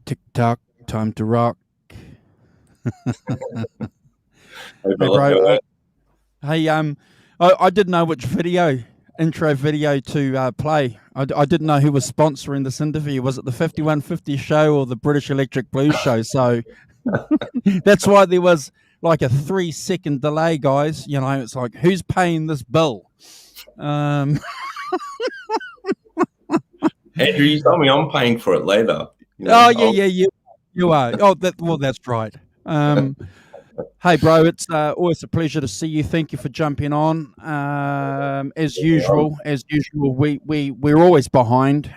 TikTok, time to rock. Hey, Hey, fella. bro. Hey, I didn't know which intro video to play. I didn't know who was sponsoring this interview. Was it the 5150 show or the British Electric Blues show? So that's why there was like a 3-second delay, guys. You know, it's like, who's paying this bill? Andrew, you told me I'm paying for it later. Oh, yeah, you are. Oh, that's right. Hey, bro, it's always a pleasure to see you. Thank you for jumping on. As usual, we're always behind.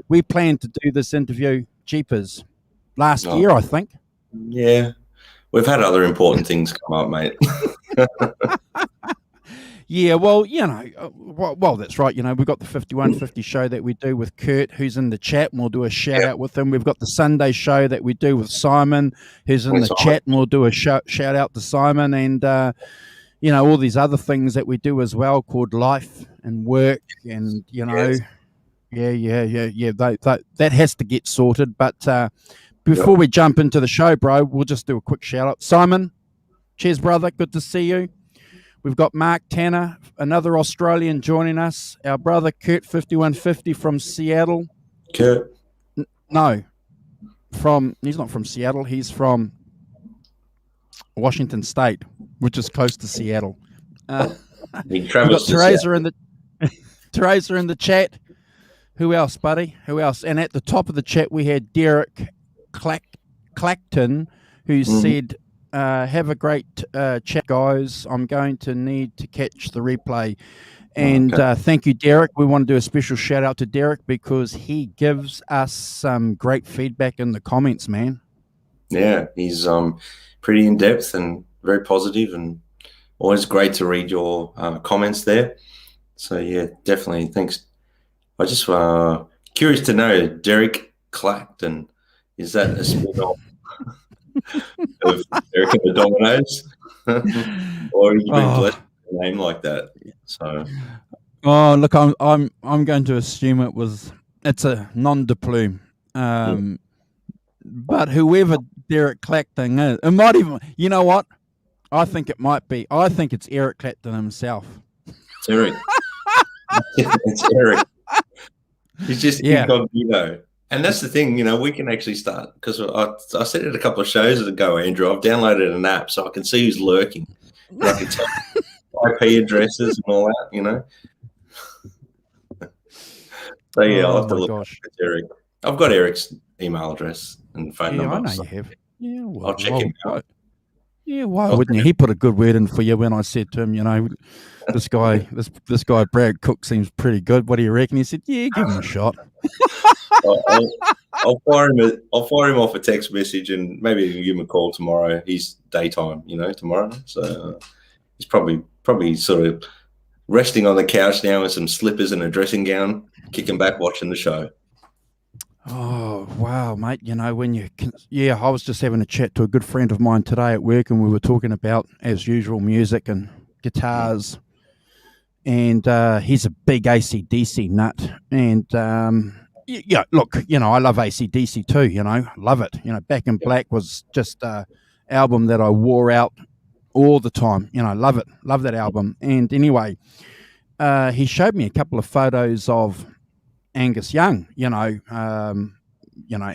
We planned to do this interview, jeepers, last year, I think. Yeah, we've had other important things come up, mate. Yeah, well, you know, well, that's right. You know, we've got the 5150 show that we do with Kurt, who's in the chat, and we'll do a shout out with him. We've got the Sunday show that we do with Simon, who's in the chat, and we'll do a shout out to Simon, and you know, all these other things that we do as well, called life and work, and you know, that has to get sorted. But before we jump into the show, bro, we'll just do a quick shout out. Simon, cheers, brother. Good to see you. We've got Mark Tanner, another Australian, joining us. Our brother Kurt 5150 from Seattle. Kurt? No, he's not from Seattle. He's from Washington State, which is close to Seattle. We've got Teresa in the chat. Who else, buddy? Who else? And at the top of the chat, we had Derek Clacton, who said, have a great chat, guys. I'm going to need to catch the replay. And thank you, Derek. We want to do a special shout out to Derek because he gives us some great feedback in the comments, man. Yeah, he's pretty in depth and very positive, and always great to read your comments there. So yeah, definitely. Thanks. I just curious to know, Derek Clacton, is that a spin-off of Derek and the Dominoes? Or have you been blessed with a name like that? So look, I'm going to assume it's a nom de plume. But whoever Derek Clacton is, it might even, you know what? I think it might be. I think it's Eric Clapton himself. It's Eric. It's Eric. He's just incognito. And that's the thing, you know, we can actually start, because I said it a couple of shows ago, Andrew, I've downloaded an app so I can see who's lurking. And I can tell IP addresses and all that, you know. So yeah, I'll have to look at Eric. I've got Eric's email address and phone number. I know you have. Yeah, well, I'll check him out. Yeah, why wouldn't you? He put a good word in for you when I said to him, you know, this guy Brad Cook seems pretty good. What do you reckon? He said, yeah, give him a shot. I'll fire him off a text message, and maybe you can give him a call tomorrow. He's daytime, you know, tomorrow. So he's probably sort of resting on the couch now with some slippers and a dressing gown, kicking back, watching the show. Oh, wow, mate. You know, I was just having a chat to a good friend of mine today at work, and we were talking about, as usual, music and guitars. And he's a big AC/DC nut. And yeah, look, you know, I love AC/DC too, you know, love it. You know, Back in Black was just an album that I wore out all the time. You know, love it. Love that album. And anyway, he showed me a couple of photos of Angus Young, you know,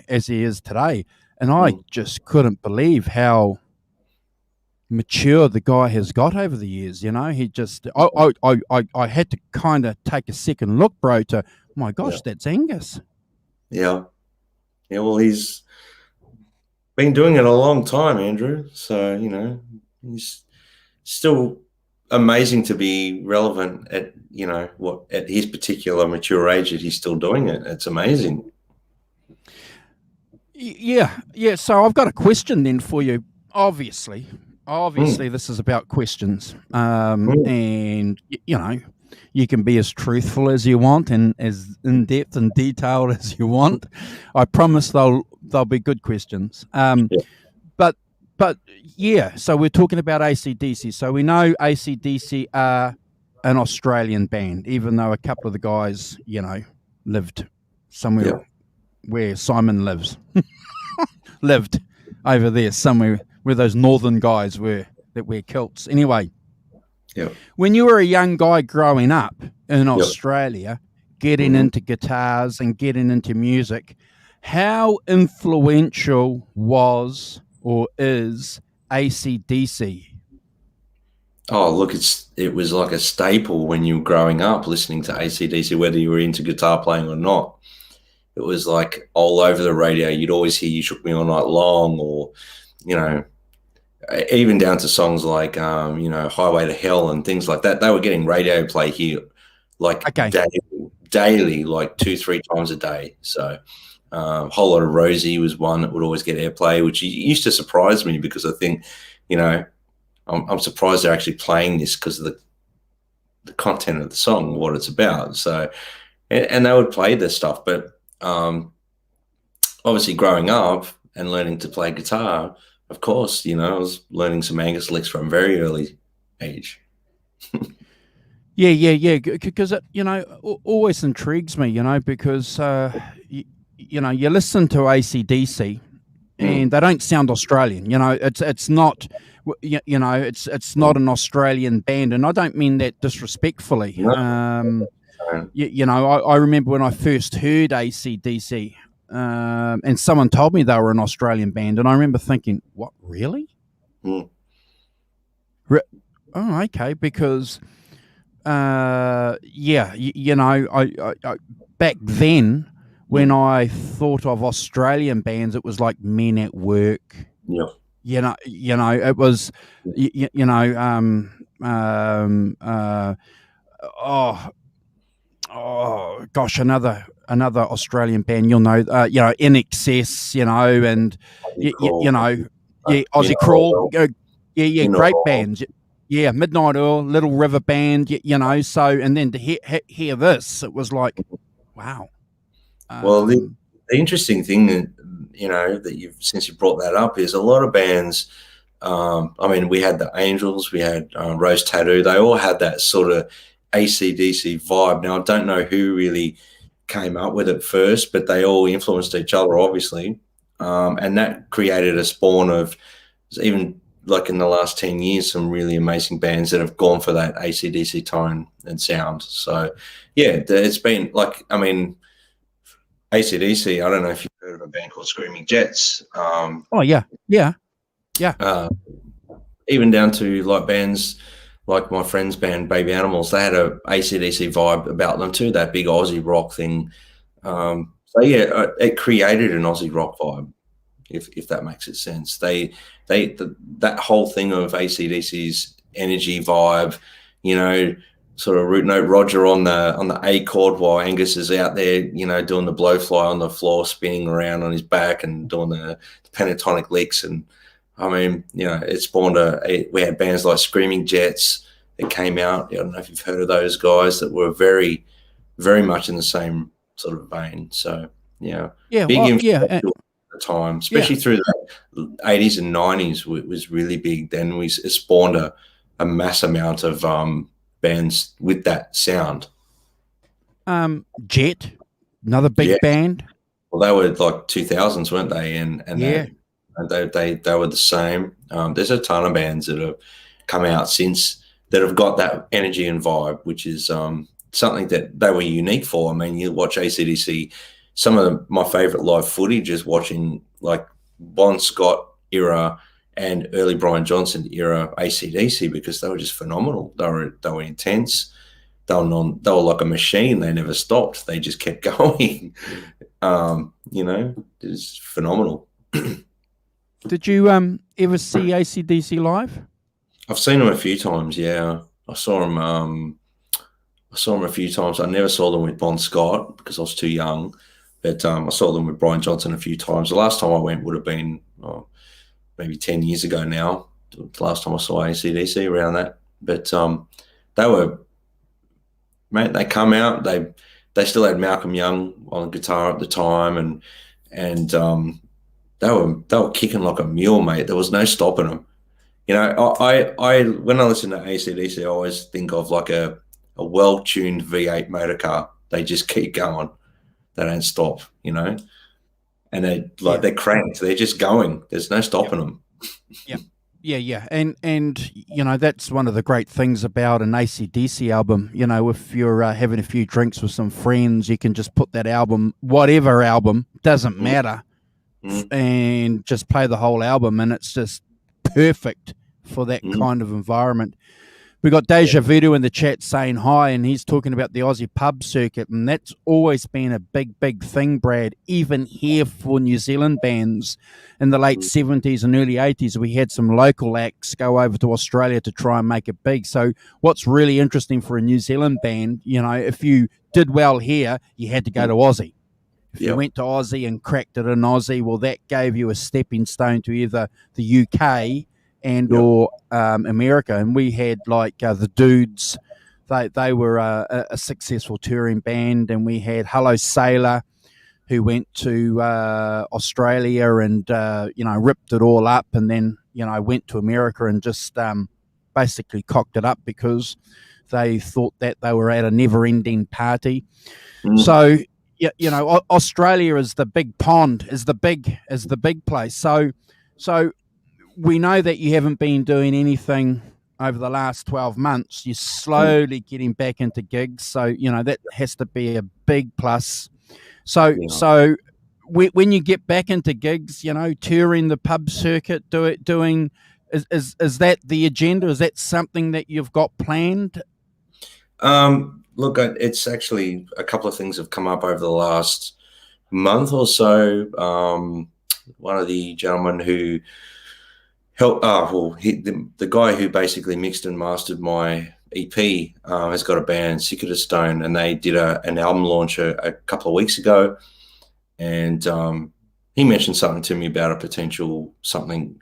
as he is today. And I just couldn't believe how mature the guy has got over the years. You know, he just, I had to kind of take a second look, bro, to, my gosh, that's Angus. Yeah. Yeah. Well, he's been doing it a long time, Andrew. So, you know, he's still amazing to be relevant at, you know, at his particular mature age that he's still doing it. It's amazing. Yeah. So I've got a question then for you. Obviously, obviously this is about questions, Mm. and you can be as truthful as you want and as in depth and detailed as you want. I promise they'll be good questions. Yeah. But yeah, so we're talking about AC/DC. So we know AC/DC are an Australian band, even though a couple of the guys, lived somewhere Yeah. where Simon lived over there somewhere where those northern guys were that wear kilts. Anyway, Yeah. when you were a young guy growing up in Yep. Australia, getting Mhm. into guitars and getting into music, how influential was or is AC/DC? Oh, look, it was like a staple when you were growing up listening to AC/DC, whether you were into guitar playing or not. It was like all over the radio. You'd always hear "You Shook Me All Night Long," or you know, even down to songs like "Highway to Hell" and things like that. They were getting radio play here, like Okay. daily, like 2-3 times a day. So, Whole Lot of Rosie was one that would always get airplay, which used to surprise me because I think, I'm surprised they're actually playing this because of the content of the song, what it's about. So, and they would play this stuff, but obviously growing up and learning to play guitar, of course, I was learning some Angus licks from a very early age. Yeah. Because it, always intrigues me, because you listen to AC/DC and they don't sound Australian. It's not. It's not an Australian band, and I don't mean that disrespectfully. No. I remember when I first heard AC/DC, and someone told me they were an Australian band, and I remember thinking, "What, really?" Mm. Oh, okay, because I back then when I thought of Australian bands, it was like Men at Work. Yeah. It was, oh gosh, another Australian band, INXS, and Aussie Crawl, great bands. Yeah, Midnight Oil, Little River Band, so, and then to hear this, it was like, wow. Well, the interesting thing that since you brought that up is a lot of bands. We had the Angels, we had Rose Tattoo. They all had that sort of AC/DC vibe. Now, I don't know who really came up with it first, but they all influenced each other, obviously, and that created a spawn of, even like in the last 10 years, some really amazing bands that have gone for that AC/DC tone and sound. So, yeah, it's been like, AC/DC, I don't know if you've heard of a band called Screaming Jets. Oh, yeah. Even down to like bands like my friend's band, Baby Animals, they had a AC/DC vibe about them too, that big Aussie rock thing. So, yeah, it created an Aussie rock vibe, if that makes it sense. That whole thing of AC/DC's energy vibe, sort of root note Roger on the A chord while Angus is out there, doing the blowfly on the floor, spinning around on his back and doing the pentatonic licks. And it spawned we had bands like Screaming Jets that came out. I don't know if you've heard of those guys, that were very, very much in the same sort of vein. So, big influence at the time, especially through the 80s and 90s. It was really big. Then it spawned a mass amount of bands with that sound. Jet, another big band. Well, they were like 2000s, weren't they? And they were the same. There's a ton of bands that have come out since that have got that energy and vibe, which is something that they were unique for. You watch AC/DC. Some of my favorite live footage is watching like Bon Scott era and early Brian Johnson era AC/DC, because they were just phenomenal. They were intense. They were like a machine. They never stopped. They just kept going. It's phenomenal. Did you ever see AC/DC live? I've seen them a few times. Yeah, I saw them. I saw them a few times. I never saw them with Bon Scott because I was too young. But I saw them with Brian Johnson a few times. The last time I went would have been maybe 10 years ago now. the last time I saw AC/DC around that. But they were, mate. They come out. They still had Malcolm Young on guitar at the time, and they were kicking like a mule, mate. There was no stopping them. You know, I when I listen to AC/DC, I always think of like a well-tuned V8 motor car. They just keep going. They don't stop, you know. And they're cranked. They're just going. There's no stopping them. Yeah. And you know, that's one of the great things about an AC/DC album. You know, if you're having a few drinks with some friends, you can just put that album, whatever album, doesn't matter, and just play the whole album, and it's just perfect for that kind of environment. We got Deja Voodoo in the chat saying hi, and he's talking about the Aussie pub circuit, and that's always been a big thing, Brad. Even here for New Zealand bands in the late 70s and early 80s, we had some local acts go over to Australia to try and make it big. So what's really interesting for a New Zealand band, you know, if you did well here, you had to go to Aussie. If you went to Aussie and cracked it in Aussie, well, that gave you a stepping stone to either the UK or America. And we had like the Dudes. They were a successful touring band, and we had Hello Sailor, who went to Australia and you know, ripped it all up, and then, you know, went to America and just basically cocked it up because they thought that they were at a never-ending party. So you know, Australia is the big pond, is the big place. So we know that you haven't been doing anything over the last 12 months. You're slowly getting back into gigs. So, you know, that has to be a big plus. So when you get back into gigs, you know, touring the pub circuit, doing, is that the agenda? Is that something that you've got planned? Look, it's actually a couple of things have come up over the last month or so. One of the gentlemen who helped, the guy who basically mixed and mastered my EP has got a band, Cicada Stone, and they did an album launch a couple of weeks ago. And he mentioned something to me about a potential something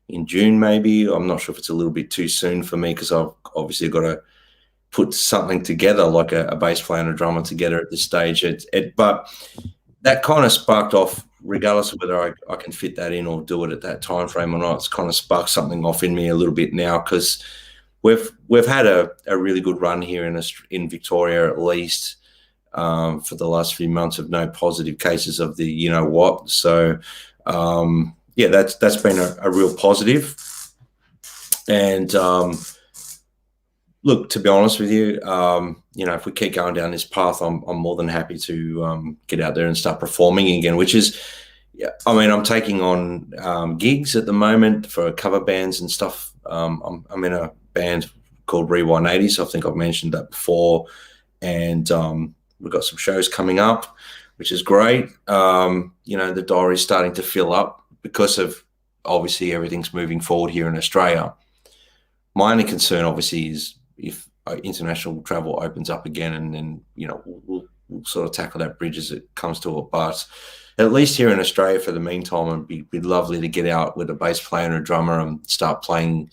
in June, maybe. I'm not sure if it's a little bit too soon for me because I've obviously got to put something together, like a bass player and a drummer together at this stage. But that kind of sparked off, regardless of whether I can fit that in or do it at that time frame or not. It's kind of sparked something off in me a little bit now because we've had a really good run here in Victoria, at least for the last few months, of no positive cases of the you know what. So that's been a real positive. And look, to be honest with you, you know, if we keep going down this path, I'm more than happy to get out there and start performing again, which is, I mean, I'm taking on gigs at the moment for cover bands and stuff. I'm in a band called Re180, so I think I've mentioned that before. And we've got some shows coming up, which is great. You know, the diary's starting to fill up because of, obviously, everything's moving forward here in Australia. My only concern, obviously, is if international travel opens up again, and then, you know, we'll sort of tackle that bridge as it comes to it. But at least here in Australia, for the meantime, it'd be lovely to get out with a bass player and a drummer and start playing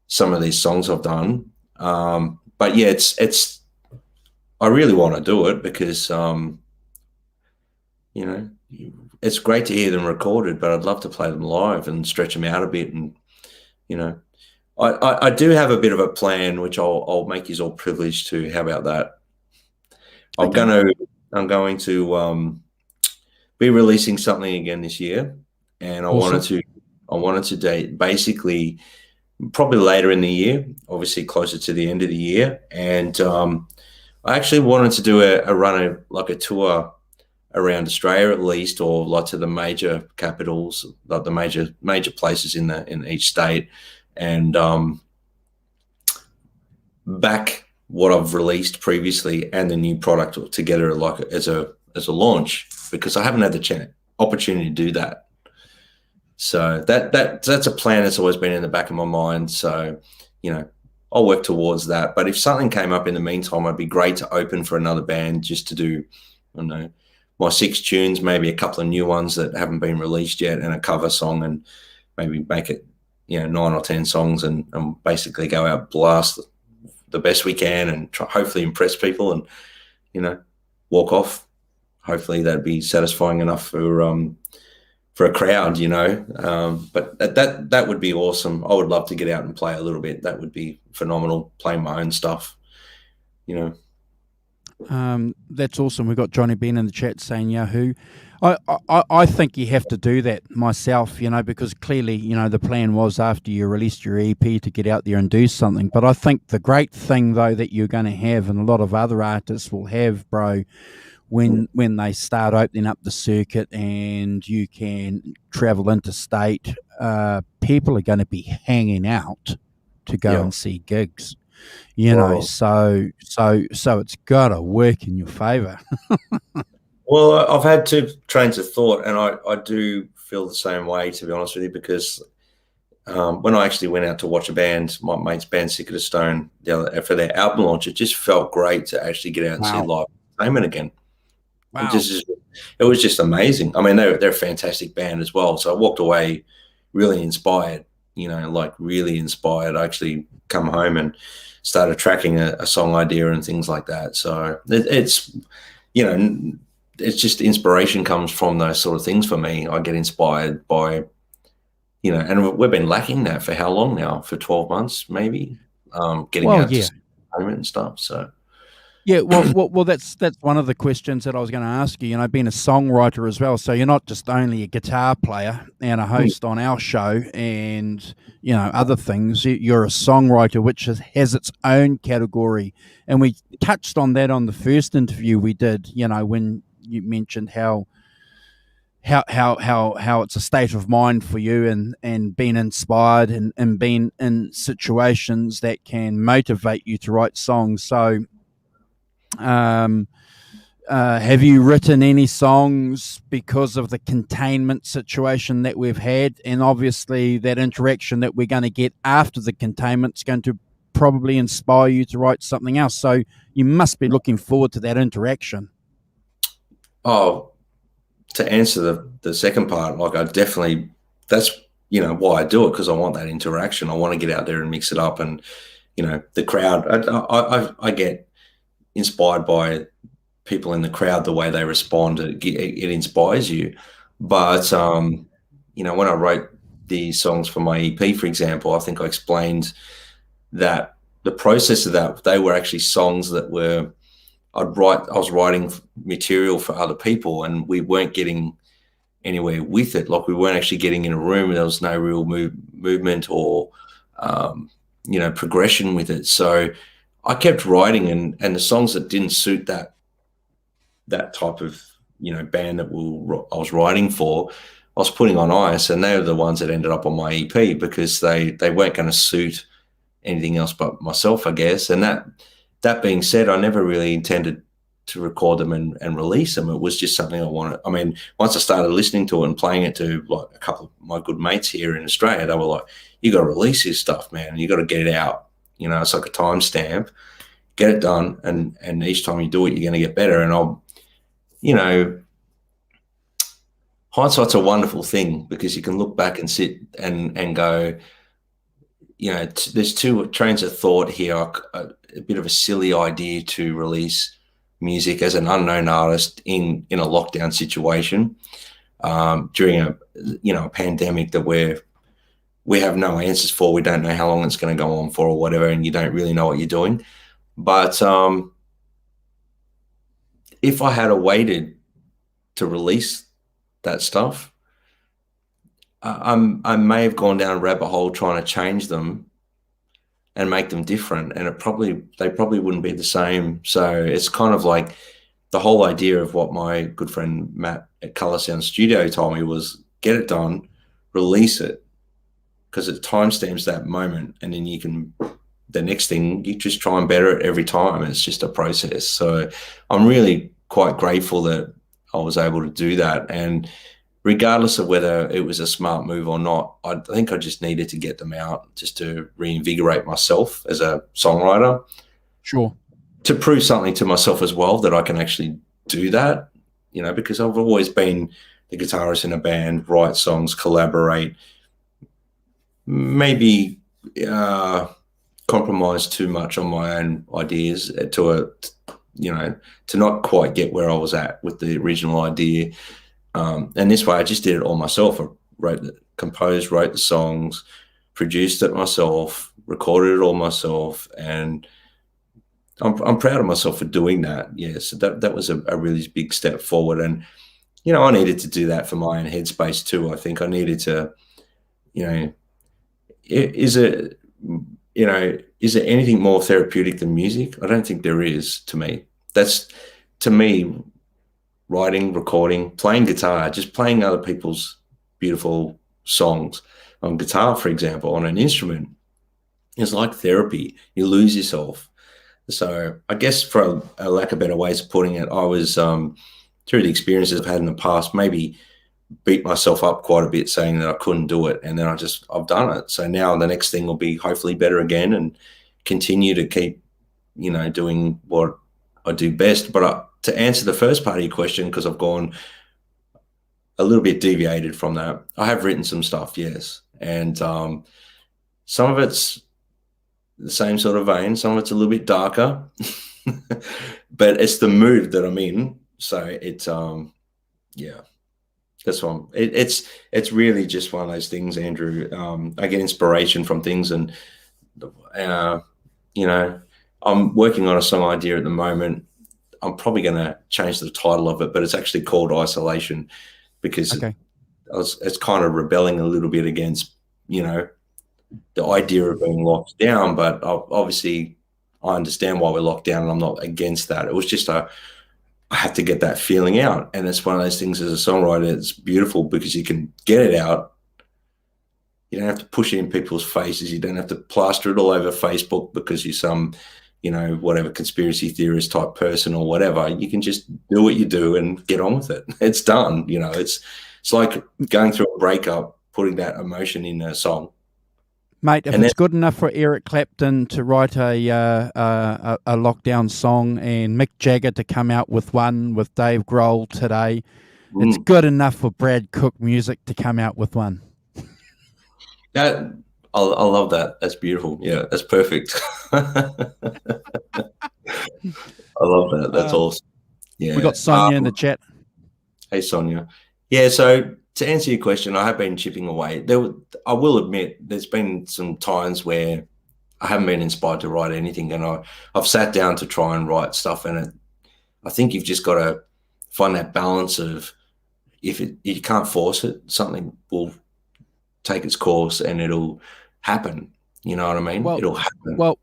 some of these songs I've done. But yeah, it's I really want to do it because you know, it's great to hear them recorded, but I'd love to play them live and stretch them out a bit. And you know, I do have a bit of a plan, which I'll make you all privileged to. How about that? I'm going to be releasing something again this year, and I wanted to date basically probably later in the year, obviously closer to the end of the year, and I actually wanted to do a tour around Australia at least, or like to the major capitals, like the major places in each state, and back what I've released previously and the new product together, like as a launch, because I haven't had the opportunity to do that. So that's a plan that's always been in the back of my mind. So, you know, I'll work towards that. But if something came up in the meantime, it'd be great to open for another band just to do, I don't know, my 6 tunes, maybe a couple of new ones that haven't been released yet, and a cover song, and maybe make it 9 or 10 songs and basically go out, blast the best we can, and try, hopefully impress people, and walk off. Hopefully that'd be satisfying enough for a crowd, but that would be awesome. I would love to get out and play a little bit. That would be phenomenal, playing my own stuff. That's awesome. We've got Johnny Ben in the chat saying Yahoo. I think you have to do that myself, because clearly, the plan was after you released your EP to get out there and do something. But I think the great thing, though, that you're going to have, and a lot of other artists will have, bro, when they start opening up the circuit and you can travel interstate, people are going to be hanging out to go and see gigs. So it's got to work in your favor. Well, I've had two trains of thought, and I do feel the same way, to be honest with you, because when I actually went out to watch a band, my mate's band, Sick of the Stone, for their album launch, it just felt great to actually get out and see live entertainment again. Wow. It was just amazing. I mean, they're a fantastic band as well. So I walked away really inspired, really inspired. I actually come home and started tracking a song idea and things like that. So it's just inspiration comes from those sort of things for me. I get inspired by, and we've been lacking that for how long now? For 12 months, maybe, getting out to entertainment and stuff. So. Yeah, well, that's one of the questions that I was going to ask you. Being a songwriter as well, so you're not just only a guitar player and a host on our show, and other things. You're a songwriter, which has its own category, and we touched on that on the first interview we did. When you mentioned how it's a state of mind for you, and being inspired and being in situations that can motivate you to write songs. So. Have you written any songs because of the containment situation that we've had, and obviously that interaction that we're going to get after the containment is going to probably inspire you to write something else? So you must be looking forward to that interaction. Oh, to answer the second part, I definitely, that's why I do it, because I want that interaction. I want to get out there and mix it up, and the crowd. I get inspired by people in the crowd, the way they respond. It inspires you. But when I wrote the songs for my EP, for example, I think I explained that the process of that, they were actually songs that I was writing material for other people, and we weren't getting anywhere with it. Like, we weren't actually getting in a room, and there was no real movement or progression with it. So I kept writing, and the songs that didn't suit that type of band that I was writing for, I was putting on ice, and they were the ones that ended up on my EP, because they weren't going to suit anything else but myself, I guess. And that being said, I never really intended to record them and release them. It was just something I wanted. I mean, once I started listening to it and playing it to like a couple of my good mates here in Australia, they were like, "You got to release this stuff, man. You got to get it out." It's like a timestamp. Get it done, and each time you do it, you're going to get better. And hindsight's a wonderful thing, because you can look back and sit and go, there's two trains of thought here. A bit of a silly idea to release music as an unknown artist in a lockdown situation during a pandemic that we have no answers for. We don't know how long it's going to go on for or whatever, and you don't really know what you're doing. But if I had waited to release that stuff, I may have gone down a rabbit hole trying to change them and make them different, and they probably wouldn't be the same. So it's kind of like the whole idea of what my good friend Matt at Colour Sound Studio told me was, get it done, release it, because it timestamps that moment, and then you can, the next thing, you just try and better it every time. It's just a process. So I'm really quite grateful that I was able to do that. And regardless of whether it was a smart move or not, I think I just needed to get them out just to reinvigorate myself as a songwriter. Sure. To prove something to myself as well, that I can actually do that, because I've always been the guitarist in a band, write songs, collaborate, maybe compromise too much on my own ideas to not quite get where I was at with the original idea. And this way I just did it all myself. I wrote the songs, produced it myself, recorded it all myself, and I'm proud of myself for doing that. Yeah, so that was a really big step forward. And I needed to do that for my own headspace too. I think I needed to, is it is there anything more therapeutic than music? I don't think there is. To me, writing, recording, playing guitar, just playing other people's beautiful songs on guitar, for example, on an instrument, is like therapy. You lose yourself. So I guess, for a lack of better ways of putting it, I was, through the experiences I've had in the past, maybe beat myself up quite a bit saying that I couldn't do it. And then I've done it. So now the next thing will be hopefully better again, and continue to keep, doing what I do best. But to answer the first part of your question, because I've gone a little bit deviated from that, I have written some stuff, yes. And some of it's the same sort of vein, some of it's a little bit darker, but it's the mood that I'm in. So it's, yeah. That's one. It's really just one of those things, Andrew. I get inspiration from things, and I'm working on a song idea at the moment. I'm probably going to change the title of it, but it's actually called Isolation, because it's kind of rebelling a little bit against, the idea of being locked down. But obviously, I understand why we're locked down, and I'm not against that. It was just I had to get that feeling out. And it's one of those things, as a songwriter, it's beautiful because you can get it out. You don't have to push it in people's faces. You don't have to plaster it all over Facebook because you're some, whatever conspiracy theorist type person or whatever. You can just do what you do and get on with it. It's done. It's like going through a breakup, putting that emotion in a song. Mate, if it's good enough for Eric Clapton to write a lockdown song, and Mick Jagger to come out with one with Dave Grohl today, it's good enough for Brad Cook Music to come out with one. I love that. That's beautiful. Yeah, that's perfect. I love that. That's awesome. Yeah, we got Sonia in the chat. Hey, Sonia. Yeah, so to answer your question, I have been chipping away. I will admit, there's been some times where I haven't been inspired to write anything, and I've sat down to try and write stuff. And I think you've just got to find that balance of, if you can't force it, something will take its course and it'll happen. You know what I mean? Well, it'll happen. Well,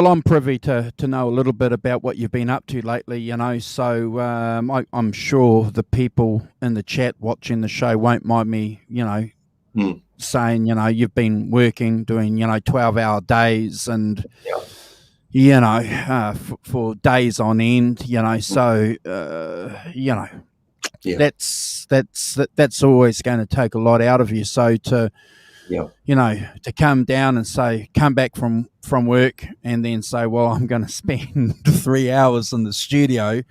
I'm privy to know a little bit about what you've been up to lately, so I'm sure the people in the chat watching the show won't mind me, saying, you've been working, doing, 12-hour days, and, for days on end, so, that's always going to take a lot out of you. So to come down and come back from work and then say, well, I'm going to spend 3 hours in the studio.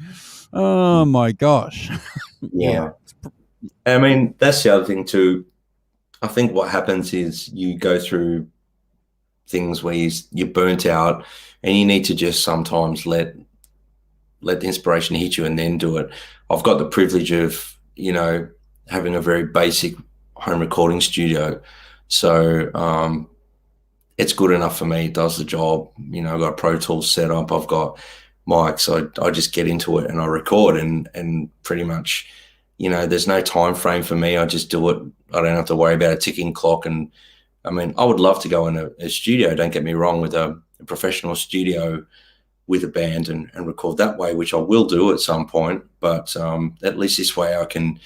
Oh my gosh. Yeah. I mean, that's the other thing too. I think what happens is you go through things where you're burnt out, and you need to just sometimes let the inspiration hit you and then do it. I've got the privilege of, having a very basic home recording studio. So it's good enough for me. It does the job. I've got Pro Tools set up. I've got mics. So I just get into it and I record, and pretty much, there's no time frame for me. I just do it. I don't have to worry about a ticking clock. And I mean, I would love to go in a studio, don't get me wrong, with a professional studio with a band and record that way, which I will do at some point. But at least this way I can,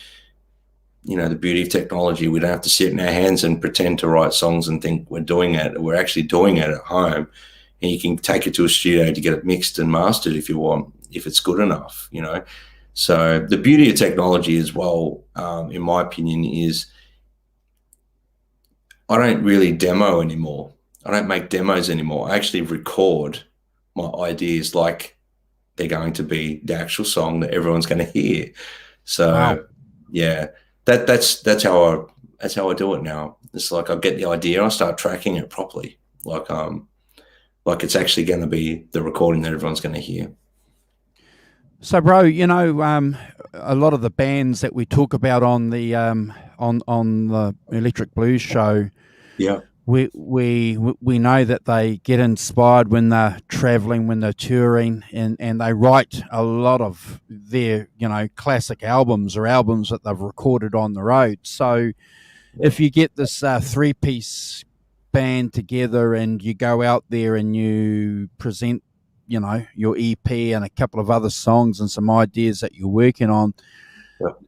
the beauty of technology, we don't have to sit in our hands and pretend to write songs and think we're doing it. We're actually doing it at home, and you can take it to a studio to get it mixed and mastered if you want, if it's good enough, So the beauty of technology as well, in my opinion, is I don't really demo anymore. I don't make demos anymore. I actually record my ideas like they're going to be the actual song that everyone's going to hear. So, wow. Yeah, that's how that's how I do it now. It's like I get the idea, I start tracking it properly, like it's actually going to be the recording that everyone's going to hear. So, bro, a lot of the bands that we talk about on the on the Electric Blues show, Yeah, we know that they get inspired when they're traveling, when they're touring, and they write a lot of their classic albums or albums that they've recorded on the road. So, if you get this three-piece band together and you go out there and you present your EP and a couple of other songs and some ideas that you're working on.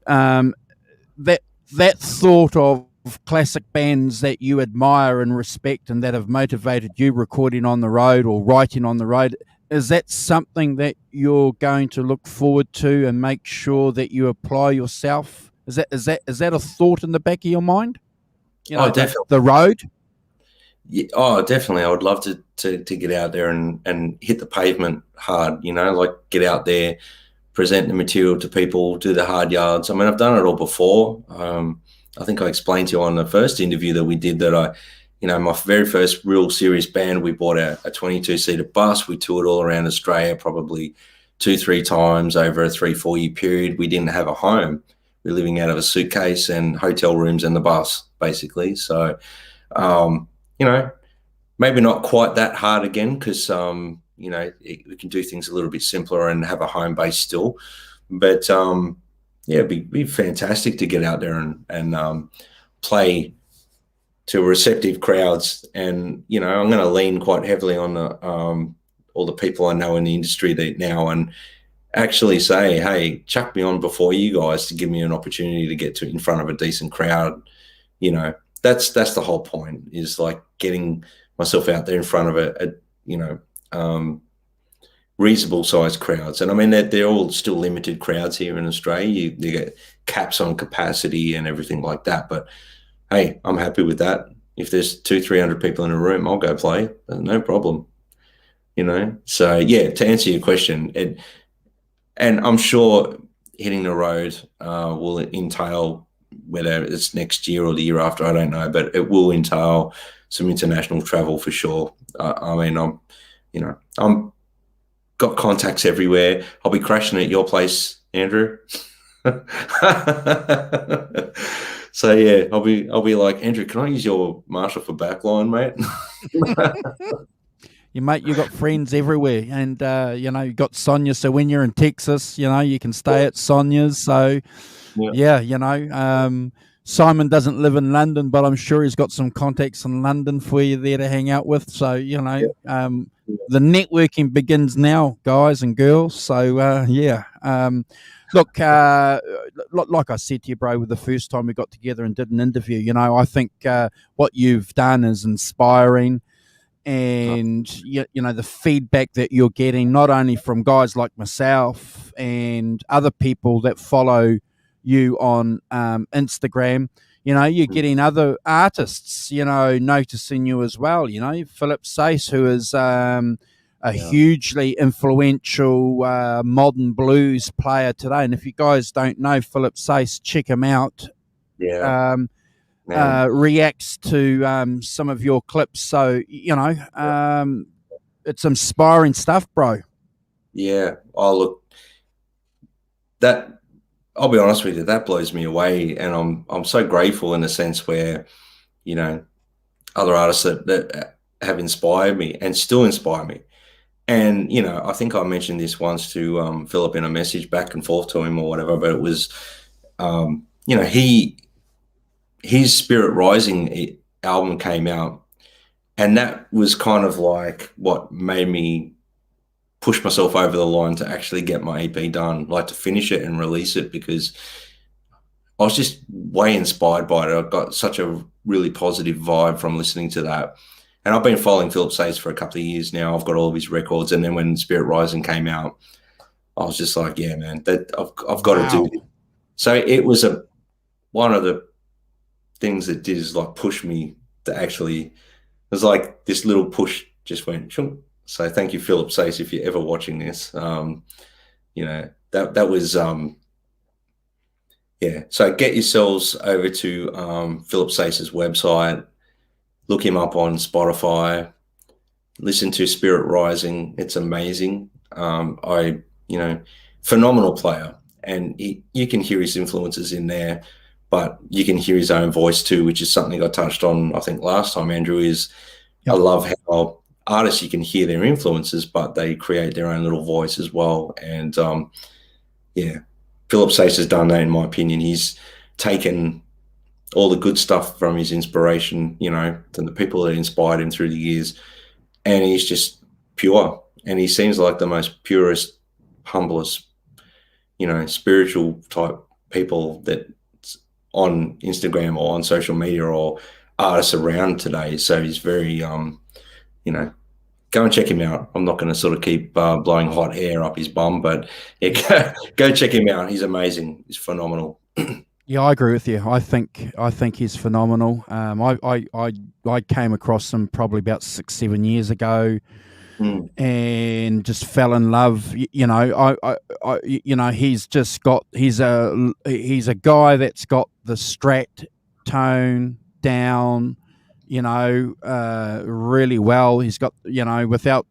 yeah. That thought of classic bands that you admire and respect and that have motivated you recording on the road or writing on the road, is that something that you're going to look forward to and make sure that you apply yourself? Is that a thought in the back of your mind? Definitely. The road. Yeah, definitely. I would love to get out there and hit the pavement hard, like get out there, present the material to people, do the hard yards. I mean, I've done it all before. I think I explained to you on the first interview that we did that my very first real serious band, we bought a 22-seater bus. We toured all around Australia probably 2-3 times over a 3-4 year period. We didn't have a home. We were living out of a suitcase and hotel rooms and the bus, basically. So, maybe not quite that hard again because, we can do things a little bit simpler and have a home base still. But, it'd be fantastic to get out there and play to receptive crowds. And, I'm going to lean quite heavily on all the people I know in the industry now and actually say, hey, chuck me on before you guys to give me an opportunity to get in front of a decent crowd. That's the whole point, is like getting myself out there in front of a reasonable sized crowds. And I mean, they're all still limited crowds here in Australia. You get caps on capacity and everything like that. But hey, I'm happy with that. If there's 200-300 people in a room, I'll go play. No problem. So yeah, to answer your question, and I'm sure hitting the road will entail, whether it's next year or the year after, I don't know, but it will entail some international travel for sure. I mean, I'm got contacts everywhere. I'll be crashing at your place, Andrew. So yeah, I'll be like, Andrew, can I use your Marshall for backline, mate? You got friends everywhere, and you got Sonia. So when you're in Texas, you can stay at Sonia's. So Simon doesn't live in London, but I'm sure he's got some contacts in London for you there to hang out with. So the networking begins now, guys and girls. So look, like I said to you, bro, with the first time we got together and did an interview, I think what you've done is inspiring. And the feedback that you're getting, not only from guys like myself and other people that follow you on Instagram, you're getting other artists, noticing you as well. Philip Sace, who is a hugely influential modern blues player today. And if you guys don't know Philip Sace, check him out. Reacts to some of your clips. So, it's inspiring stuff, bro. Yeah. Oh, look, I'll be honest with you, that blows me away. And I'm so grateful in a sense where, other artists that have inspired me and still inspire me. And, I think I mentioned this once to Philip in a message back and forth to him or whatever, but it was, his Spirit Rising album came out, and that was kind of like what made me push myself over the line to actually get my EP done, like to finish it and release it, because I was just way inspired by it. I got such a really positive vibe from listening to that. And I've been following Philip Sace for a couple of years now. I've got all of his records. And then when Spirit Rising came out, I was just like, yeah, man, that I've got to do it. So it was one of the things that did is like push me to actually, it was like this little push just went, shunk. So thank you, Philip Sace, if you're ever watching this. That was, Yeah, so get yourselves over to Philip Sace's website, look him up on Spotify, listen to Spirit Rising. It's amazing. You know, phenomenal player, and you can hear his influences in there, but you can hear his own voice too, which is something I touched on, I think, last time, Andrew. I love how artists, you can hear their influences, but they create their own little voice as well. And yeah, Philip Sace has done that, in my opinion. He's taken all the good stuff from his inspiration, you know, and the people that inspired him through the years, and he's just pure. And he seems like the most purest, humblest, you know, spiritual type people that on Instagram or on social media or artists around today. So he's very, you know, go and check him out. I'm not going to sort of keep blowing hot air up his bum, but yeah, go check him out. He's amazing. He's phenomenal. Yeah, I agree with you. I think he's phenomenal. I came across him probably about 6-7 years ago, and just fell in love. You know, he's a guy that's got the Strat tone down, you know, really well. He's got, you know, without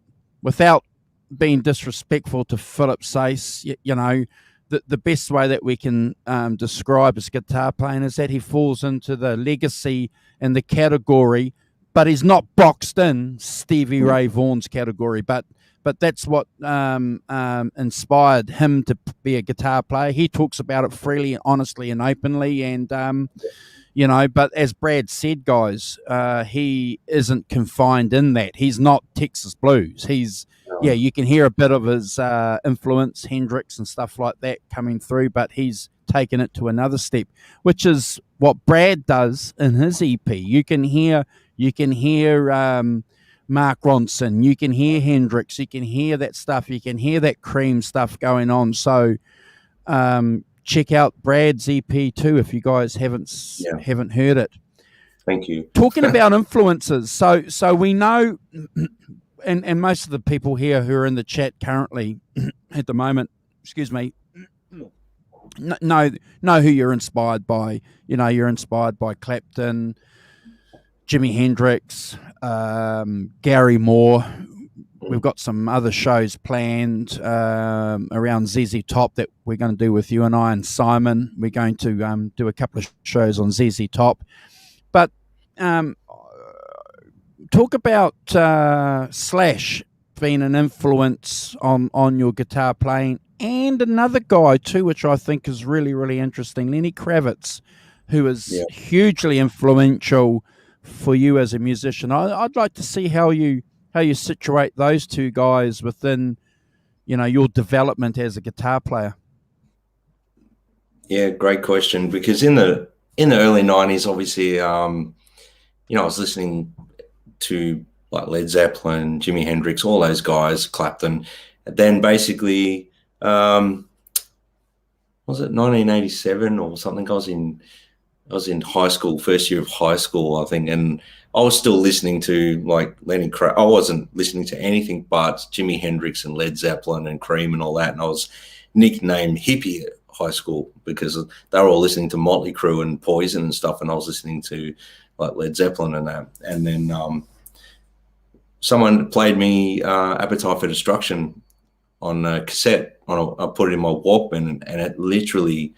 being disrespectful to Philip Sace, you know, the best way that we can describe his guitar playing is that he falls into the legacy and the category, but he's not boxed in Stevie Ray Vaughan's category. But that's what inspired him to be a guitar player. He talks about it freely, honestly, and openly. And you know, but as Brad said, guys, he isn't confined in that. He's not Texas blues. Yeah, you can hear a bit of his influence, Hendrix and stuff like that coming through, but he's taken it to another step, which is what Brad does in his EP. You can hear Mark Ronson, you can hear Hendrix, you can hear that stuff, you can hear that Cream stuff going on. So check out Brad's EP too if you guys haven't heard it. Thank you. Talking about influences, so we know. And most of the people here who are in the chat currently at the moment, excuse me, know who you're inspired by. You know, you're inspired by Clapton, Jimi Hendrix, Gary Moore. We've got some other shows planned around ZZ Top that we're going to do with you and I and Simon. We're going to do a couple of shows on ZZ Top. But talk about Slash being an influence on your guitar playing, and another guy too, which I think is really, really interesting, Lenny Kravitz, who is hugely influential for you as a musician. I'd like to see how you situate those two guys within, you know, your development as a guitar player. Yeah, great question. Because in the early 90s, obviously, you know, I was listening to like Led Zeppelin, Jimi Hendrix, all those guys, Clapton. And then basically, was it 1987 or something? I was in high school, first year of high school, I think, and I was still listening to like Lenny Kravitz. I wasn't listening to anything but Jimi Hendrix and Led Zeppelin and Cream and all that. And I was nicknamed Hippie at high school because they were all listening to Motley Crue and Poison and stuff, and I was listening to like Led Zeppelin and that. And then someone played me Appetite for Destruction on a cassette. I put it in my Walkman, and it literally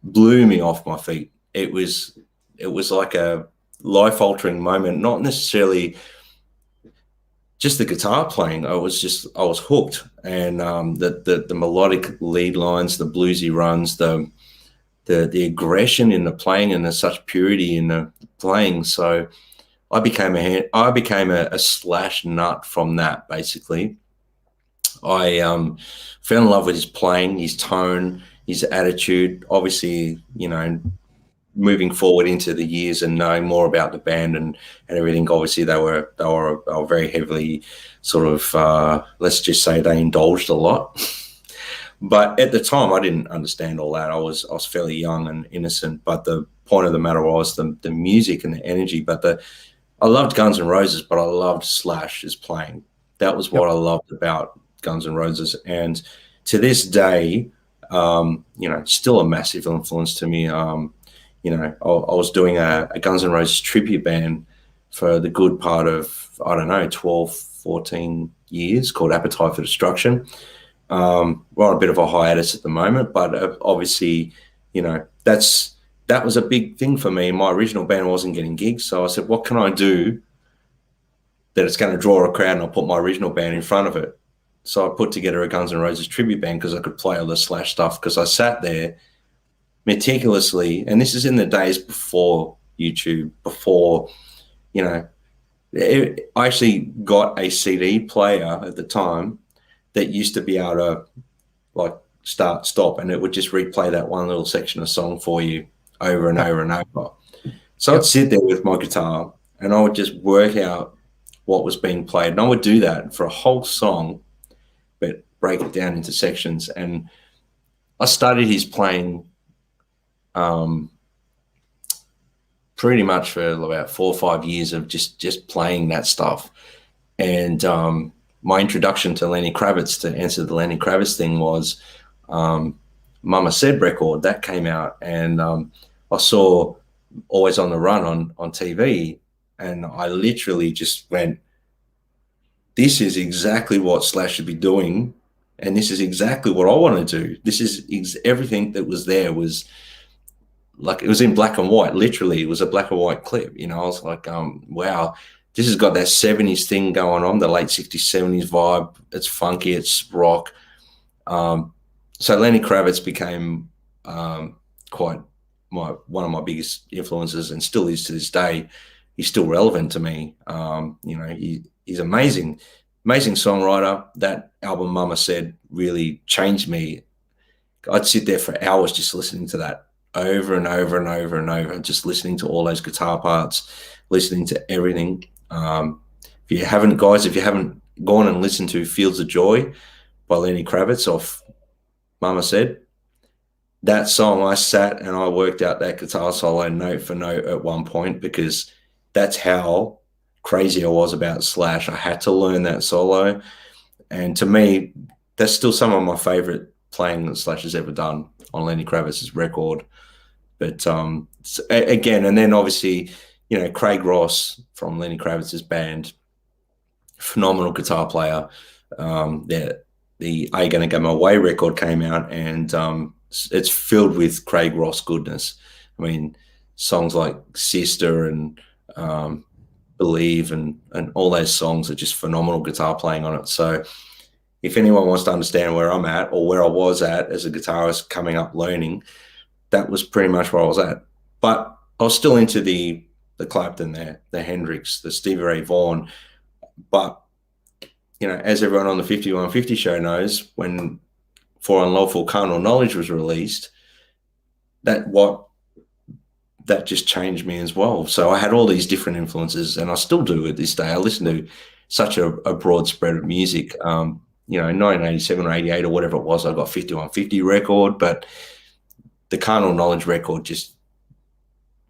blew me off my feet. It was like a life-altering moment, not necessarily just the guitar playing. I was hooked, and the melodic lead lines, the bluesy runs, the aggression in the playing, and there's such purity in the playing. So I became a Slash nut from that. Basically, I fell in love with his playing, his tone, his attitude. Obviously, you know, moving forward into the years and knowing more about the band and everything, obviously they were very heavily sort of let's just say they indulged a lot. But at the time, I didn't understand all that. I was fairly young and innocent. But the point of the matter was the music and the energy. But I loved Guns N' Roses, but I loved Slash's playing. That was what I loved about Guns N' Roses. And to this day, You know, still a massive influence to me. You know, I was doing a Guns N' Roses tribute band for the good part of, I don't know, 12, 14 years, called Appetite for Destruction. We're on a bit of a hiatus at the moment, but obviously, you know, that was a big thing for me. My original band wasn't getting gigs, so I said, what can I do that it's going to draw a crowd, and I'll put my original band in front of it. So I put together a Guns N' Roses tribute band because I could play all the Slash stuff, because I sat there meticulously, and this is in the days before YouTube, before, you know, I actually got a CD player at the time that used to be able to like start, stop, and it would just replay that one little section of song for you over and over and over. So I'd sit there with my guitar and I would just work out what was being played, and I would do that for a whole song, but break it down into sections. And I studied his playing pretty much for about 4 or 5 years of just playing that stuff. And my introduction to Lenny Kravitz, to answer the Lenny Kravitz thing, was Mama Said record that came out, and I saw Always on the Run on TV, and I literally just went, this is exactly what Slash should be doing, and this is exactly what I want to do. This is everything that was there was like, it was in black and white. Literally, it was a black and white clip. You know, I was like, wow, this has got that 70s thing going on, the late 60s, 70s vibe. It's funky, it's rock. So Lenny Kravitz became quite one of my biggest influences, and still is to this day. He's still relevant to me. You know, he's amazing songwriter. That album, Mama Said, really changed me. I'd sit there for hours just listening to that over and over and over and over, just listening to all those guitar parts, listening to everything. If you haven't gone and listened to Fields of Joy by Lenny Kravitz off Mama Said, that song, I sat and I worked out that guitar solo note for note at one point, because that's how crazy I was about Slash. I had to learn that solo. And to me, that's still some of my favorite playing that Slash has ever done on Lenny Kravitz's record. But again, and then obviously, you know, Craig Ross from Lenny Kravitz's band, phenomenal guitar player. The Are You Gonna Go My Way record came out, and it's filled with Craig Ross goodness. I mean, songs like Sister and Believe and all those songs are just phenomenal guitar playing on it. So if anyone wants to understand where I'm at, or where I was at as a guitarist coming up learning, that was pretty much where I was at. But I was still into the Clapton there, the Hendrix, the Stevie Ray Vaughan. But, you know, as everyone on the 5150 show knows, when For Unlawful Carnal Knowledge was released, that just changed me as well. So I had all these different influences, and I still do at this day. I listen to such a broad spread of music. You know, in 1987 or 88 or whatever it was, I got 5150 record, but the Carnal Knowledge record just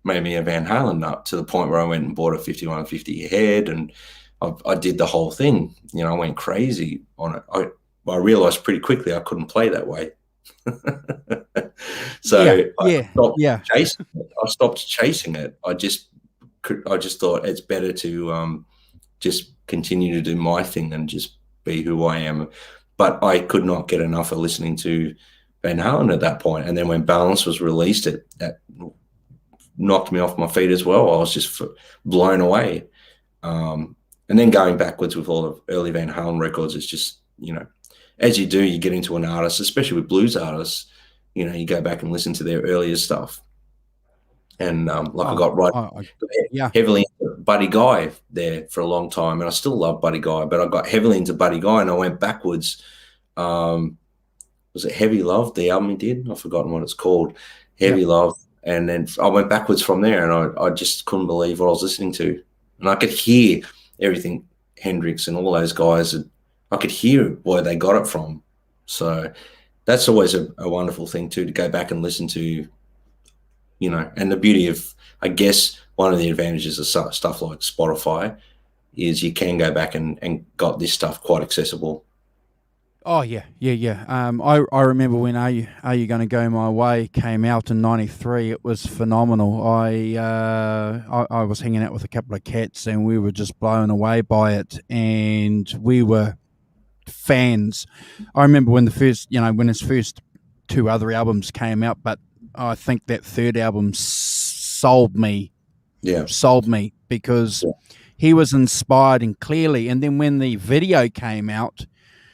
made me a Van Halen nut, to the point where I went and bought a 5150 head, and I did the whole thing. You know, I went crazy on it. I realized pretty quickly I couldn't play that way. So I stopped chasing it. I just thought it's better to just continue to do my thing and just be who I am. But I could not get enough of listening to Van Halen at that point. And then when Balance was released, that knocked me off my feet as well. I was just blown away. And then going backwards with all the early Van Halen records, it's just, you know, as you do, you get into an artist, especially with blues artists, you know, you go back and listen to their earlier stuff. And I got heavily into Buddy Guy there for a long time, and I still love Buddy Guy, but I got heavily into Buddy Guy, and I went backwards. Was it Heavy Love, the album he did? I've forgotten what it's called. Heavy Love. And then I went backwards from there, and I just couldn't believe what I was listening to. And I could hear everything, Hendrix and all those guys, and I could hear where they got it from. So that's always a wonderful thing too, to go back and listen to, you know. And the beauty of, I guess, one of the advantages of stuff like Spotify is you can go back and got this stuff quite accessible Oh yeah. I remember when Are You Gonna Go My Way came out in '93. It was phenomenal. I was hanging out with a couple of cats, and we were just blown away by it, and we were fans. I remember when when his first two other albums came out, but I think that third album Yeah. sold me because Yeah. he was inspired and clearly. And then when the video came out,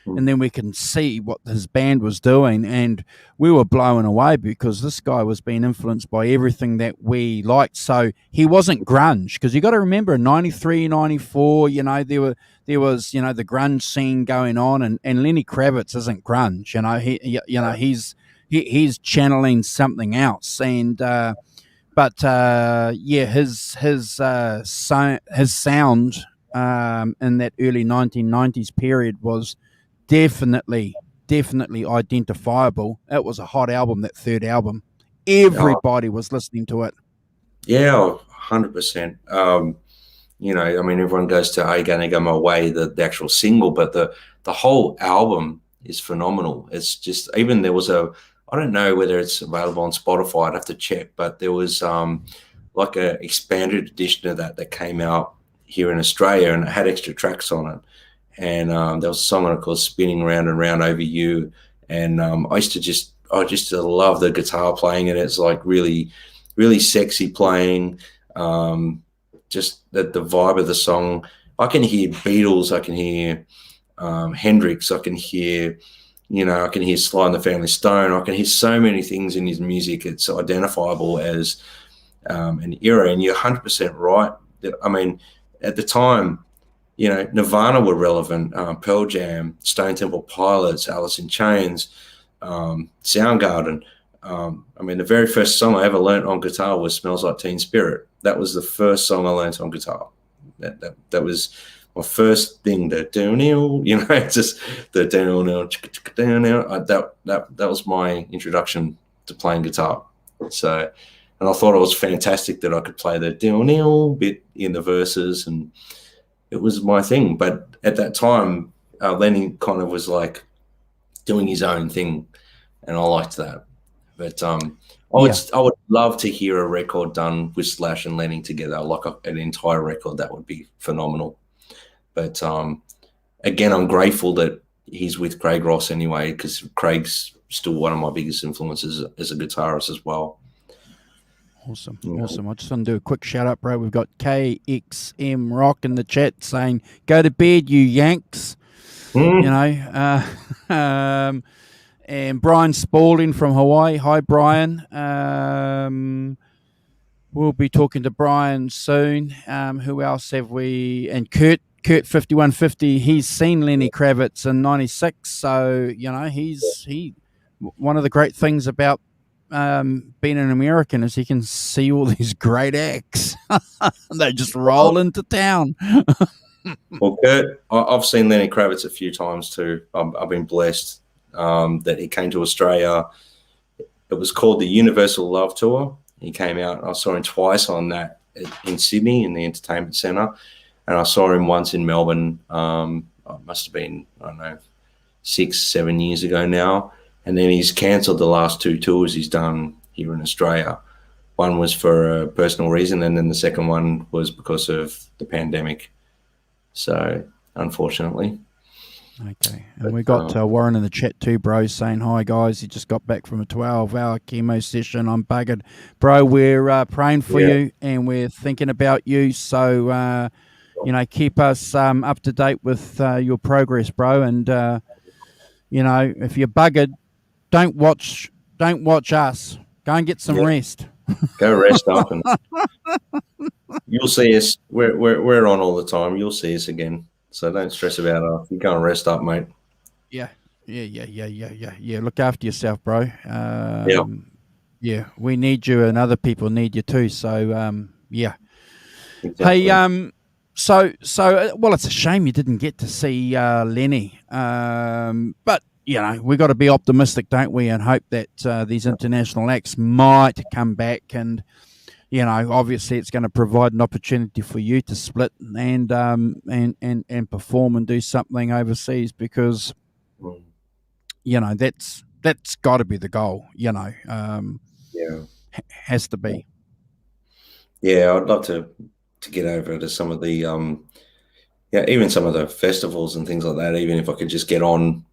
and then we can see what his band was doing, and we were blown away because this guy was being influenced by everything that we liked. So he wasn't grunge, because you got to remember in '93, '94, there was the grunge scene going on, and Lenny Kravitz isn't grunge. He's channeling something else, and his sound in that early 1990s period was definitely identifiable. It was a hot album, that third album. Everybody was listening to it. Yeah, 100%. I mean, everyone goes to "Are You Gonna Go My Way," the actual single, but the whole album is phenomenal. It's just, even there was I don't know whether it's available on Spotify. I'd have to check, but there was like a expanded edition of that came out here in Australia, and it had extra tracks on it. And there was a song on it called "Spinning Round and Round Over You," and I just love the guitar playing in it. It's like really, really sexy playing. Just the vibe of the song. I can hear Beatles. I can hear Hendrix. I can hear Sly and the Family Stone. I can hear so many things in his music. It's identifiable as an era, and you're 100% right. I mean, at the time, Nirvana were relevant, Pearl Jam, Stone Temple Pilots, Alice in Chains, Soundgarden. I mean, the very first song I ever learnt on guitar was "Smells Like Teen Spirit." That was the first song I learnt on guitar. That was my first thing. Just the that was my introduction to playing guitar. So, and I thought it was fantastic that I could play the bit in the verses, and it was my thing. But at that time, Lenny kind of was like doing his own thing, and I liked that. But I would love to hear a record done with Slash and Lenny together, like an entire record. That would be phenomenal. But again, I'm grateful that he's with Craig Ross anyway, because Craig's still one of my biggest influences as a guitarist as well. Awesome. I just want to do a quick shout out, bro. We've got KXM Rock in the chat saying, "Go to bed, you Yanks." And Brian Spalding from Hawaii. Hi, Brian. We'll be talking to Brian soon. Who else have we? And Kurt 5150. He's seen Lenny Kravitz in '96. So he one of the great things about being an American is he can see all these great acts. They just roll into town. Well, Kurt, I've seen Lenny Kravitz a few times too. I've been blessed that he came to Australia. It was called the Universal Love Tour. He came out. I saw him twice on that in Sydney in the Entertainment Centre, and I saw him once in Melbourne. It must have been, I don't know, 6-7 years ago now. And then he's cancelled the last two tours he's done here in Australia. One was for a personal reason, and then the second one was because of the pandemic. So, unfortunately. Okay. And we got Warren in the chat too, bro, saying, "Hi, guys. He just got back from a 12-hour chemo session. I'm buggered." Bro, we're praying for you, and we're thinking about you. So, keep us up to date with your progress, bro. And, if you're buggered, don't watch us. Go and get some rest. Go rest up, and you'll see us. We're on all the time. You'll see us again. So don't stress about it. You go and rest up, mate. Yeah. Look after yourself, bro. Yeah, we need you, and other people need you too. So, yeah. Exactly. Hey, so it's a shame you didn't get to see Lenny. But we got to be optimistic, don't we, and hope that these international acts might come back, and obviously it's going to provide an opportunity for you to split and perform and do something overseas, because that's got to be the goal. Yeah. Has to be. Yeah, I'd love to get over to some of the yeah, even some of the festivals and things like that. Even if I could just get on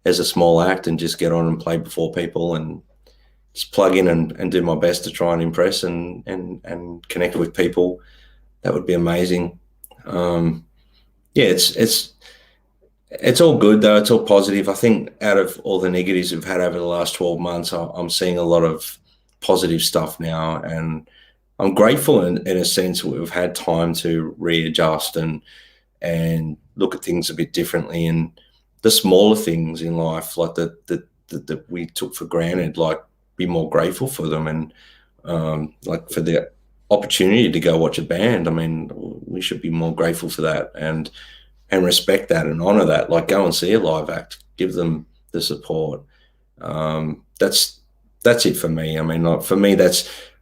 as a small act and just get on and play before people and just plug in and do my best to try and impress and connect with people, that would be amazing. Yeah, it's all good though. It's all positive. I think out of all the negatives we've had over the last 12 months, I'm seeing a lot of positive stuff now, and I'm grateful in a sense we've had time to readjust and look at things a bit differently, and the smaller things in life, like that we took for granted, like be more grateful for them, and like for the opportunity to go watch a band. I mean, we should be more grateful for that and respect that and honor that. Like, go and see a live act, give them the support. That's it for me. I mean, like, for me,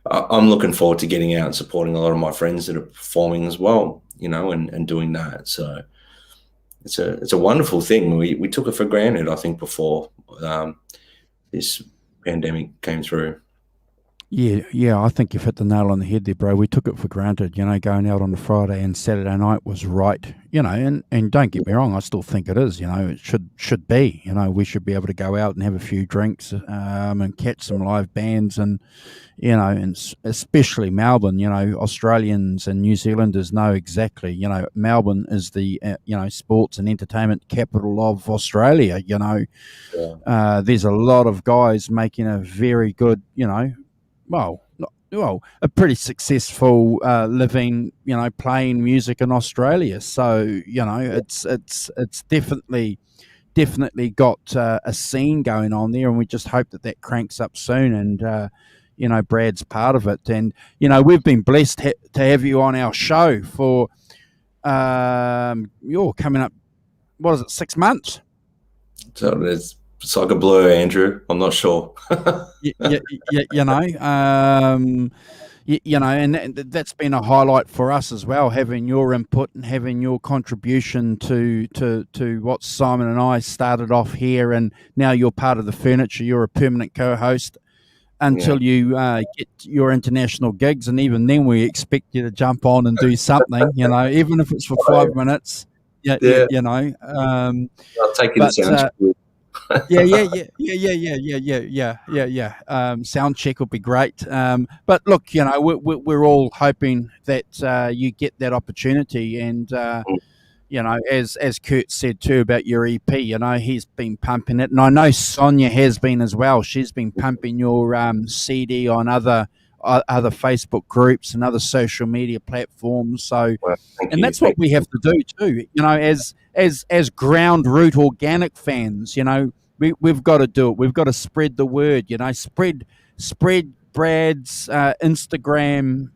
I'm looking forward to getting out and supporting a lot of my friends that are performing as well, and doing that. So it's a wonderful thing. We took it for granted, I think, before this pandemic came through. Yeah, I think you've hit the nail on the head there, bro. We took it for granted, going out on a Friday and Saturday night was right, and don't get me wrong, I still think it is, it should be, we should be able to go out and have a few drinks, and catch some live bands, and, and especially Melbourne, Australians and New Zealanders know exactly, Melbourne is the, sports and entertainment capital of Australia, there's a lot of guys making a very good, a pretty successful living, playing music in Australia. So it's definitely got a scene going on there, and we just hope that cranks up soon. And Brad's part of it, and we've been blessed to have you on our show for you're coming up. What is it? 6 months. So it's like a blur, Andrew. I'm not sure. And that's been a highlight for us as well, having your input and having your contribution to what Simon and I started off here, and now you're part of the furniture. You're a permanent co-host until you get your international gigs, and even then we expect you to jump on and do something, even if it's for 5 minutes. I'll take it to sound check will be great. But look, we're all hoping that you get that opportunity, and as Kurt said too about your EP, he's been pumping it, and I know Sonia has been as well. She's been pumping your CD on other Facebook groups and other social media platforms. So, that's what we have to do too. As ground root organic fans, we've got to do it. We've got to spread the word. Spread Brad's Instagram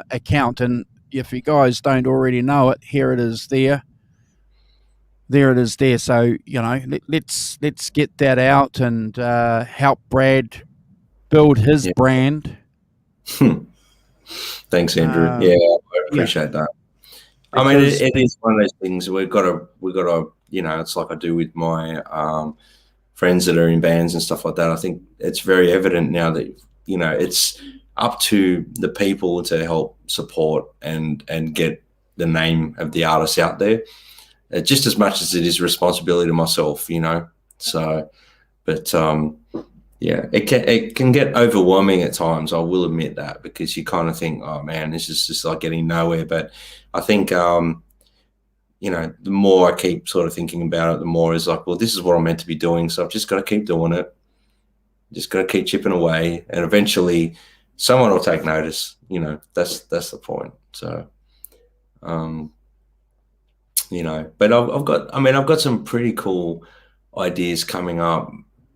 account, and if you guys don't already know it, here it is there. There it is there. So, let's get that out and help Brad build his brand. Thanks, Andrew. I appreciate that. I mean, it is one of those things we've got to, it's like I do with my friends that are in bands and stuff like that. I think it's very evident now that, it's up to the people to help support and get the name of the artist out there. Just as much as it is responsibility to myself, So, but it can get overwhelming at times. I will admit that, because you kind of think, oh man, this is just like getting nowhere. But I think, the more I keep sort of thinking about it, the more is like, well, this is what I'm meant to be doing. So I've just got to keep doing it. Just got to keep chipping away, and eventually someone will take notice. That's the point. So, but I've got some pretty cool ideas coming up,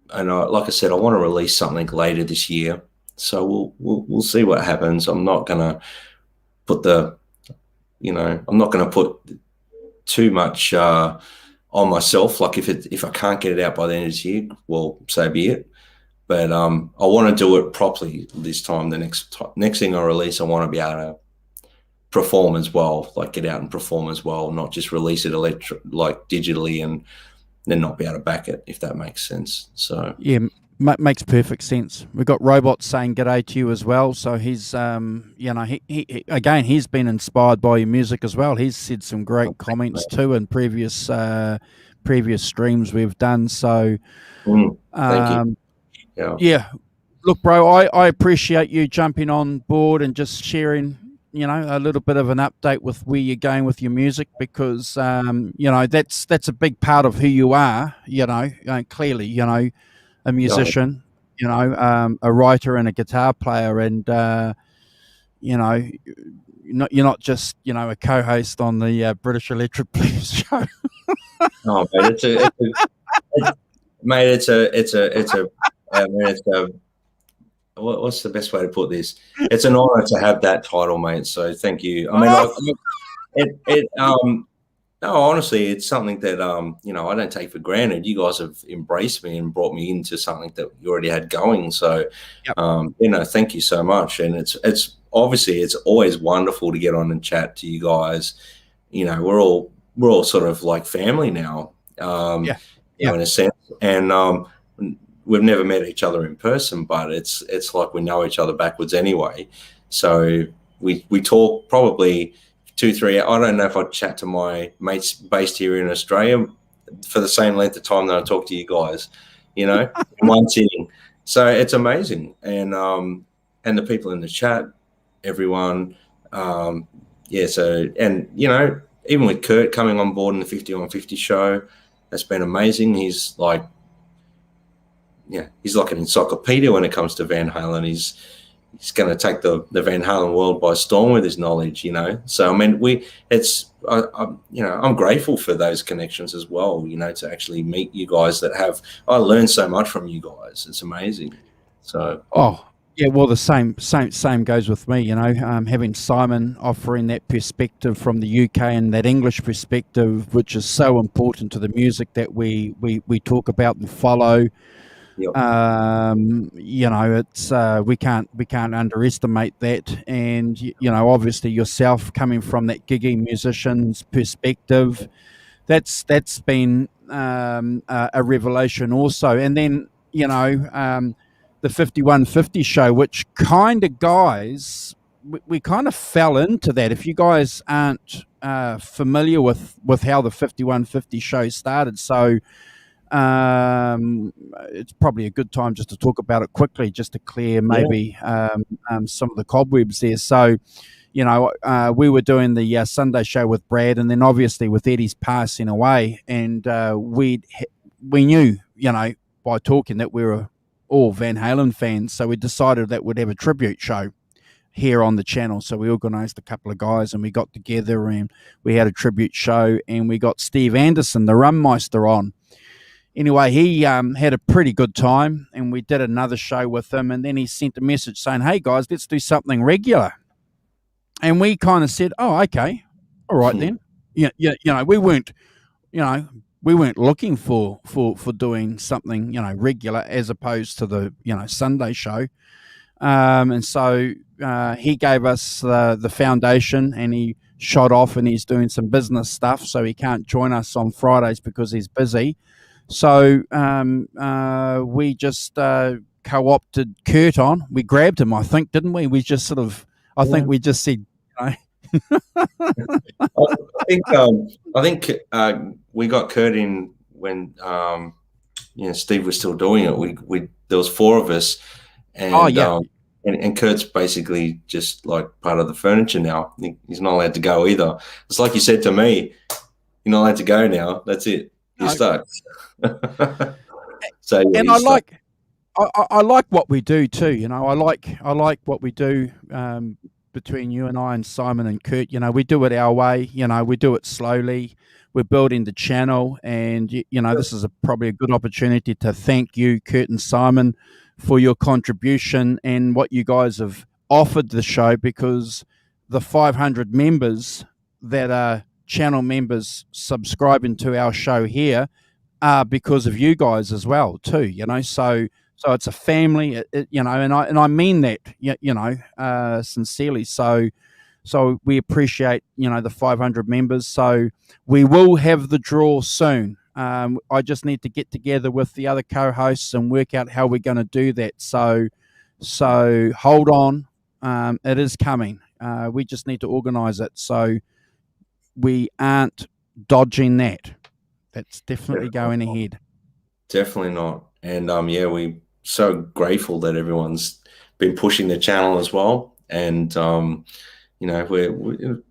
and like I said, I want to release something later this year. So we'll see what happens. I'm not gonna put too much on myself. Like if I can't get it out by the end of this year, well, so be it. But I want to do it properly this time. The next thing I release, I want to be able to perform as well, like get out and perform as well, not just release it like digitally and then not be able to back it, if that makes sense. So Yeah, makes perfect sense. We've got Robot saying g'day to you as well. So he's, he again, he's been inspired by your music as well. He's said some great comments too in previous streams we've done. So, thank you. Yeah. Look, bro, I appreciate you jumping on board and just sharing, a little bit of an update with where you're going with your music, because, that's a big part of who you are, clearly, a musician, a writer and a guitar player, and, you're not just, a co-host on the British Electric Blues show. Oh, mate, it's a what's the best way to put this? It's an honor to have that title, mate. So thank you. I mean, no, honestly, it's something that I don't take for granted. You guys have embraced me and brought me into something that you already had going. So, thank you so much. And it's obviously it's always wonderful to get on and chat to you guys. We're all sort of like family now. In a sense, and we've never met each other in person, but it's like we know each other backwards anyway. So we talk probably 2-3 hours. I don't know if I'd chat to my mates based here in Australia for the same length of time that I talk to you guys, in one sitting. So it's amazing. And the people in the chat, everyone, so, and, even with Kurt coming on board in the 50 on 50 show, that's been amazing. He's like an encyclopedia when it comes to Van Halen. He's going to take the Van Halen world by storm with his knowledge, So I mean, I'm grateful for those connections as well, to actually meet you guys I learned so much from you guys. It's amazing. So yeah, well, the same goes with me. Having Simon offering that perspective from the UK and that English perspective, which is so important to the music that we talk about and follow. Yep. It's we can't underestimate that. And obviously yourself coming from that giggy musician's perspective, that's been a revelation also. And then the 5150 show, which kind of guys, we kind of fell into that. If you guys aren't familiar with how the 5150 show started, so it's probably a good time just to talk about it quickly, just to clear maybe some of the cobwebs there. So, we were doing the Sunday show with Brad, and then obviously with Eddie's passing away, and we knew, by talking, that we were all Van Halen fans, so we decided that we'd have a tribute show here on the channel. So we organised a couple of guys and we got together and we had a tribute show, and we got Steve Anderson, the Rummeister, on. Anyway, he had a pretty good time, and we did another show with him, and then he sent a message saying, hey guys, let's do something regular. And we kind of said, oh, okay, all right then. We weren't looking for doing something, regular, as opposed to the, Sunday show. And so he gave us the foundation, and he shot off and he's doing some business stuff. So he can't join us on Fridays because he's busy. So we just co-opted Kurt on. We grabbed him, I think, didn't we? We just sort of, I think we just said, I think we got Kurt in when Steve was still doing it. We there was 4 of us, and and Kurt's basically just like part of the furniture now. He's not allowed to go either. It's like you said to me, you're not allowed to go now. That's it. You're stuck. So and I like what we do too. I like what we do. Between you and I and Simon and Kurt, we do it our way. We do it slowly. We're building the channel, and this is probably a good opportunity to thank you, Kurt and Simon, for your contribution and what you guys have offered the show, because the 500 members that are channel members subscribing to our show here are because of you guys as well too. So it's a family, and I mean that, sincerely. So So we appreciate, the 500 members. So we will have the draw soon. I just need to get together with the other co-hosts and work out how we're going to do that. So hold on. It is coming. We just need to organise it. So we aren't dodging that. That's definitely going ahead. Definitely not. And we're so grateful that everyone's been pushing the channel as well. And we're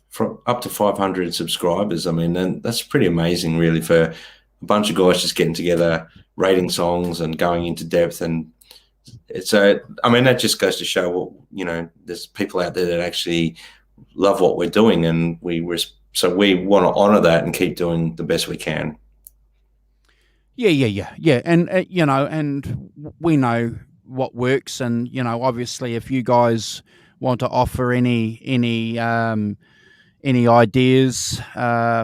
from up to 500 subscribers. I mean, and that's pretty amazing, really, for a bunch of guys just getting together, rating songs and going into depth. And that just goes to show there's people out there that actually love what we're doing, and we want to honor that and keep doing the best we can. Yeah. And and we know what works, and obviously, if you guys want to offer any ideas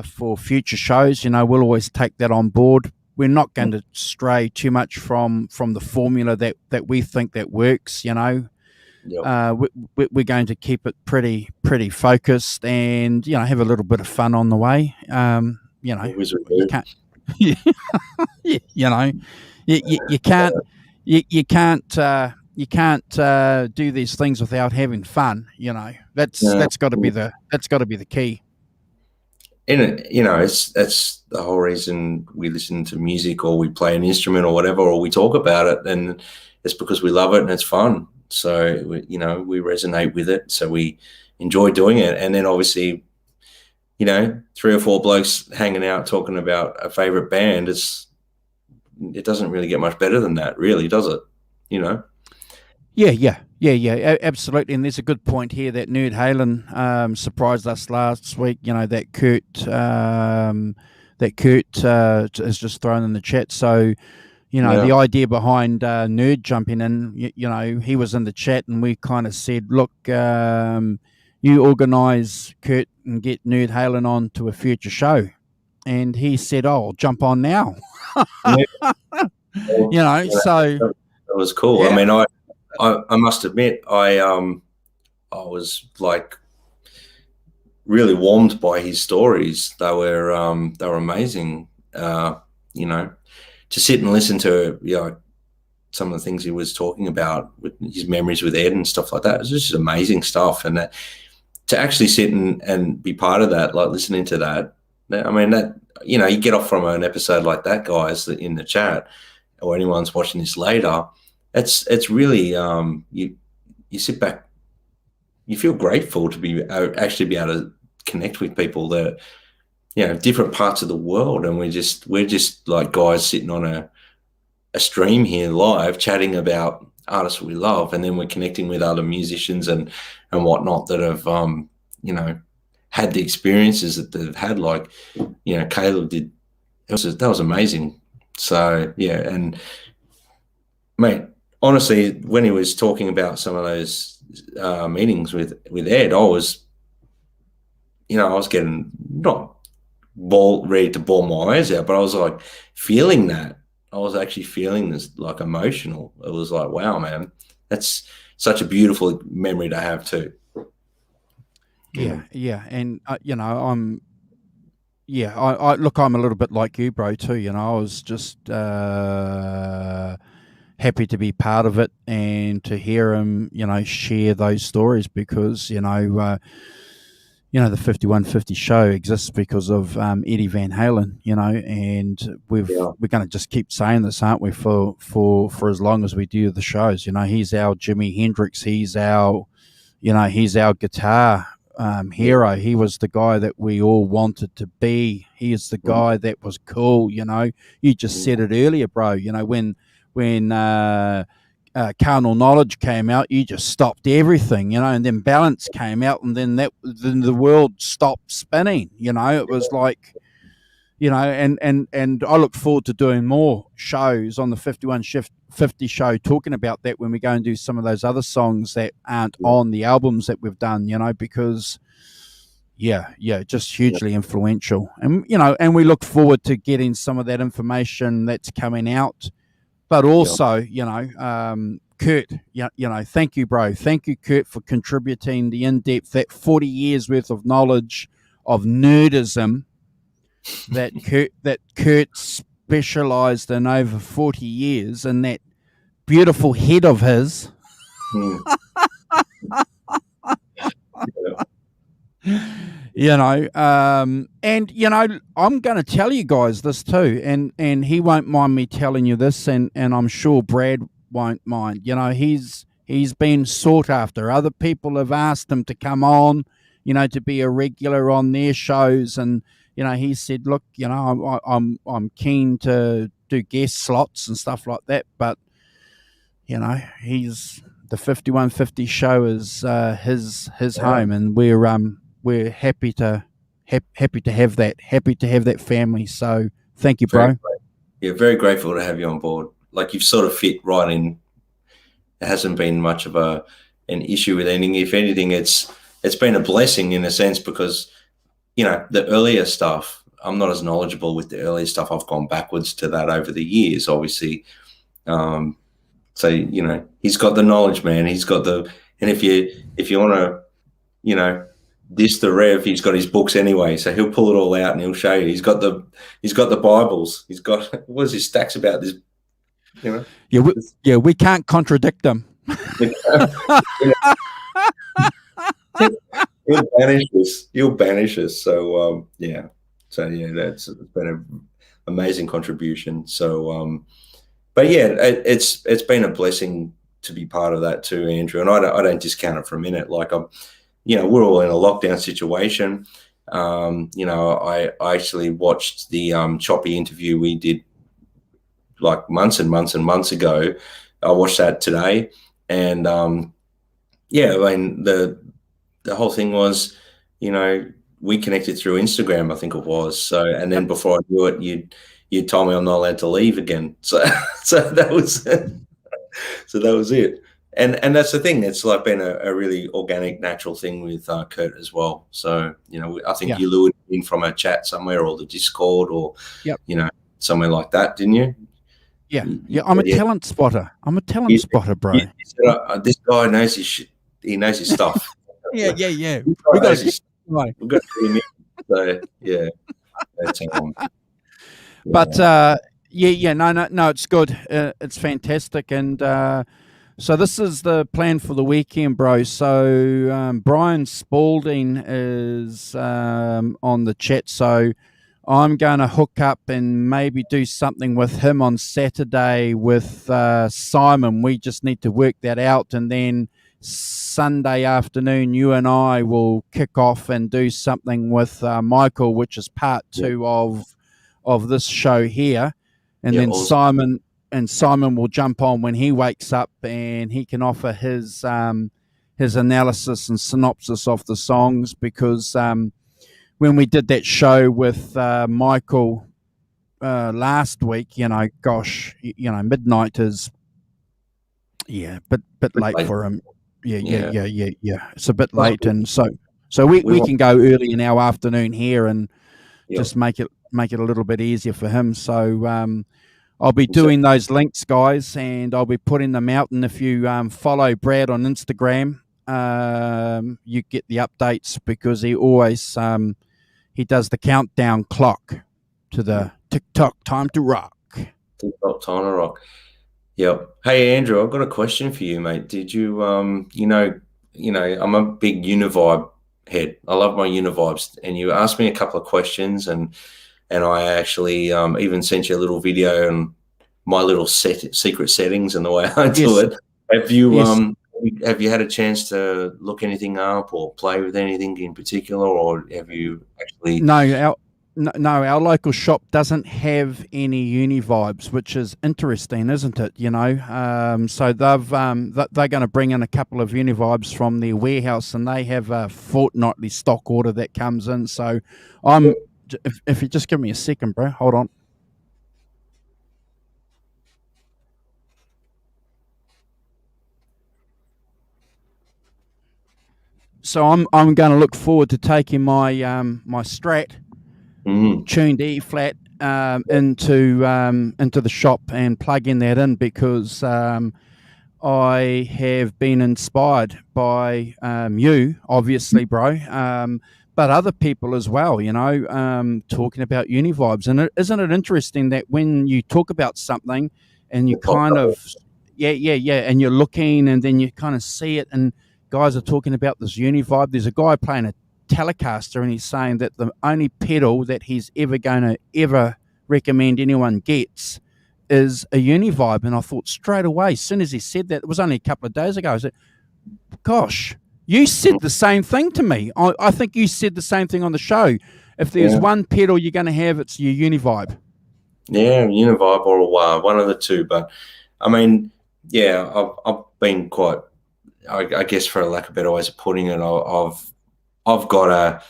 for future shows, we'll always take that on board. We're not going to stray too much from the formula that we think that works. Yep. We're going to keep it pretty focused, and have a little bit of fun on the way. You can't. You can't. You can't do these things without having fun. That's got to be the key. And it's the whole reason we listen to music, or we play an instrument or whatever, or we talk about it, and it's because we love it and it's fun. So we resonate with it, so we enjoy doing it. And then obviously, 3 or 4 blokes hanging out talking about a favorite band, it doesn't really get much better than that, really, does it? Yeah, absolutely. And there's a good point here that Nerd Halen surprised us last week. That Kurt has just thrown in the chat. So, the idea behind Nerd jumping in, he was in the chat, and we kind of said, look, you organise Kurt and get Nerd Halen on to a future show. And he said, oh, I'll jump on now. So that was cool. Yeah. I mean, I must admit, I was like really warmed by his stories. They were amazing. To sit and listen to some of the things he was talking about with his memories with Ed and stuff like that. It was just amazing stuff. And to actually sit and be part of that, like listening to that, I mean, that you get off from an episode like that, guys, in the chat, or anyone's watching this later. It's really you sit back, you feel grateful to be actually be able to connect with people that different parts of the world, and we're just like guys sitting on a stream here live chatting about artists we love, and then we're connecting with other musicians and whatnot that have had the experiences that they've had, like Caleb did. That was amazing. So and mate, honestly, when he was talking about some of those meetings with Ed, I was getting not ready to bawl my eyes out, but I was like feeling that. I was actually feeling this, like, emotional. It was like, wow, man, that's such a beautiful memory to have too. Yeah, and I'm a little bit like you, bro, too. I was just happy to be part of it and to hear him, share those stories, because the 5150 show exists because of Eddie Van Halen, and we're going to just keep saying this, aren't we, for as long as we do the shows. He's our Jimi Hendrix, he's our guitar hero. He was the guy that we all wanted to be. He is the guy that was cool. You just said it earlier, bro. When Carnal Knowledge came out, you just stopped everything, and then Balance came out, and then the world stopped spinning. It was like, and I look forward to doing more shows on the 5150 show talking about that when we go and do some of those other songs that aren't on the albums that we've done, because just hugely influential. And and we look forward to getting some of that information that's coming out, but also Kurt, thank you, bro. Thank you, Kurt, for contributing the in-depth, that 40 years worth of knowledge of nerdism that Kurt specialized in over 40 years, and that beautiful head of his. And I'm going to tell you guys this too, and he won't mind me telling you this, and I'm sure Brad won't mind. He's been sought after. Other people have asked him to come on, to be a regular on their shows, and he said, look, I'm keen to do guest slots and stuff like that, but he's the 5150 show is his home, and we're happy to have that family. So thank you, bro. Very grateful to have you on board. Like, you've sort of fit right in. It hasn't been much of an issue with anything. If anything, it's been a blessing in a sense, because the earlier stuff, I'm not as knowledgeable with the earlier stuff. I've gone backwards to that over the years, obviously. So he's got the knowledge, man. He's got and if you want to, diss the Rev, he's got his books anyway, so he'll pull it all out and he'll show you. He's got the Bibles. He's got what is his stacks about this? We can't contradict them. He'll banish us. So that's been an amazing contribution. So but yeah, it's been a blessing to be part of that too, Andrew. And I don't discount it for a minute. Like, we're all in a lockdown situation. I actually watched the Choppy interview we did like months and months and months ago. I watched that today, and the whole thing was, we connected through Instagram, I think it was. So, and then before I knew it, you told me I'm not allowed to leave again. So that was it. And that's the thing. It's like been a really organic, natural thing with Kurt as well. So, I think you lured in from a chat somewhere, or the Discord, or, somewhere like that, didn't you? Yeah. I'm a talent spotter. Spotter, bro. He said, this guy knows his shit. He knows his stuff. Yeah. We've got to get him in. So, yeah. That's But, no, it's good. It's fantastic. And so this is the plan for the weekend, bro. So Brian Spalding is on the chat. So I'm going to hook up and maybe do something with him on Saturday with Simon. We just need to work that out. And then Sunday afternoon, you and I will kick off and do something with Michael, which is part 2 of this show here. And then awesome. Simon will jump on when he wakes up, and he can offer his analysis and synopsis of the songs, because when we did that show with Michael last week, midnight is bit late for him. Yeah. It's a bit late, and so we can go early in our afternoon here and just make it a little bit easier for him. So I'll be doing those links, guys, and I'll be putting them out. And if you follow Brad on Instagram, you get the updates, because he always he does the countdown clock to the TikTok time to rock. TikTok time to rock. Yep. Hey, Andrew, I've got a question for you, mate. Did you I'm a big Univibe head. I love my Univibes, and you asked me a couple of questions, and I actually even sent you a little video and my little secret settings and the way I do it. Have you have you had a chance to look anything up or play with anything in particular, or have you actually? No, our local shop doesn't have any Univibes, which is interesting, isn't it? So they're going to bring in a couple of Univibes from their warehouse, and they have a fortnightly stock order that comes in. So if you just give me a second, bro, hold on. So I'm going to look forward to taking my my Strat tuned E flat into the shop and plugging that in, because I have been inspired by you, obviously, bro, but other people as well, talking about Univibes. And isn't it interesting that when you talk about something and you It popped kind up. of, yeah, and you're looking and then you kind of see it, and guys are talking about this Univibe. There's a guy playing a Telecaster and he's saying that the only pedal that he's ever going to ever recommend anyone gets is a Univibe. And I thought straight away, as soon as he said that, it was only a couple of days ago, I said, gosh, you said the same thing to me. I think you said the same thing on the show. If there's Yeah. one pedal you're going to have, it's your Univibe. Yeah, Univibe or one of the two. But I mean, yeah, I've been quite, I guess, for a lack of better ways of putting it, I've got a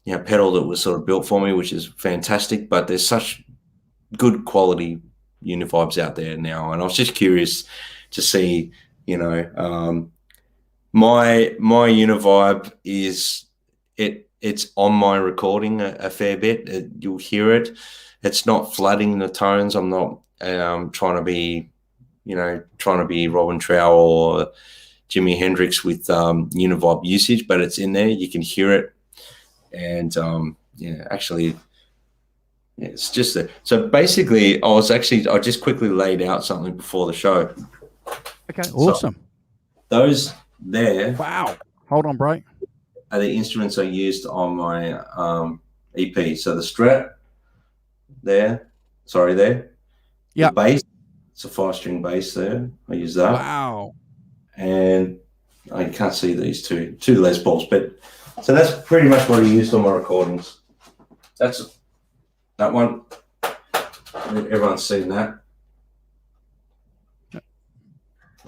pedal that was sort of built for me, which is fantastic. But there's such good quality Univibes out there now, and I was just curious to see, my Univibe it's on my recording a fair bit. You'll hear it. It's not flooding the tones. I'm not trying to be Robin Trower or Jimi Hendrix with Univibe usage, but it's in there. You can hear it, and actually, it's just there. So basically, I just quickly laid out something before the show. Okay, awesome. So those there, wow. Hold on, bro. Are the instruments I used on my EP. So the Strat there. Yeah. The bass. It's a 5-string bass there. I use that. Wow. And I can't see these two Les Pauls, but so that's pretty much what I used on my recordings. That's that one. Everyone's seen that.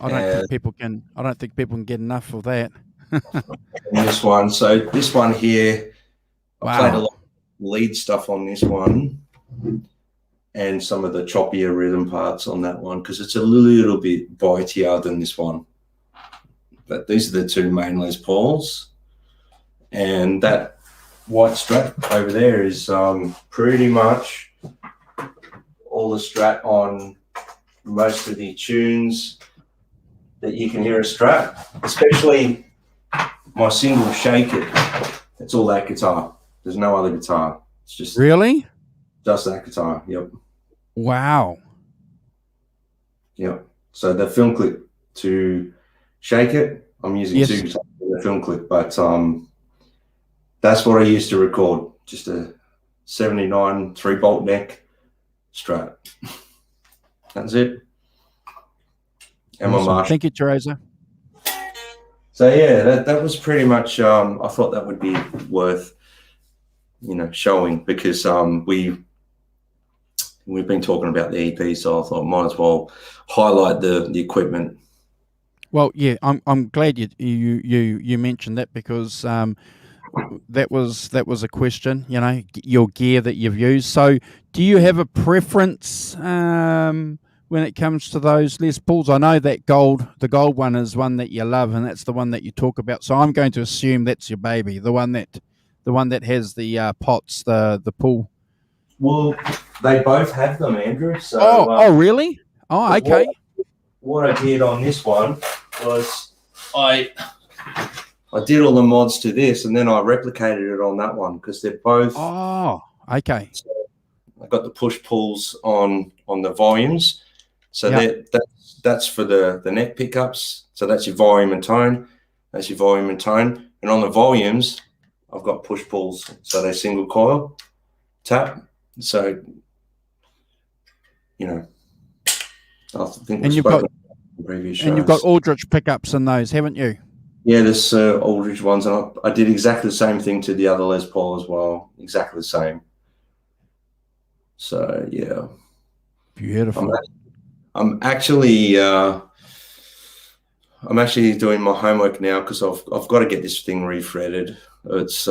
I don't think people can get enough of that. And this one. So this one here, Wow. I played a lot of lead stuff on this one, and some of the choppier rhythm parts on that one because it's a little bit bitier than this one. But these are the two main Les Pauls, and that white Strat over there is pretty much all the Strat on most of the tunes that you can hear a Strat, especially my single Shake It. It's all that guitar. There's no other guitar. It's just really just that guitar. Yep. Wow. Yep. So the film clip to Shake It, I'm using two guitars for the film clip, but that's what I used to record. Just a 79 3-bolt neck Strat. That's it. And my Marshall. Thank you, Teresa. So yeah, that was pretty much. I thought that would be worth, showing because we've been talking about the EP, so I thought might as well highlight the equipment. Well, yeah, I'm glad you mentioned that because that was a question. Your gear that you've used. So, do you have a preference when it comes to those Les Pauls? I know that the gold one is one that you love, and that's the one that you talk about. So I'm going to assume that's your baby, the one that has the pots, the pull. Well, they both have them, Andrew. So, oh, really? Oh, okay. What I did on this one was I did all the mods to this, and then I replicated it on that one because they're both. Oh, okay. So I got the push pulls on the volumes. So that's for the neck pickups. So that's your volume and tone. That's your volume and tone. And on the volumes, I've got push pulls. So they're single coil tap. So, I think and you've got Aldrich pickups in those, haven't you? Yeah, there's Aldrich ones, and I did exactly the same thing to the other Les Paul as well. Exactly the same. So yeah, beautiful. I'm actually doing my homework now because I've got to get this thing refretted. It's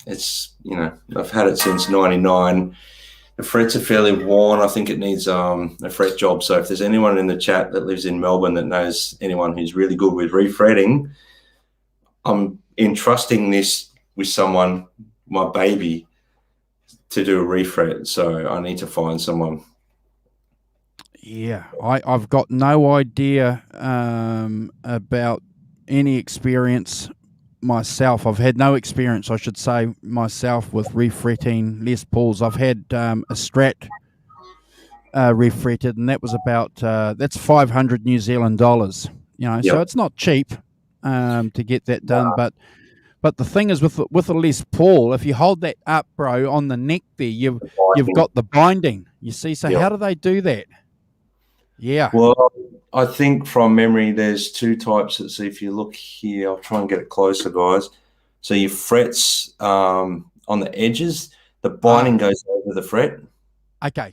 I've had it since '99. The frets are fairly worn. I think it needs a fret job. So if there's anyone in the chat that lives in Melbourne that knows anyone who's really good with refretting, I'm entrusting this with someone, my baby, to do a refret. So I need to find someone. Yeah, I've got no idea about any experience myself. I've had no experience, I should say, myself with refretting Les Pauls. I've had a Strat refretted, and that was about that's 500 New Zealand dollars. So Yep. it's not cheap to get that done. But the thing is with a Les Paul, if you hold that up, bro, on the neck there, you've got the binding. You see, so Yep. how do they do that? Yeah. Well, I think from memory, there's two types. So if you look here, I'll try and get it closer, guys. So your frets on the edges, the binding goes over the fret. Okay.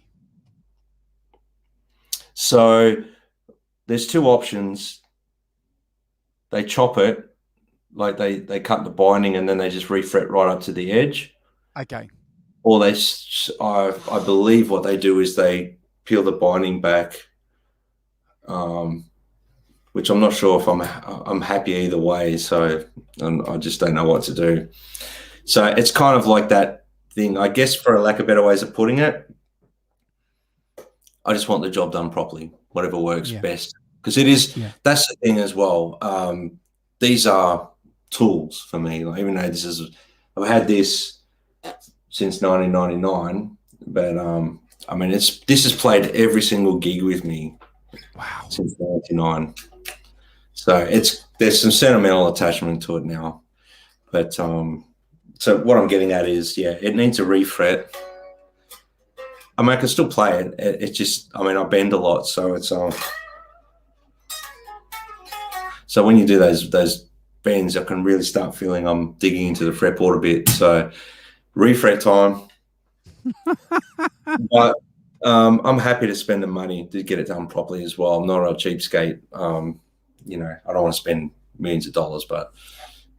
So there's two options. They chop it, like they cut the binding and then they just refret right up to the edge. Okay. Or I believe what they do is they peel the binding back. Which I'm not sure if I'm happy either way. So I just don't know what to do. So it's kind of like that thing, I guess, for a lack of better ways of putting it. I just want the job done properly, whatever works best. Because it is, that's the thing as well. These are tools for me. Like, even though I've had this since 1999, but I mean, this has played every single gig with me. Wow. Since 99. So there's some sentimental attachment to it now. But so what I'm getting at is, it needs a refret. I mean, I can still play it. It's just, I mean, I bend a lot, so it's so when you do those bends, I can really start feeling I'm digging into the fretboard a bit. So refret time. But I'm happy to spend the money to get it done properly as well. I'm not a cheapskate. I don't want to spend millions of dollars, but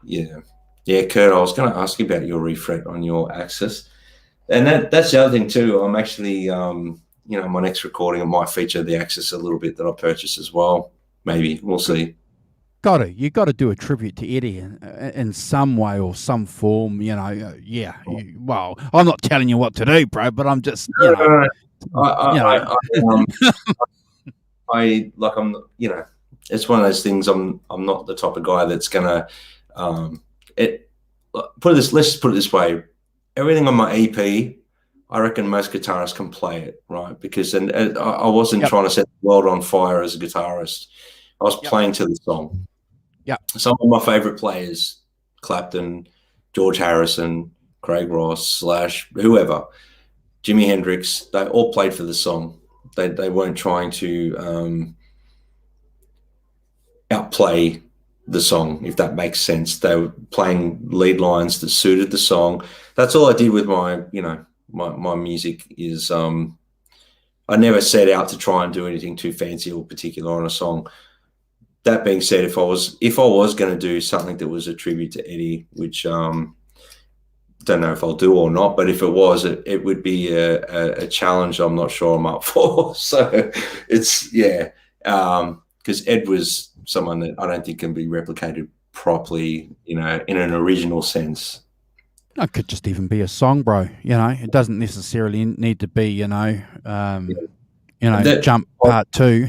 Kurt, I was going to ask you about your refret on your Axis, and that's the other thing too. I'm actually, my next recording, it might feature the Axis a little bit that I purchased as well. Maybe we'll see. You got to do a tribute to Eddie in some way or some form. Well, I'm not telling you what to do, bro, but I'm just, it's one of those things. I'm not the type of guy that's gonna let's just put it this way. Everything on my EP, I reckon most guitarists can play it, right? Because I wasn't trying to set the world on fire as a guitarist. I was playing to the song. Yeah. Some of my favorite players, Clapton, George Harrison, Craig Ross, Slash, whoever, Jimi Hendrix, they all played for the song. They weren't trying to outplay the song, if that makes sense. They were playing lead lines that suited the song. That's all I did with my music is I never set out to try and do anything too fancy or particular on a song. That being said, if I was going to do something that was a tribute to Eddie, which don't know if I'll do or not, but if it was, it would be a challenge I'm not sure I'm up for. So it's because Ed was someone that I don't think can be replicated properly, in an original sense. It could just even be a song, bro. It doesn't necessarily need to be, Jump Part 2.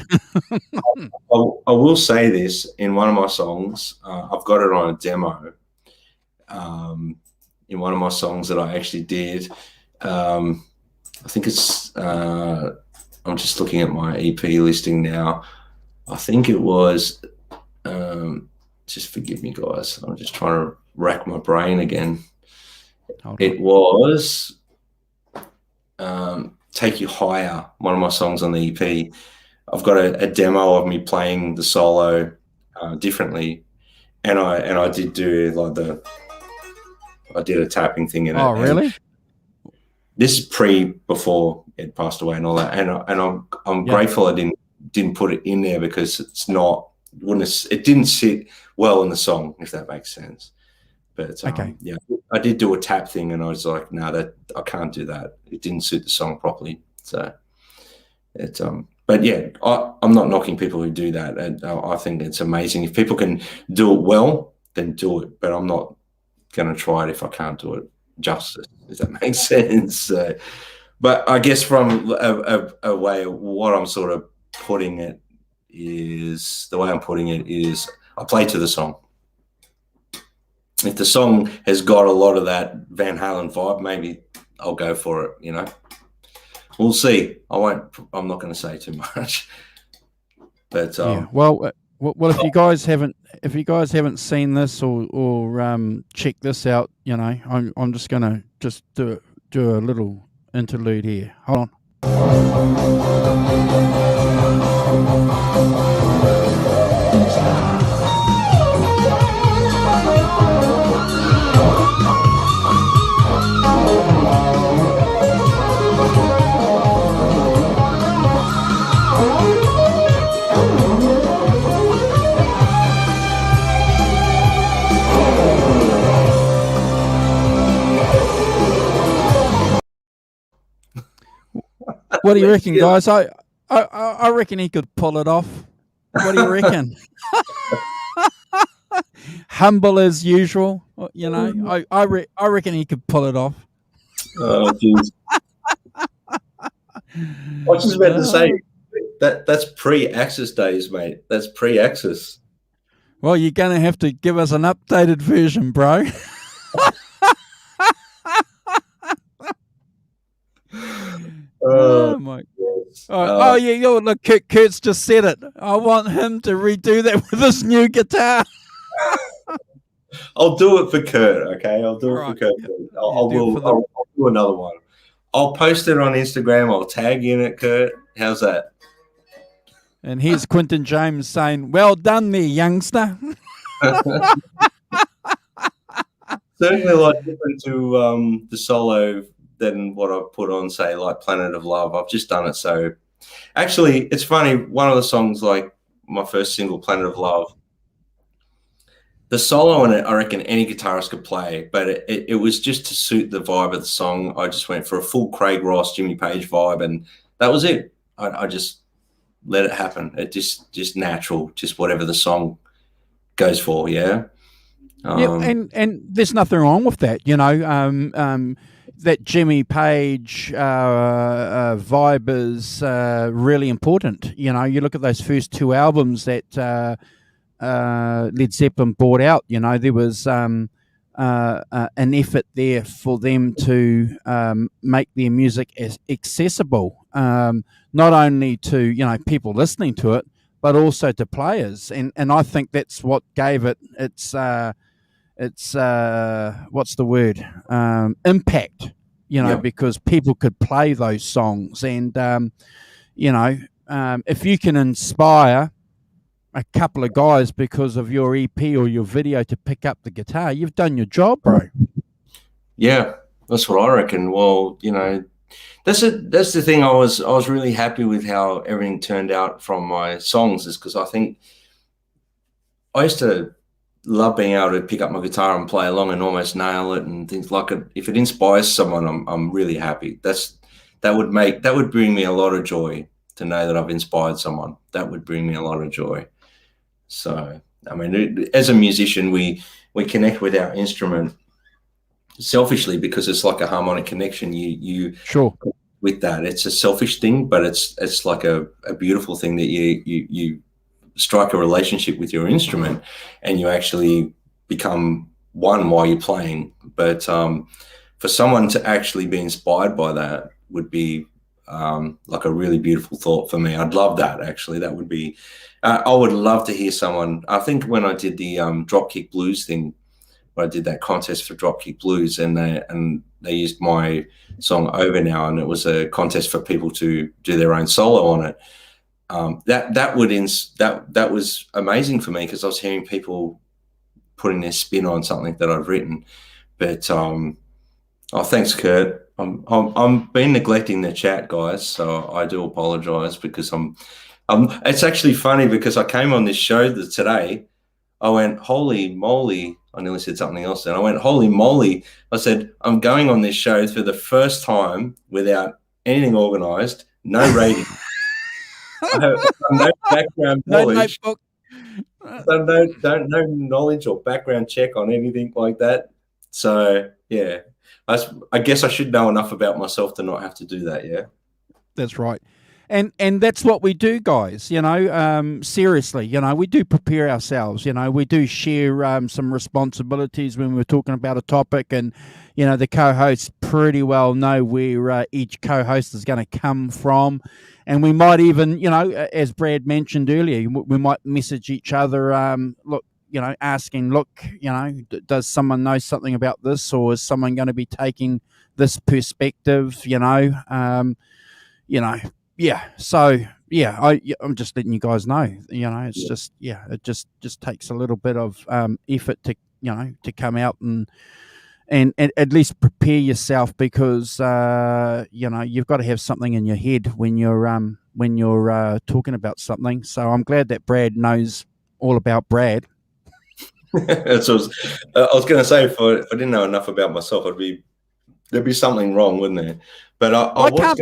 I will say this, in one of my songs, I've got it on a demo. In one of my songs that I actually did, I think it's, I'm just looking at my EP listing now. I think it was, just forgive me, guys. I'm just trying to rack my brain again. It was Take You Higher, one of my songs on the EP. I've got a demo of me playing the solo differently, and I did do I did a tapping thing in it. Oh, really? This is before Ed passed away and all that, and I'm grateful I didn't put it in there because it didn't sit well in the song, if that makes sense. But I did do a tap thing, and I was like, no, I can't do that. It didn't suit the song properly. So but I'm not knocking people who do that, and I think it's amazing if people can do it well, then do it. But I'm not going to try it if I can't do it justice, if that makes sense. But I guess from a way of what I'm sort of putting it is, the way I'm putting it is, I play to the song. If the song has got a lot of that Van Halen vibe, maybe I'll go for it, you know. We'll see. I'm not going to say too much. But yeah. Well, if you guys haven't seen this or checked this out, you know, I'm just gonna do a little interlude here. Hold on. What do you reckon, guys? I reckon he could pull it off. What do you reckon? Humble as usual, you know. I reckon he could pull it off. Oh, jeez. I was just about to say that's pre-Axis days, mate. That's pre-Axis. Well, you're going to have to give us an updated version, bro. Oh my! Oh yeah, look, Kurt's just said it. I want him to redo that with his new guitar. I'll do it for Kurt. Okay, I'll do it for Kurt. I'll do another one. I'll post it on Instagram. I'll tag you in it, Kurt. How's that? And here's Quinton James saying, "Well done there, youngster." Certainly a lot different to the solo than what I put on, say, like Planet of Love. I've just done it. So actually, it's funny. One of the songs, like my first single, Planet of Love, the solo in it, I reckon any guitarist could play, but it was just to suit the vibe of the song. I just went for a full Craig Ross, Jimmy Page vibe, and that was it. I just let it happen. It just natural, just whatever the song goes for. Yeah. Yeah, and there's nothing wrong with that, you know. That Jimmy Page vibe is really important. You know, you look at those first two albums that Led Zeppelin brought out. You know, there was an effort there for them to make their music as accessible, not only to, you know, people listening to it, but also to players. And I think that's what gave it its what's the word, impact, you know, because people could play those songs. And you know, if you can inspire a couple of guys because of your EP or your video to pick up the guitar, you've done your job, bro. Yeah, that's what I reckon. Well, you know, that's the thing. I was really happy with how everything turned out from my songs, is because I think I used to love being able to pick up my guitar and play along and almost nail it and things like it. If it inspires someone, I'm really happy. That would bring me a lot of joy to know that I've inspired someone. That would bring me a lot of joy. So, I mean, as a musician, we connect with our instrument selfishly because it's like a harmonic connection. You sure with that. It's a selfish thing, but it's like a beautiful thing that you strike a relationship with your instrument and you actually become one while you're playing. But for someone to actually be inspired by that would be like a really beautiful thought for me. I'd love that, actually. That would be I would love to hear someone. I think when I did the Dropkick Blues thing, when I did that contest for Dropkick Blues, and they used my song Over Now, and it was a contest for people to do their own solo on it. That was amazing for me because I was hearing people putting their spin on something that I've written. But thanks, Kurt. I'm been neglecting the chat, guys, so I do apologize because it's actually funny because I came on this show today. I went, holy moly. I nearly said something else then. I went, holy moly. I said, I'm going on this show for the first time without anything organized, no rating. I have no background knowledge. No knowledge or background check on anything like that. So, yeah. I guess I should know enough about myself to not have to do that. Yeah. That's right. And that's what we do, guys. Seriously, we do prepare ourselves. We do share some responsibilities when we're talking about a topic, and the co-hosts pretty well know where each co-host is going to come from, and we might even, as Brad mentioned earlier, we might message each other. Look, asking, look, does someone know something about this, or is someone going to be taking this perspective? Yeah. So I'm just letting you guys know. It's just it just takes a little bit of effort to come out and at least prepare yourself, because you've got to have something in your head when you're talking about something. So I'm glad that Brad knows all about Brad. That's what I was going to say. If I didn't know enough about myself, there'd be something wrong, wouldn't there? But I was.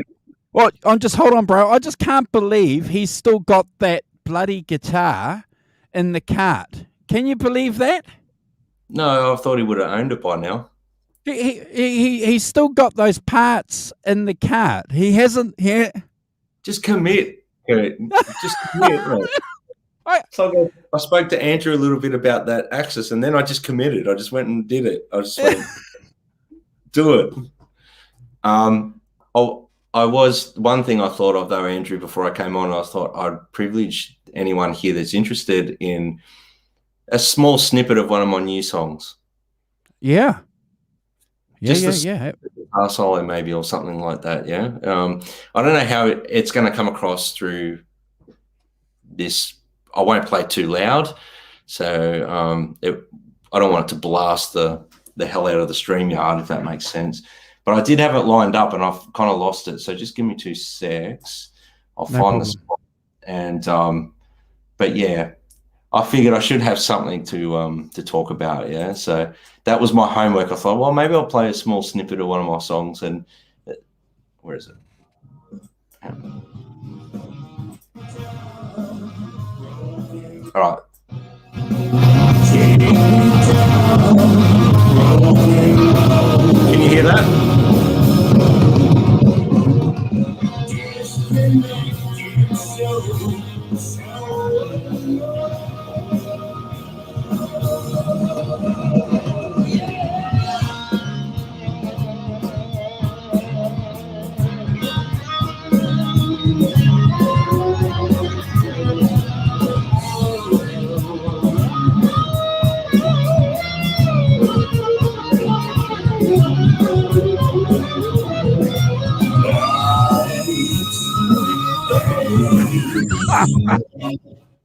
Well, hold on, bro. I just can't believe he's still got that bloody guitar in the cart. Can you believe that? No, I thought he would have owned it by now. He's still got those parts in the cart. He hasn't. Just commit. Just commit, right? So I spoke to Andrew a little bit about that Axis, and then I just committed. I just went and did it. I just went, do it. One thing I thought of though, Andrew, before I came on, I thought I'd privilege anyone here that's interested in a small snippet of one of my new songs. Yeah. Just a guitar solo maybe, or something like that. Yeah. I don't know how it's going to come across through this. I won't play too loud, so I don't want it to blast the hell out of the StreamYard, if that makes sense. But I did have it lined up, and I've kind of lost it. So just give me 2 secs. I'll find the spot. And but yeah, I figured I should have something to talk about. Yeah, so that was my homework. I thought, well, maybe I'll play a small snippet of one of my songs. And where is it? All right. Can you hear that?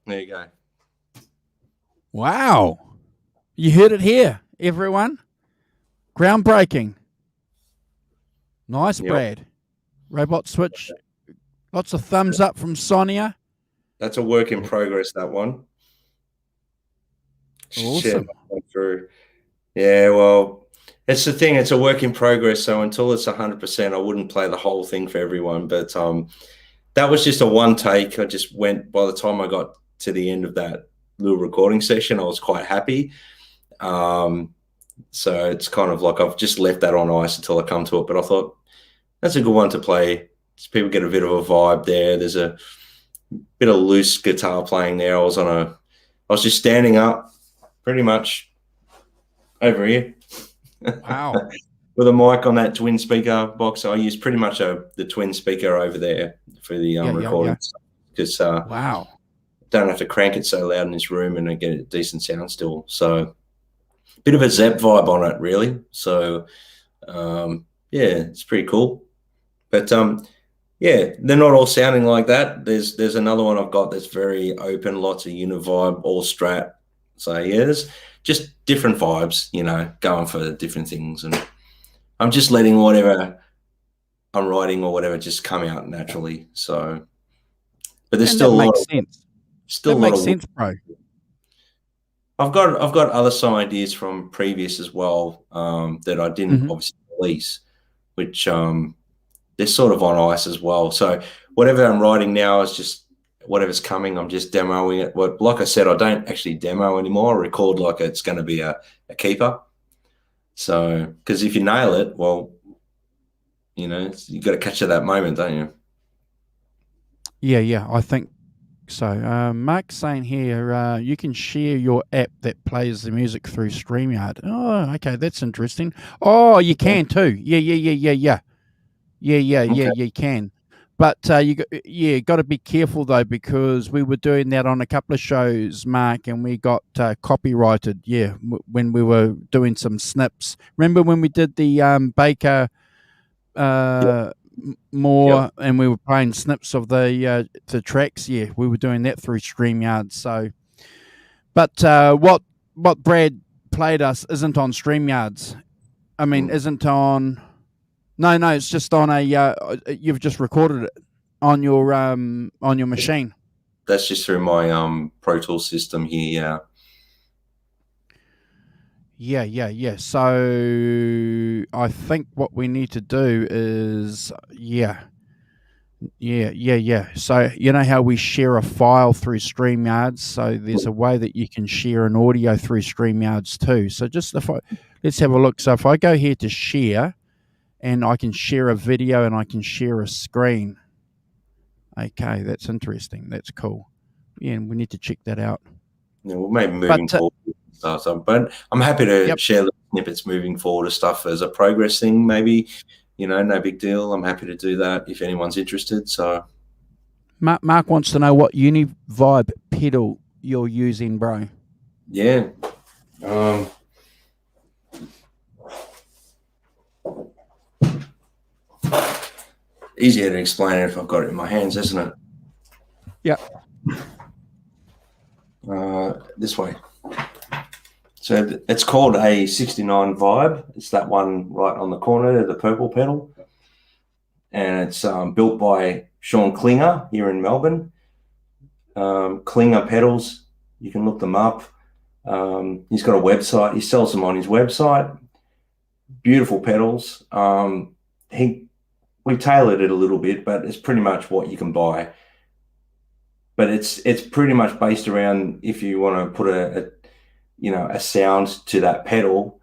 There you go. Wow. You heard it here, everyone. Groundbreaking. Nice, yep. Brad. Robot Switch. Lots of thumbs up from Sonia. That's a work in progress, that one. Awesome. Yeah, well, it's the thing. It's a work in progress. So until it's 100%, I wouldn't play the whole thing for everyone. But that was just a one take. I just went, by the time I got to the end of that little recording session, I was quite happy. So it's kind of like I've just left that on ice until I come to it. But I thought that's a good one to play. So people get a bit of a vibe there. There's a bit of loose guitar playing there. I was just standing up pretty much over here. Wow. With a mic on that twin speaker box. I use pretty much the twin speaker over there for the recording. Because wow, don't have to crank it so loud in this room and I get a decent sound still. So bit of a Zepp vibe on it, really. So yeah, it's pretty cool. But yeah, they're not all sounding like that. There's another one I've got that's very open, lots of univibe, all Strat. So yeah, there's just different vibes, going for different things. And I'm just letting whatever I'm writing or whatever just come out naturally. So, but there's still a lot of sense. Still, that makes sense, bro. I've got other song ideas from previous as well that I didn't obviously release, which they're sort of on ice as well. So whatever I'm writing now is just whatever's coming. I'm just demoing it. Well, like I said, I don't actually demo anymore. I record like it's going to be a keeper. So, because if you nail it, well, you know, you got to catch at that moment, don't you? Yeah, I think so. Mark's saying here you can share your app that plays the music through StreamYard. Oh, okay, that's interesting. Oh, you Yeah. can too. Yeah, Okay. you can. But got to be careful though, because we were doing that on a couple of shows, Mark, and we got copyrighted. Yeah, when we were doing some snips. Remember when we did the Baker Yep. Yep. more, and we were playing snips of the tracks. Yeah, we were doing that through StreamYard. So, but what Brad played us isn't on StreamYards. I mean, Mm. isn't on. No, it's just on a. You've just recorded it on your machine. That's just through my Pro Tools system here. Yeah. So I think what we need to do is yeah. So you know how we share a file through StreamYards. So there's a way that you can share an audio through StreamYards too. So just let's have a look. So if I go here to share, and I can share a video and I can share a screen. Okay, that's interesting. That's cool. Yeah, and we need to check that out. Yeah, well, maybe moving But forward. So, but I'm happy to yep, share little snippets moving forward of stuff as a progress thing. Maybe, you know, no big deal. I'm happy to do that if anyone's interested. So, Mark wants to know what Univibe pedal you're using, bro. yeah. Um, Easier to explain it if I've got it in my hands, isn't it? Yeah. This way. So it's called a 69 Vibe. It's that one right on the corner, the purple pedal. And it's built by Sean Klinger here in Melbourne. Klinger pedals, you can look them up. He's got a website. He sells them on his website. Beautiful pedals. We tailored it a little bit, but it's pretty much what you can buy. But it's pretty much based around, if you want to put a sound to that pedal,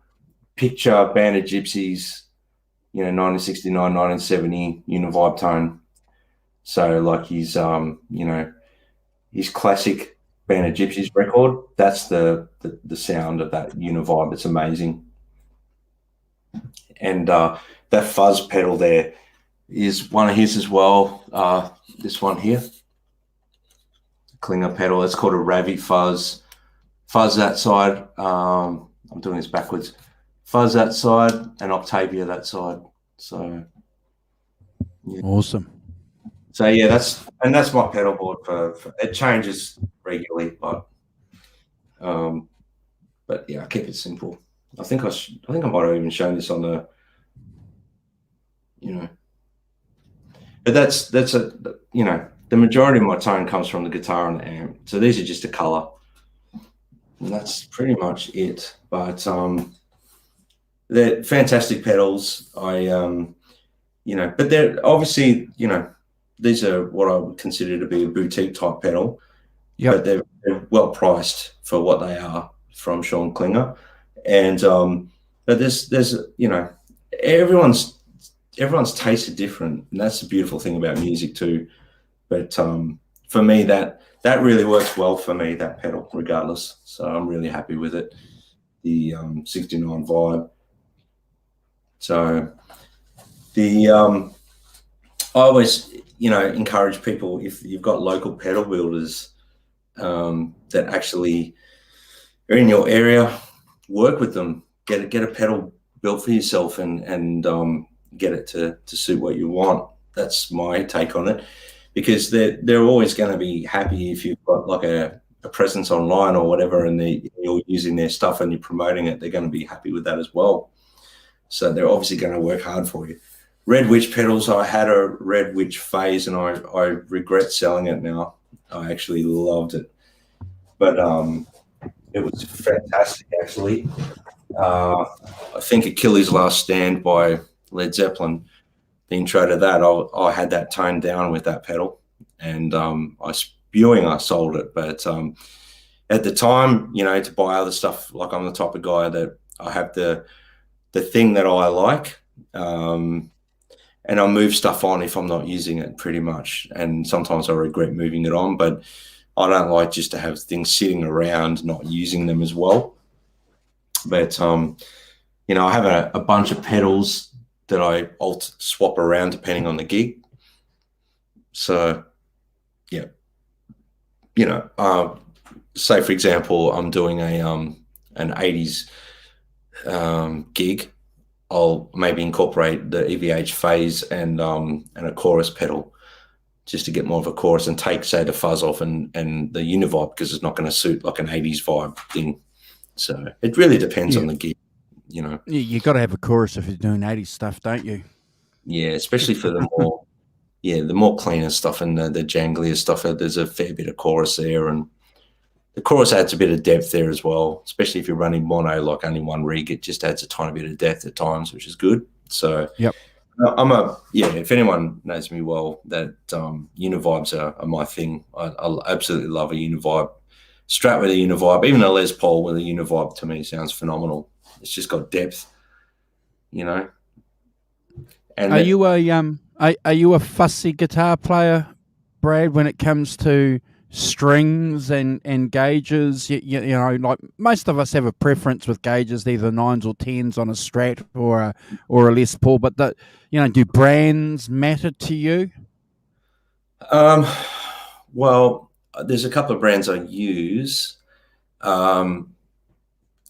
picture Band of Gypsys, 1969, 1970 Univibe tone. So like his classic Band of Gypsys record, that's the sound of that Univibe. It's amazing. And that fuzz pedal there is one of his as well. This one here, Klinger pedal. It's called a Ravi Fuzz. Fuzz that side. I'm doing this backwards. Fuzz that side and Octavia that side. So yeah. Awesome. So yeah, that's my pedal board for it changes regularly, but yeah, I keep it simple. I think I might have even shown this on the, but that's the majority of my tone comes from the guitar and the amp. So these are just a color, and that's pretty much it. But they're fantastic pedals. But they're obviously, these are what I would consider to be a boutique type pedal. Yep. But they're well priced for what they are from Sean Klinger. And but there's everyone's tastes are different, and that's the beautiful thing about music too. But for me, that really works well for me, that pedal, regardless. So I'm really happy with it. The 69 Vibe. So I always encourage people, if you've got local pedal builders that actually are in your area, work with them, get a pedal built for yourself, and get it to suit what you want. That's my take on it, because they're always going to be happy if you've got like a presence online or whatever, and you're using their stuff and you're promoting it. They're going to be happy with that as well. So they're obviously going to work hard for you. Red Witch pedals, I had a Red Witch phase, and I regret selling it now. I actually loved it, but it was fantastic, actually. I think Achilles' Last Stand by Led Zeppelin, the intro to that, I had that toned down with that pedal, and I sold it. But at the time, to buy other stuff, like I'm the type of guy that I have the the thing that I like. And I'll move stuff on if I'm not using it pretty much. And sometimes I regret moving it on, but I don't like just to have things sitting around not using them as well. But, I have a bunch of pedals that I swap around depending on the gig. So, yeah, say for example, I'm doing an 80s gig. I'll maybe incorporate the EVH phase and a chorus pedal just to get more of a chorus and take, say, the fuzz off and the univibe, because it's not going to suit like an 80s vibe thing. So it really depends on the gig, Yeah, you got to have a chorus if you're doing 80s stuff, don't you? Yeah, especially for the more cleaner stuff and the janglier stuff. There's a fair bit of chorus there, and the chorus adds a bit of depth there as well, especially if you're running mono, like only one rig. It just adds a tiny bit of depth at times, which is good. So, yep. If anyone knows me well, that univibes are my thing. I absolutely love a univibe. Strat with a univibe, even a Les Paul with a univibe, to me sounds phenomenal. It's just got depth, And are you a fussy guitar player, Brad, when it comes to strings and gauges? Like most of us have a preference with gauges, either 9s or 10s on a Strat or a Les Paul, but do brands matter to you? Well, there's a couple of brands I use, and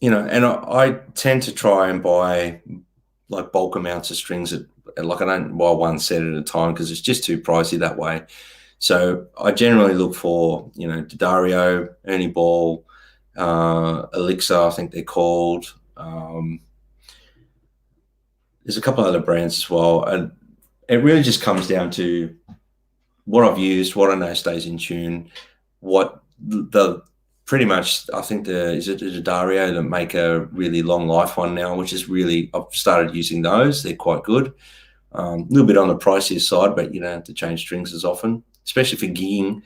I tend to try and buy like bulk amounts of strings I don't buy one set at a time because it's just too pricey that way. So I generally look for, D'Addario, Ernie Ball, Elixir, I think they're called. There's a couple of other brands as well. And it really just comes down to what I've used, what I know stays in tune, pretty much, I think is it D'Addario that make a really long life one now, which is really, I've started using those. They're quite good. A little bit on the pricier side, but you don't have to change strings as often, especially for gigging.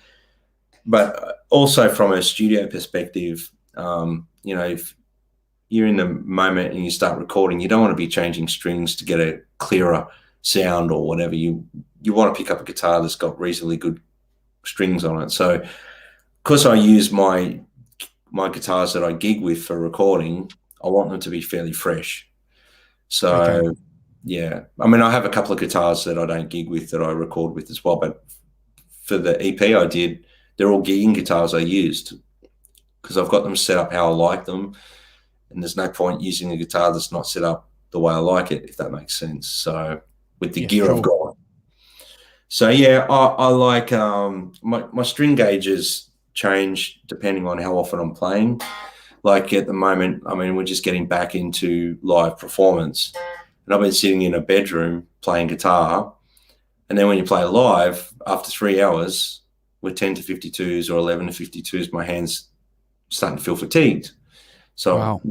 But also from a studio perspective, if you're in the moment and you start recording, you don't want to be changing strings to get a clearer sound or whatever. You want to pick up a guitar that's got reasonably good strings on it. So because I use my guitars that I gig with for recording, I want them to be fairly fresh. So, okay. Yeah. I mean, I have a couple of guitars that I don't gig with that I record with as well, but for the EP I did, they're all gigging guitars I used because I've got them set up how I like them, and there's no point using a guitar that's not set up the way I like it, if that makes sense. So with the gear, sure, I've got. So, yeah, I like my string gauges change depending on how often I'm playing. Like at the moment, I mean, we're just getting back into live performance, and I've been sitting in a bedroom playing guitar, and then when you play live, after 3 hours with 10 to 52s or 11 to 52s, my hands starting to feel fatigued. So wow.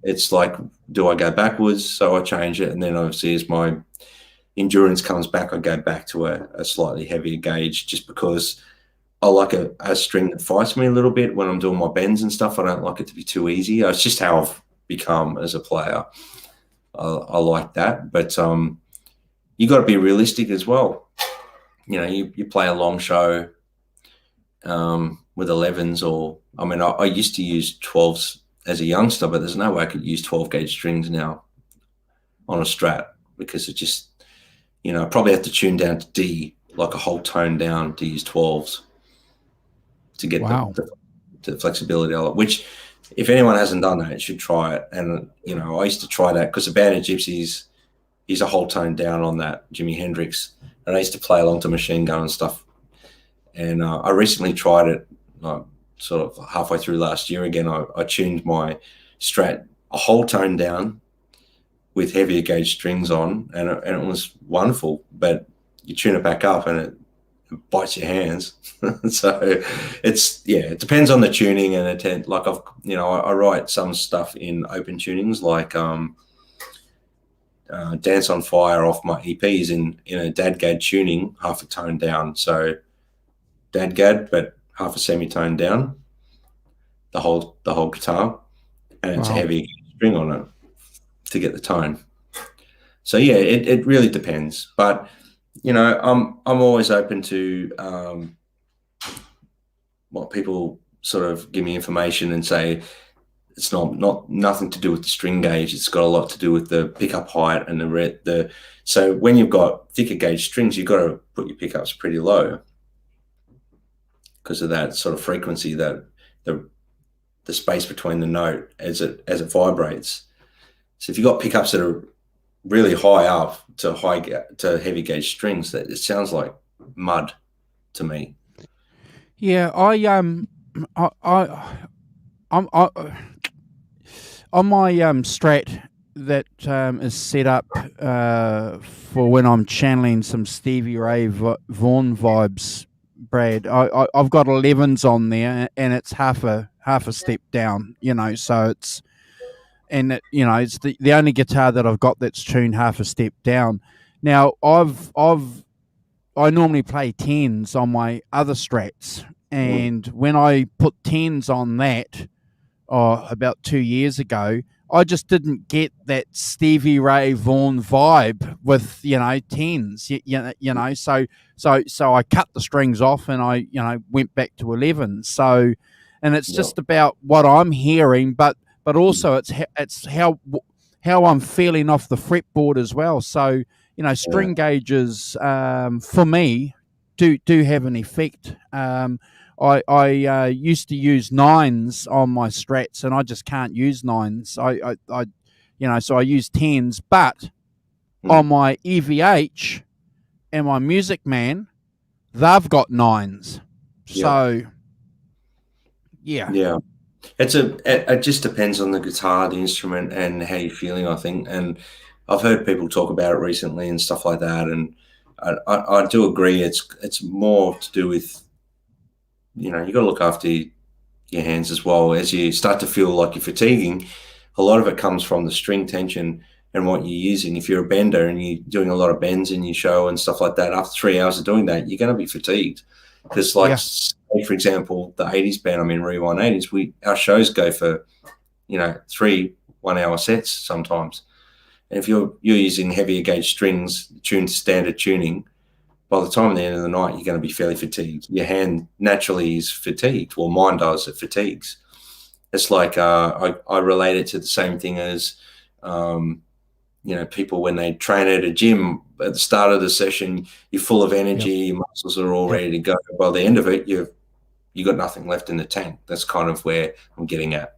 It's like, do I go backwards? So I change it, and then obviously as my endurance comes back, I go back to a slightly heavier gauge, just because I like a string that fights me a little bit when I'm doing my bends and stuff. I don't like it to be too easy. It's just how I've become as a player. I like that, but you got to be realistic as well. You play a long show with 11s, or I used to use 12s as a youngster, but there's no way I could use 12 gauge strings now on a Strat, because it just, I probably have to tune down to D, like a whole tone down, to use 12s to get the flexibility of it, which if anyone hasn't done that, should try it. And, I used to try that because the Band of Gypsys, he's a whole tone down on that, Jimi Hendrix. And I used to play along to Machine Gun and stuff. And I recently tried it, sort of halfway through last year again. I tuned my Strat a whole tone down with heavier gauge strings on, and it was wonderful. But you tune it back up and it bites your hands. So it depends on the tuning, and I write some stuff in open tunings, like Dance on Fire off my EPs in a DADGAD tuning, half a tone down. So DADGAD, but half a semitone down, the whole guitar, and it's a heavy string on it to get the tone. So yeah, it really depends. But I'm always open to what people sort of give me information and say it's not nothing to do with the string gauge. It's got a lot to do with the pickup height and the. So when you've got thicker gauge strings, you've got to put your pickups pretty low because of that sort of frequency, that the space between the note as it vibrates. So if you've got pickups that are really high up to heavy gauge strings, that it sounds like mud to me. Yeah, I'm on my Strat that is set up for when I'm channeling some Stevie Ray Vaughan vibes, Brad. I've got 11s on there, and it's half a step down. So it's it's the only guitar that I've got that's tuned half a step down. Now I normally play 10s on my other Strats, and when I put 10s on that, about 2 years ago, I just didn't get that Stevie Ray Vaughan vibe with 10s. So I cut the strings off and I went back to 11s. So, and it's just about what I'm hearing, but also it's how I'm feeling off the fretboard as well. So string gauges for me do have an effect. I used to use 9s on my Strats, and I just can't use 9s. So I use 10s, but on my EVH and my Music Man, they've got 9s. So yeah. It just depends on the guitar, the instrument, and how you're feeling, I think. And I've heard people talk about it recently and stuff like that, and I do agree. It's more to do with you got to look after your hands as well. As you start to feel like you're fatiguing, a lot of it comes from the string tension and what you're using. If you're a bender and you're doing a lot of bends in your show and stuff like that, after 3 hours of doing that, you're going to be fatigued. Because, say, for example, the 80s band I'm in, Rewind 80s, our shows go for, 3 1-hour sets sometimes. And if you're using heavier gauge strings tuned to standard tuning, by the time at the end of the night, you're going to be fairly fatigued. Your hand naturally is fatigued. Well, mine does. It fatigues. It's like I relate it to the same thing as, people when they train at a gym at the start of the session, you're full of energy, your muscles are all ready to go. By the end of it, you've got nothing left in the tank. That's kind of where I'm getting at.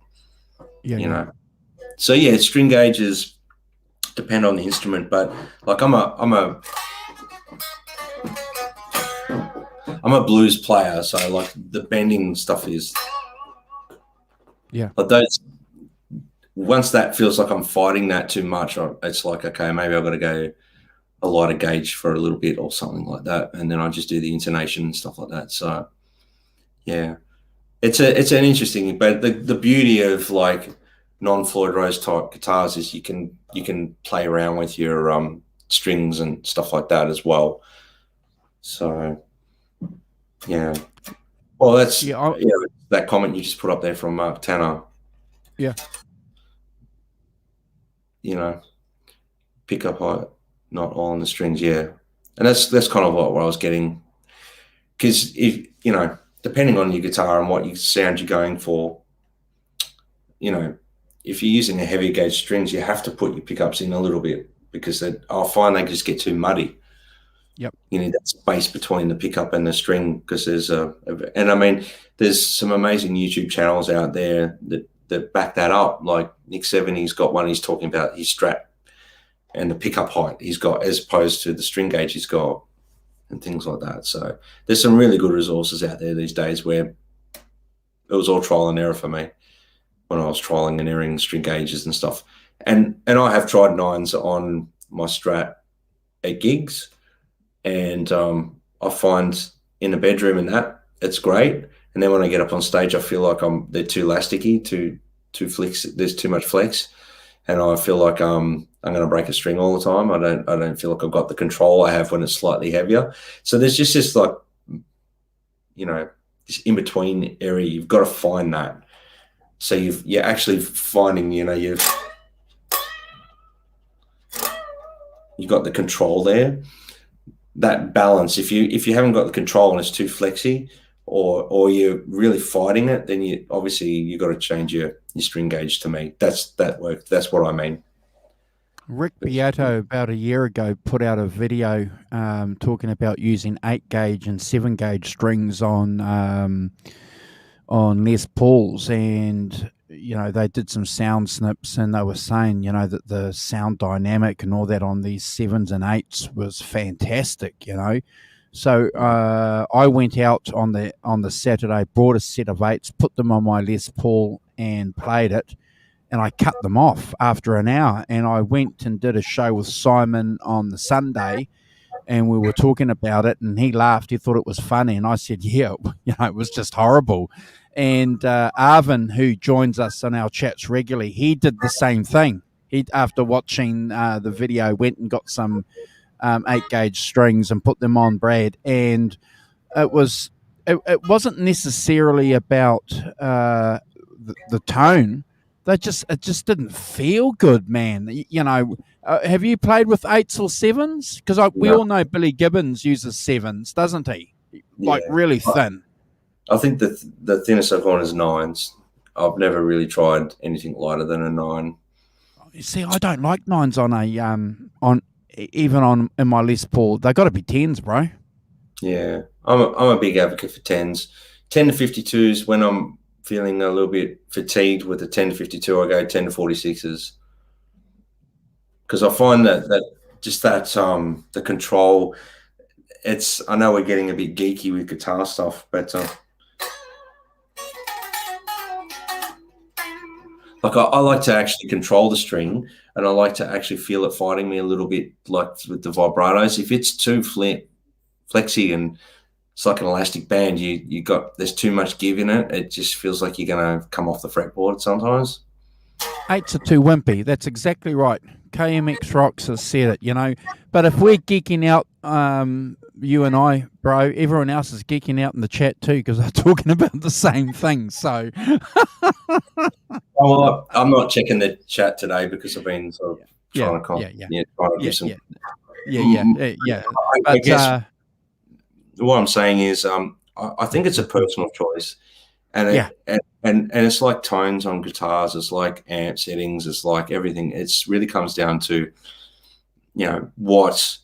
So string gauges depend on the instrument, but like I'm a blues player, so like the bending stuff is but those, once that feels like I'm fighting that too much, it's like, okay, maybe I've got to go a lighter gauge for a little bit or something like that, and then I just do the intonation and stuff like that. So it's an interesting, but the beauty of like non-Floyd Rose type guitars is you can play around with your strings and stuff like that as well. So well, that's that comment you just put up there from Mark Tanner. Pick up height, not all on the strings. And that's kind of what I was getting, because if depending on your guitar and what sound you're going for, if you're using a heavy gauge strings, you have to put your pickups in a little bit, because I'll find they just get too muddy. You need that space between the pickup and the string, because there's there's some amazing YouTube channels out there that back that up. Like Nick Seven, he's got one, he's talking about his Strat and the pickup height he's got as opposed to the string gauge he's got and things like that. So there's some really good resources out there these days where it was all trial and error for me when I was trialing and erroring string gauges and stuff. And I have tried 9s on my Strat at gigs, and I find in the bedroom and that it's great. And then when I get up on stage, I feel like they're too elasticy, too flex. There's too much flex, and I feel like I'm going to break a string all the time. I don't feel like I've got the control I have when it's slightly heavier. So there's just this like, this in between area. You've got to find that. So you're actually finding, you've got the control there. That balance, if you haven't got the control and it's too flexy, or you're really fighting it, then you got to change your string gauge. To me, that work. That's what I mean. Rick Beato about a year ago put out a video talking about using 8 gauge and 7 gauge strings on Les Pauls, and they did some sound snips, and they were saying that the sound dynamic and all that on these 7s and 8s was fantastic. So I went out on the Saturday, brought a set of 8s, put them on my Les Paul and played it, and I cut them off after an hour. And I went and did a show with Simon on the Sunday, and we were talking about it, and he laughed. He thought it was funny, and I said, yeah, it was just horrible. And Arvin, who joins us on our chats regularly, he did the same thing. He, after watching the video, went and got some 8 gauge strings and put them on Brad, and it wasn't necessarily about the tone. It just didn't feel good, man. Have you played with 8s or 7s? Because we all know Billy Gibbons uses 7s, doesn't he? Like really thin. I think the thinnest I've gone is 9s. I've never really tried anything lighter than a 9. You see, I don't like 9s in my Les Paul. They got to be 10s, bro. Yeah, I'm a big advocate for 10s. 10 to 52s when I'm feeling a little bit fatigued with the 10 to 52, I go 10 to 46s. Because I find that the control, I know we're getting a bit geeky with guitar stuff, but I like to actually control the string, and I like to actually feel it fighting me a little bit, like with the vibratos. If it's too flexy and it's like an elastic band, there's too much give in it. It just feels like you're going to come off the fretboard sometimes. 8s are too wimpy. That's exactly right. KMX Rocks has said it, But if we're geeking out, you and I, bro, everyone else is geeking out in the chat too, because they're talking about the same thing. So, well, I'm not checking the chat today because I've been sort of trying to do some. I guess what I'm saying is, I think it's a personal choice, and and it's like tones on guitars, it's like amp settings, it's like everything. It's really comes down to, what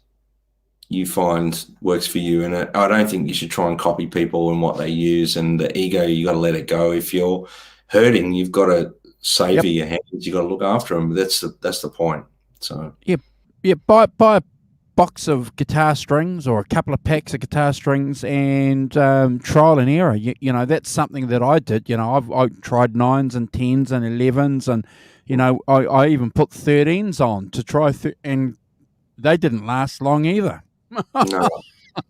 you find works for you. And I don't think you should try and copy people and what they use, and the ego, you got to let it go. If you're hurting, you've got to savor your hands. You got to look after them. That's the point. So buy a box of guitar strings or a couple of packs of guitar strings and trial and error. That's something that I did. I tried 9s and 10s and 11s, and I even put 13s on to try, and they didn't last long either. No.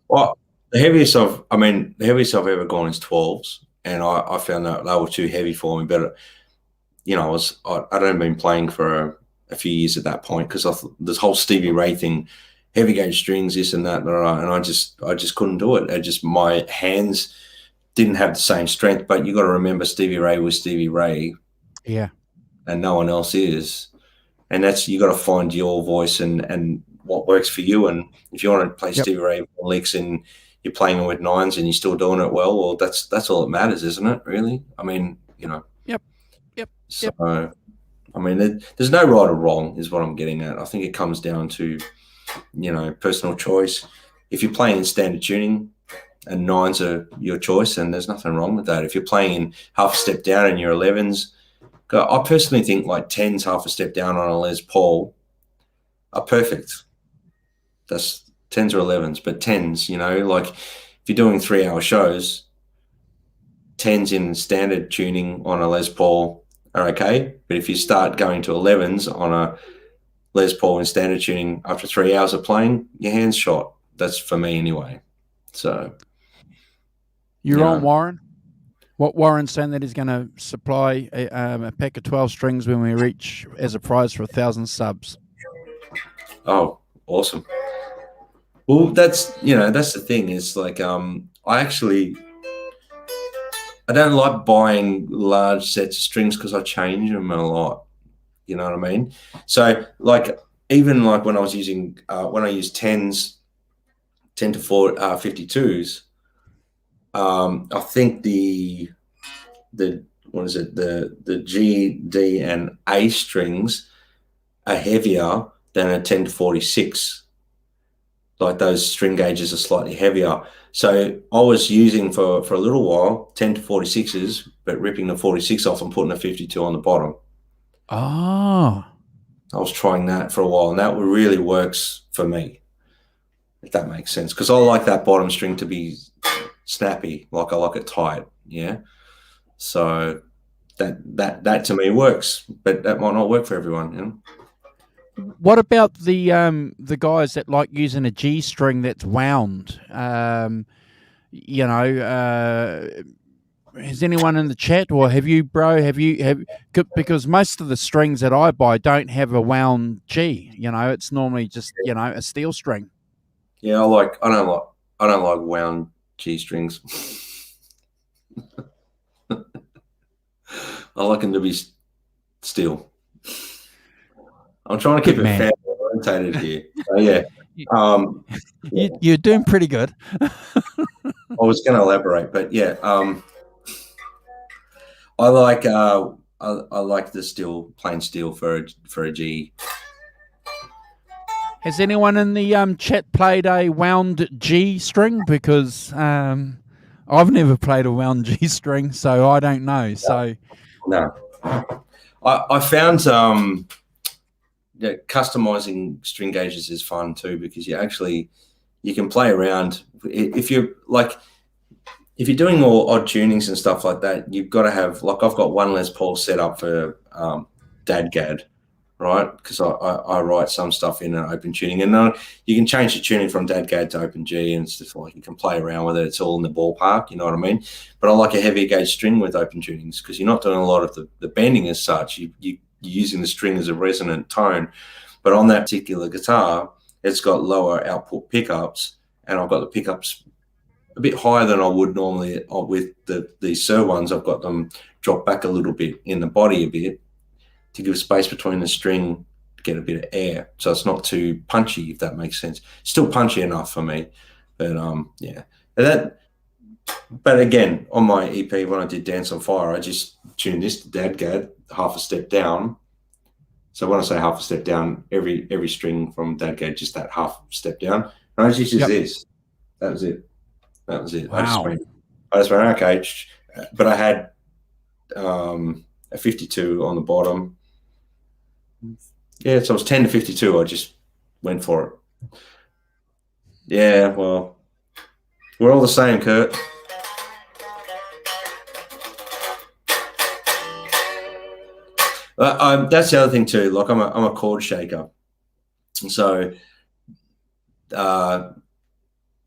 Well, the heaviest I've ever gone is 12s, and I found that they were too heavy for me. But I'd only been playing for a few years at that point, because this whole Stevie Ray thing, heavy gauge strings, this and that, and I just couldn't do it. My hands didn't have the same strength. But you got to remember, Stevie Ray was Stevie Ray, and no one else is. And that's, you got to find your voice and what works for you. And if you want to play Stevie Ray licks and you're playing it with 9s and you're still doing it well, that's all that matters, isn't it? Really? I mean, So, I mean, there's no right or wrong, is what I'm getting at. I think it comes down to, personal choice. If you're playing in standard tuning and 9s are your choice, and there's nothing wrong with that. If you're playing in half a step down in your 11s, I personally think like 10s half a step down on a Les Paul are perfect. That's 10s or 11s, but 10s, like if you're doing 3-hour shows, 10s in standard tuning on a Les Paul are okay. But if you start going to 11s on a Les Paul in standard tuning after 3 hours of playing, your hand's shot. That's for me anyway. So you're on Warren. What Warren's saying, that he's going to supply a pack of 12 strings when we reach as a prize for 1,000 subs. Oh, awesome. Well, that's the thing is, like, I don't like buying large sets of strings because I change them a lot. You know what I mean? So, like, even like when I was using when I used 10 to 52s, I think the what is it, the G, D, and A strings are heavier than a 10 to 46. Like those string gauges are slightly heavier. So I was using for a little while 10 to 46s, but ripping the 46 off and putting a 52 on the bottom. Oh, I was trying that for a while, and that really works for me, if that makes sense. Because I like that bottom string to be snappy, like I like it tight. Yeah. So that to me works, but that might not work for everyone. You know? what about the guys that like using a G string that's wound? You know, has anyone in the chat, or have you, bro? Because most of the strings that I buy don't have a wound G. You know, it's normally just a steel string. Yeah, I don't like wound G strings. I like them to be steel. I'm trying to keep it family orientated here. So yeah. You're doing pretty good. I was going to elaborate, but yeah, I like the plain steel for a G. Has anyone in the chat played a wound G string? Because I've never played a wound G string, so I don't know. So no, I found customizing string gauges is fun too, because you can play around. If you're doing all odd tunings and stuff like that, you've got to have, like, I've got one Les Paul set up for DADGAD, right? Because I write some stuff in an open tuning, and you can change the tuning from DADGAD to Open G and stuff. Like, you can play around with it. It's all in the ballpark, you know what I mean? But I like a heavy gauge string with open tunings, because you're not doing a lot of the bending as such. You're using the string as a resonant tone. But on that particular guitar, it's got lower output pickups, and I've got the pickups a bit higher than I would normally with these Sir ones. I've got them drop back a little bit in the body a bit to give space between the string, to get a bit of air, so it's not too punchy, if that makes sense. Still punchy enough for me, but yeah. But again, on my EP when I did Dance on Fire, I just tuned this to DADGAD half a step down. So when I say half a step down, every string from DADGAD, just that half step down. And I just used this. That was it. Wow. I just went, okay. But I had a 52 on the bottom. Yeah, so it was 10 to 52. I just went for it. Yeah, well, we're all the same, Kurt. That's the other thing too. Like, I'm a chord shaker, so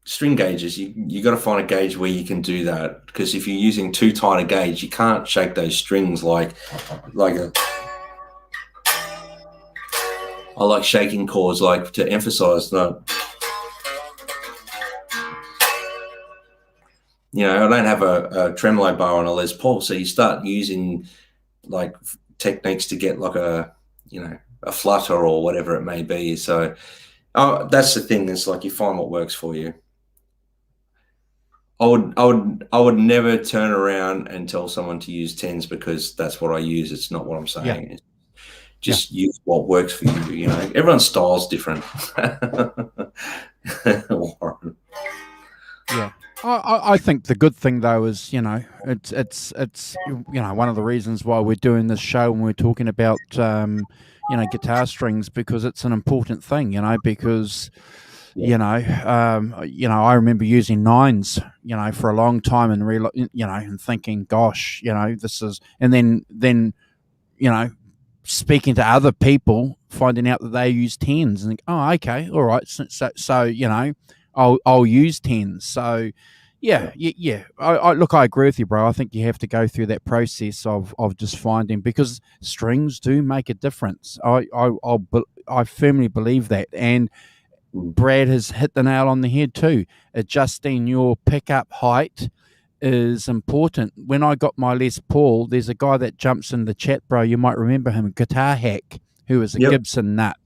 string gauges, you got to find a gauge where you can do that, because if you're using too tight a gauge, you can't shake those strings like I like shaking chords, like, to emphasize that. You know, I don't have a tremolo bar on a Les Paul, so you start using like techniques to get like a flutter or whatever it may be. So that's the thing. It's like, you find what works for you. I would never turn around and tell someone to use 10s because that's what I use. It's not what I'm saying. Yeah. Just use what works for you. You know, everyone's style's different. Yeah. I think the good thing though is, it's one of the reasons why we're doing this show and we're talking about guitar strings, because it's an important thing, because I remember using 9s, for a long time, and and thinking, gosh, this is, and then speaking to other people, finding out that they use 10s, and think, oh, okay, all right, so I'll use 10s. So yeah. I agree with you, bro. I think you have to go through that process of just finding, because strings do make a difference. I firmly believe that, and Brad has hit the nail on the head too. Adjusting your pickup height is important. When I got my Les Paul, there's a guy that jumps in the chat, bro. You might remember him, Guitar Hack, who is a Gibson nut.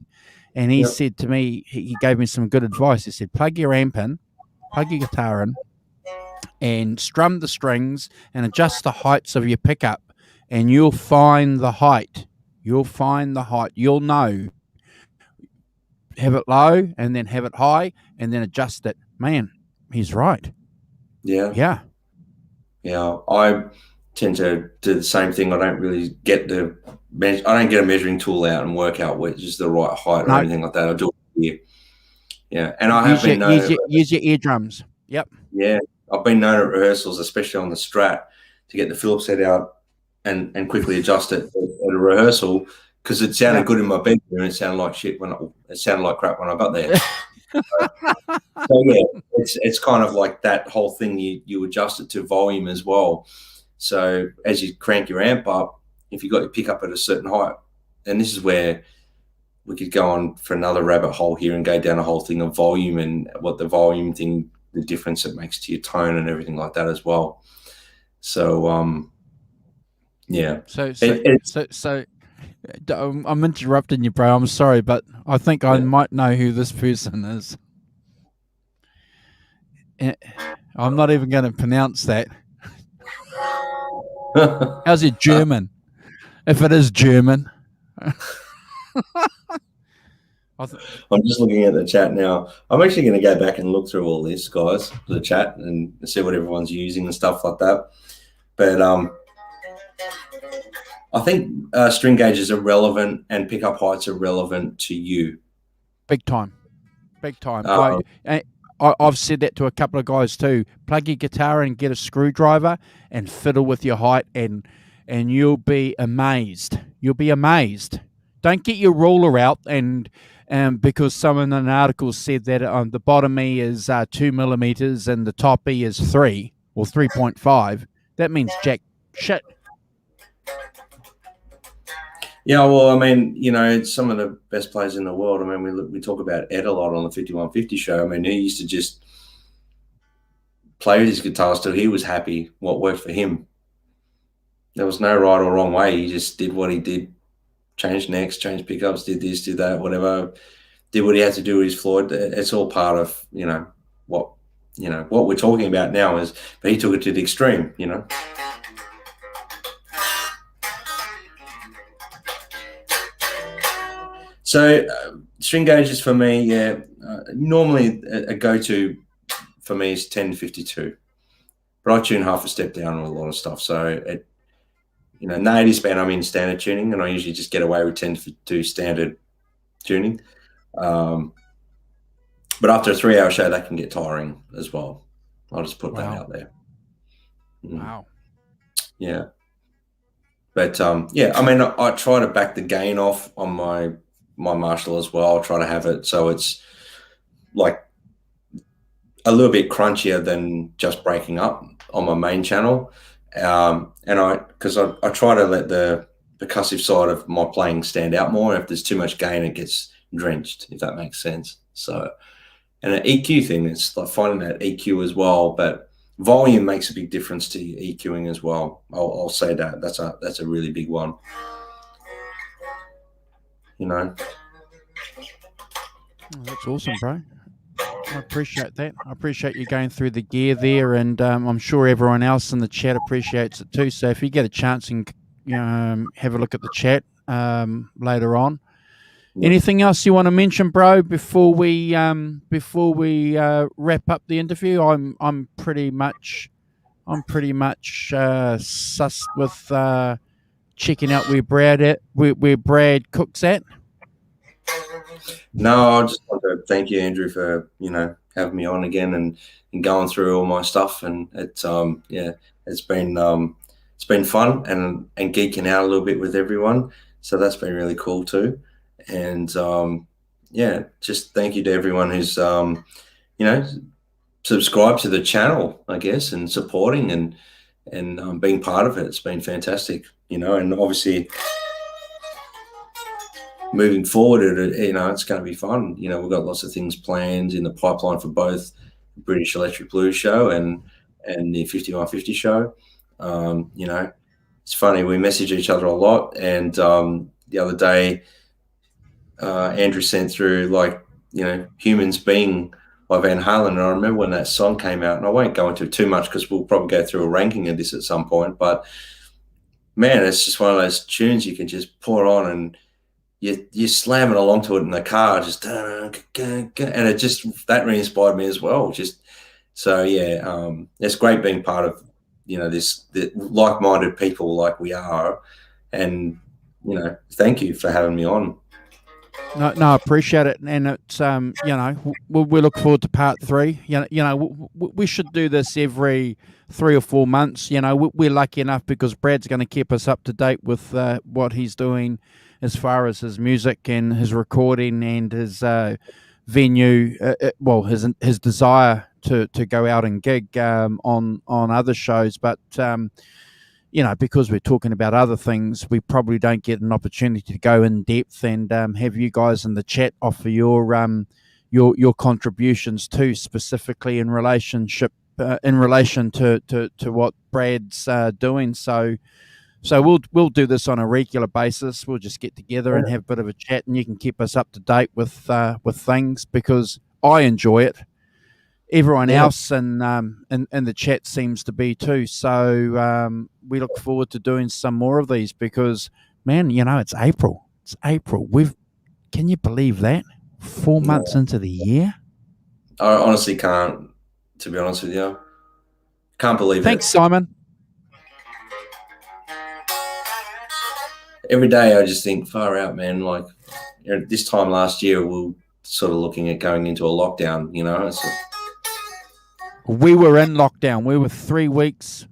And he Yep. said to me, he gave me some good advice. He said, plug your amp in, plug your guitar in, and strum the strings and adjust the heights of your pickup, and you'll find the height. You'll find the height. You'll know. Have it low and then have it high and then adjust it. Man, he's right. Yeah. Yeah. Yeah. I tend to do the same thing. I don't really get I don't get a measuring tool out and work out which is the right height or anything like that. I do it here. Yeah. And I have been known use your eardrums. Yep. Yeah. I've been known at rehearsals, especially on the Strat, to get the Phillips head out and quickly adjust it at a rehearsal because it sounded good in my bedroom and it sounded like shit it sounded like crap when I got there. So yeah, it's kind of like that whole thing. You adjust it to volume as well. So as you crank your amp up, if you got your pickup at a certain height, and this is where we could go on for another rabbit hole here and go down a whole thing of volume and what the volume thing, the difference it makes to your tone and everything like that as well. So yeah. So I'm interrupting you, bro. I'm sorry, but I think I might know who this person is. I'm not even going to pronounce that. How's it German? If it is German. I'm just looking at the chat now. I'm actually going to go back and look through all this, guys, the chat, and see what everyone's using and stuff like that. But I think string gauges are relevant and pickup heights are relevant to you. Big time. I've said that to a couple of guys too. Plug your guitar in, get a screwdriver and fiddle with your height and you'll be amazed. You'll be amazed. Don't get your ruler out and because someone in an article said that the bottom E is 2 millimeters and the top E is 3 or 3.5. That means jack shit. Yeah, well, I mean, you know, some of the best players in the world. I mean, we talk about Ed a lot on the 5150 show. I mean, he used to just play with his guitar till he was happy, what worked for him. There was no right or wrong way. He just did what he did, changed necks, changed pickups, did this, did that, whatever, did what he had to do with his Floyd. It's all part of, what we're talking about now is, but he took it to the extreme, So string gauges for me, normally a go-to for me is 1052, but I tune half a step down on a lot of stuff. So in the 80s band, I'm in standard tuning, and I usually just get away with 1052 standard tuning. But after a 3-hour show, that can get tiring as well. I'll just put that out there. Wow. Yeah. But I mean, I try to back the gain off on my Marshall as well. I'll try to have it so it's like a little bit crunchier than just breaking up on my main channel. Because I try to let the percussive side of my playing stand out more. If there's too much gain, it gets drenched, if that makes sense. So, and an EQ thing, it's like finding that EQ as well, but volume makes a big difference to EQing as well. I'll say that that's a really big one. Oh, that's awesome, bro. I appreciate that. I appreciate you going through the gear there, and I'm sure everyone else in the chat appreciates it too. So if you get a chance and have a look at the chat later on. Yeah. Anything else you want to mention, bro, before we wrap up the interview? I'm pretty much sussed with checking out where Brad Cook's at. No, I just want to thank you, Andrew, for having me on again and going through all my stuff. And it's it's been fun and geeking out a little bit with everyone. So that's been really cool too. And just thank you to everyone who's subscribed to the channel, I guess, and supporting and being part of it. It's been fantastic, and obviously moving forward, it's going to be fun. We've got lots of things planned in the pipeline for both the British Electric Blues show and the 5150 show. It's funny, we message each other a lot, and the other day Andrew sent through, like, Humans Being by Van Halen. And I remember when that song came out, and I won't go into it too much because we'll probably go through a ranking of this at some point, but man, it's just one of those tunes you can just pour on and you slamming along to it in the car, just and it just, that really inspired me as well. Just so it's great being part of this like-minded people like we are, and thank you for having me on. No, I appreciate it, and it's we look forward to part 3. We should do this every 3 or 4 months. We're lucky enough because Brad's going to keep us up to date with what he's doing as far as his music and his recording and his venue. His desire to go out and gig on other shows, but because we're talking about other things, we probably don't get an opportunity to go in depth and have you guys in the chat offer your contributions too, specifically in relation to what Brad's doing. So we'll do this on a regular basis. We'll just get together and have a bit of a chat, and you can keep us up to date with things, because I enjoy it. Everyone else in the chat seems to be too. So we look forward to doing some more of these because, man, it's April. It's April. Can you believe that? 4 months into the year? I honestly can't, to be honest with you. Can't believe it. Thanks, Simon. Every day I just think, far out, man. Like, this time last year, we were sort of looking at going into a lockdown, We were in lockdown. We were 3 weeks,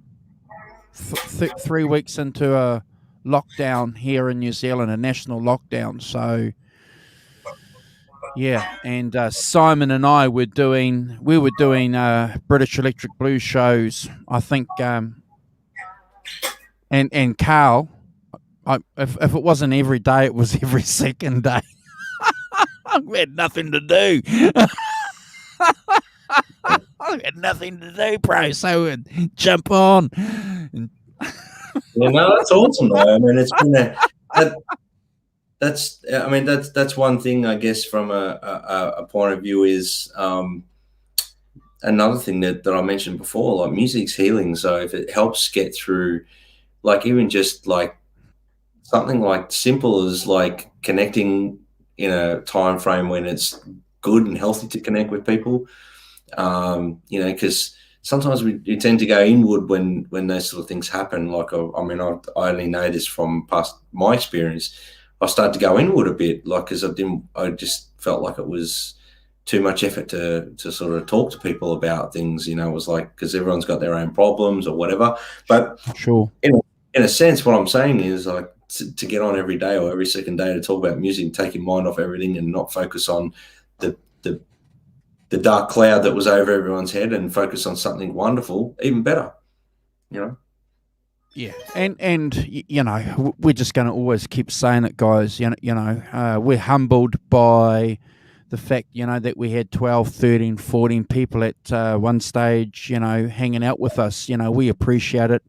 3 weeks into a lockdown here in New Zealand, a national lockdown. So, yeah, and Simon and I were doing British Electric Blues shows, I think, and Carl. If it wasn't every day, it was every second day. We had nothing to do. I had nothing to do, bro. So we'd jump on. That's awesome, though. I mean, it's been that's one thing, I guess, from a point of view is another thing that I mentioned before, like, music's healing. So if it helps get through, like, even just like something like simple as like connecting in a time frame when it's good and healthy to connect with people, because sometimes we tend to go inward when those sort of things happen. Like, I only know this from my experience. I started to go inward a bit, like, because I just felt like it was too much effort to sort of talk to people about things. It was like, because everyone's got their own problems or whatever. But sure, in a sense, what I'm saying is, like, to get on every day or every second day to talk about music and take your mind off everything and not focus on the dark cloud that was over everyone's head and focus on something wonderful, even better, Yeah, and we're just going to always keep saying it, guys. We're humbled by the fact, that we had 12, 13, 14 people at one stage, hanging out with us. We appreciate it.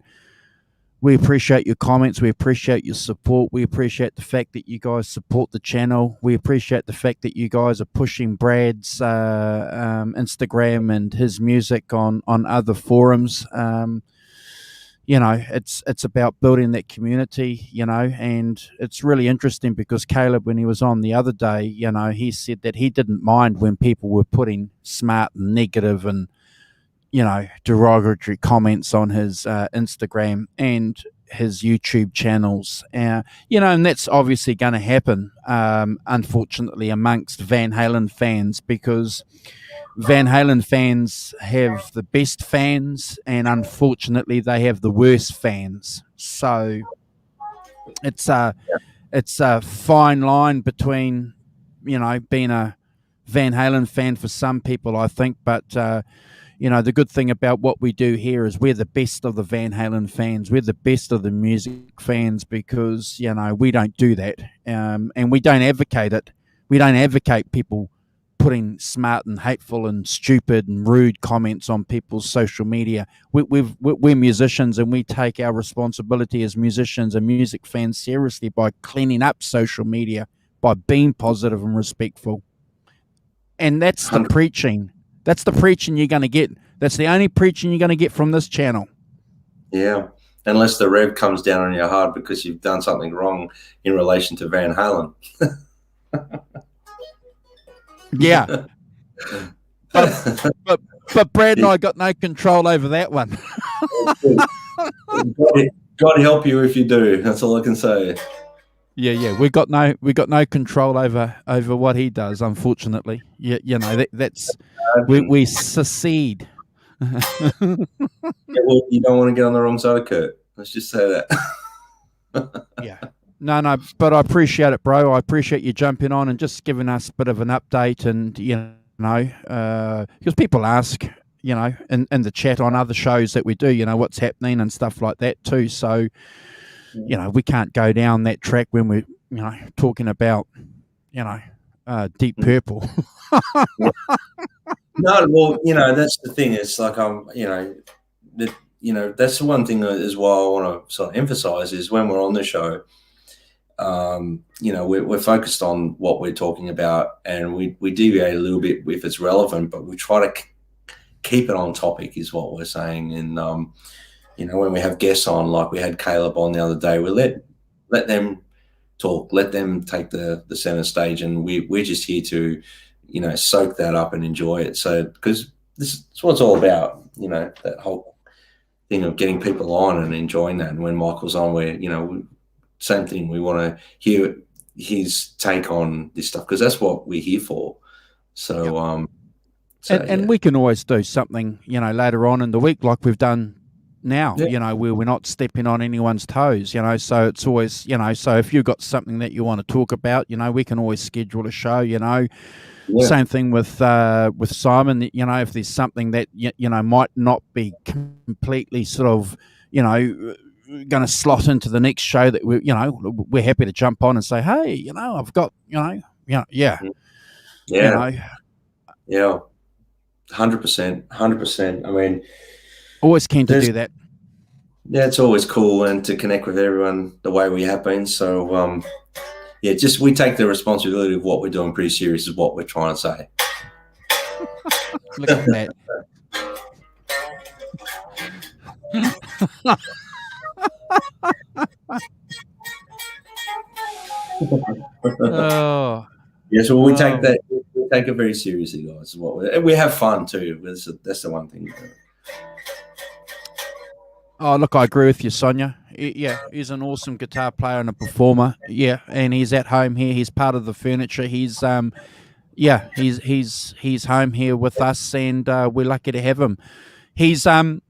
We appreciate your comments. We appreciate your support. We appreciate the fact that you guys support the channel. We appreciate the fact that you guys are pushing Brad's Instagram and his music on other forums. It's about building that community, and it's really interesting because Caleb, when he was on the other day, he said that he didn't mind when people were putting smart and negative and derogatory comments on his Instagram and his YouTube channels. And that's obviously going to happen, unfortunately, amongst Van Halen fans, because Van Halen fans have the best fans and unfortunately they have the worst fans. So it's a fine line between, being a Van Halen fan for some people, I think, but the good thing about what we do here is we're the best of the Van Halen fans. We're the best of the music fans because, we don't do that. And we don't advocate it. We don't advocate people putting smart and hateful and stupid and rude comments on people's social media. We're musicians, and we take our responsibility as musicians and music fans seriously by cleaning up social media. by being positive and respectful. And that's the 100%. preaching. That's the preaching you're going to get. That's the only preaching you're going to get from this channel. Yeah. Unless the rev comes down on your hard because you've done something wrong in relation to Van Halen. Yeah. But Brad and I got no control over that one. God help you if you do. That's all I can say. Yeah. We got no control over what he does, unfortunately. That's we secede. Yeah, well, you don't want to get on the wrong side of Kurt. Let's just say that. Yeah. No, but I appreciate it, bro. I appreciate you jumping on and just giving us a bit of an update, and because people ask, in the chat on other shows that we do, what's happening and stuff like that too. So, we can't go down that track when we're, talking about, Deep Purple. No, well, that's the thing. It's like that's the one thing as well I want to sort of emphasize is when we're on the show, we're focused on what we're talking about, and we deviate a little bit if it's relevant, but we try to keep it on topic is what we're saying. And when we have guests on, like we had Caleb on the other day, we let them talk, let them take the center stage, and we're just here to soak that up and enjoy it. So because this is what it's all about, that whole thing of getting people on and enjoying that. And when Michael's on, same thing. We want to hear his take on this stuff because that's what we're here for. So, yep. And we can always do something, later on in the week, like we've done now. Yeah. Where we're not stepping on anyone's toes. So it's always, so if you've got something that you want to talk about, we can always schedule a show. Yeah. Same thing with Simon. If there's something that might not be completely sort of, going to slot into the next show that we're happy to jump on and say, hey, I've got, yeah. Yeah. 100%. I mean, always keen to do that. Yeah, it's always cool and to connect with everyone the way we have been. So, we take the responsibility of what we're doing pretty serious is what we're trying to say. Look at that. Oh. Yeah, so we take that. We take it very seriously, guys. And we have fun too. That's the one thing. Oh, look, I agree with you, Sonia. Yeah, he's an awesome guitar player and a performer. Yeah, and he's at home here. He's part of the furniture. He's he's home here with us, and we're lucky to have him. He's our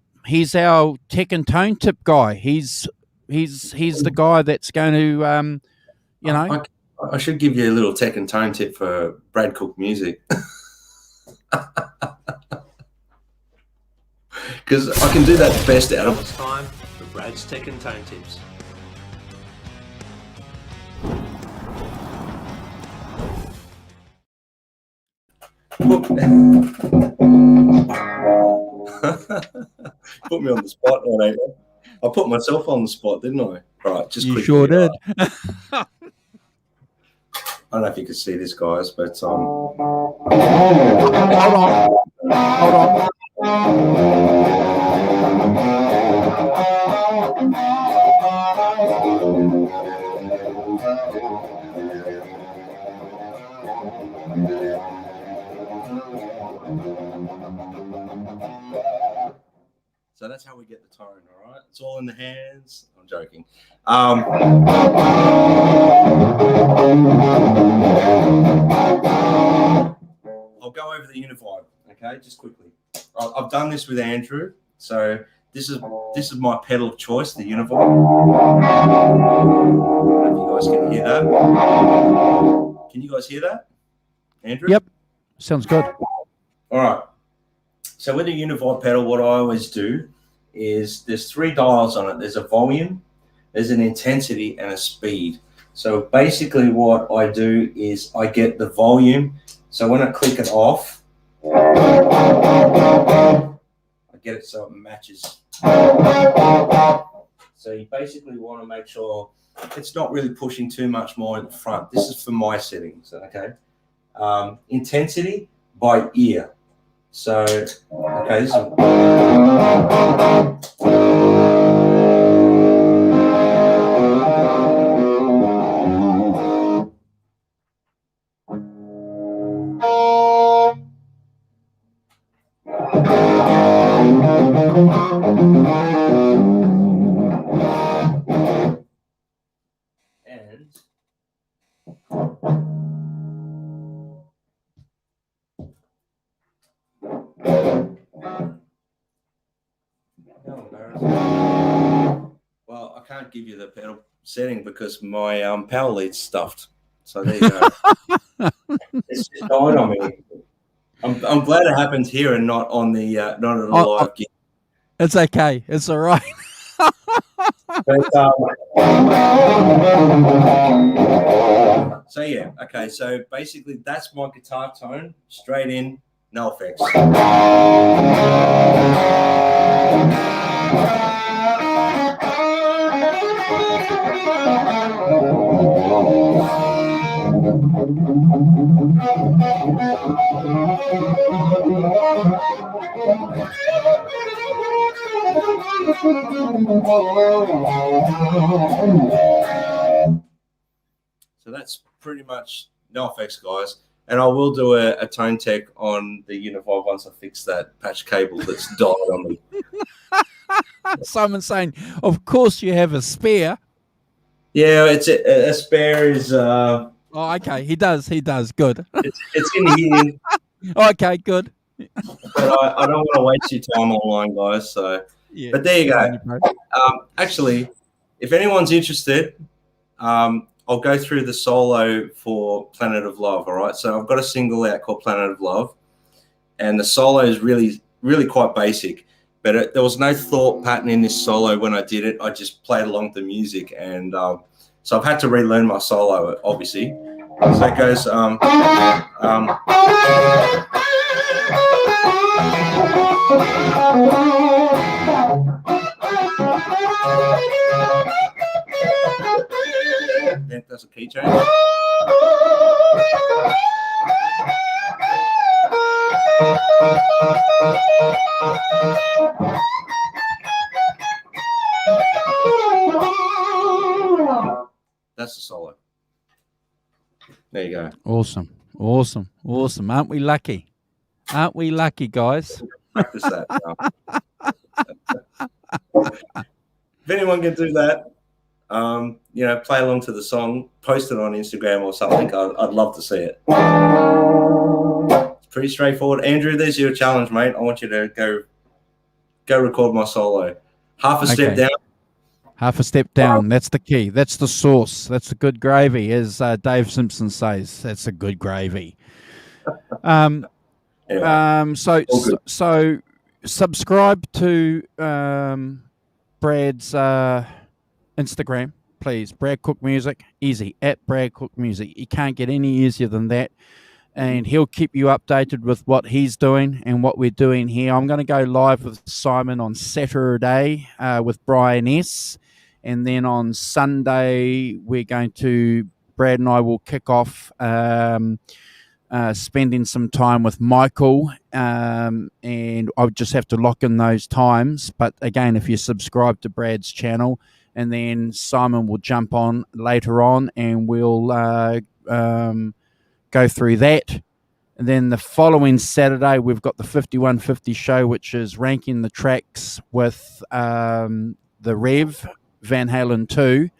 tech and tone tip guy. He's the guy that's going to I should give you a little tech and tone tip for Brad Cook Music. Because I can do that best out of... It's time for Brad's Tech and Tone Tips. Put me on the spot, right? I put myself on the spot, didn't I? Right, just you quickly, sure did. I don't know if you can see this, guys, but Hold on. So that's how we get the tone, all right? It's all in the hands. I'm joking. I'll go over the Univibe, okay, just quickly. I've done this with Andrew, so this is my pedal of choice, the Univibe. I don't know if you guys can hear that. Can you guys hear that, Andrew? Yep, sounds good. All right. So with the Univibe pedal, what I always do is there's 3 dials on it. There's a volume, there's an intensity, and a speed. So basically what I do is I get the volume. So when I click it off, I get it so it matches. So you basically want to make sure it's not really pushing too much more in the front. This is for my settings, okay? Intensity by ear. So, okay, this is... Well, I can't give you the pedal setting because my power lead's stuffed. So there you go. It's just dying on me. I'm glad it happened here and not on the not at a live gig. It's okay. It's all right. But, so yeah, okay. So basically, that's my guitar tone, straight in, no effects. So that's pretty much no effects, guys. And I will do a tone tech on the Univibe once I fix that patch cable that's died on me. Someone's saying, of course you have a spare. Yeah, it's a spare is... Oh, okay. He does. Good. It's in here. Okay, good. But I don't want to waste your time online, guys. So, Yeah. But there you go. Actually, if anyone's interested, I'll go through the solo for Planet of Love. All right. So I've got a single out called Planet of Love, and the solo is really, really quite basic. But there was no thought pattern in this solo when I did it. I just played along with the music, and so I've had to relearn my solo, obviously. So it goes. Then that's a key change. That's the solo. There you go. Awesome. Aren't we lucky? Aren't we lucky, guys? Practice that. If anyone can do that, play along to the song, post it on Instagram or something. I'd love to see it. It's pretty straightforward. Andrew, there's your challenge, mate. I want you to go record my solo. Half a step down. Half a step down. That's the key. That's the sauce. That's the good gravy, as Dave Simpson says. That's a good gravy. Anyway, So subscribe to Brad's Instagram, please. Brad Cook Music, easy, at Brad Cook Music. You can't get any easier than that. And he'll keep you updated with what he's doing and what we're doing here. I'm going to go live with Simon on Saturday with Brian S. And then on Sunday, Brad and I will kick off spending some time with Michael. And I'll just have to lock in those times. But again, if you subscribe to Brad's channel, and then Simon will jump on later on and we'll go through that. And then the following Saturday, we've got the 5150 show, which is ranking the tracks with the Rev, Van Halen 2.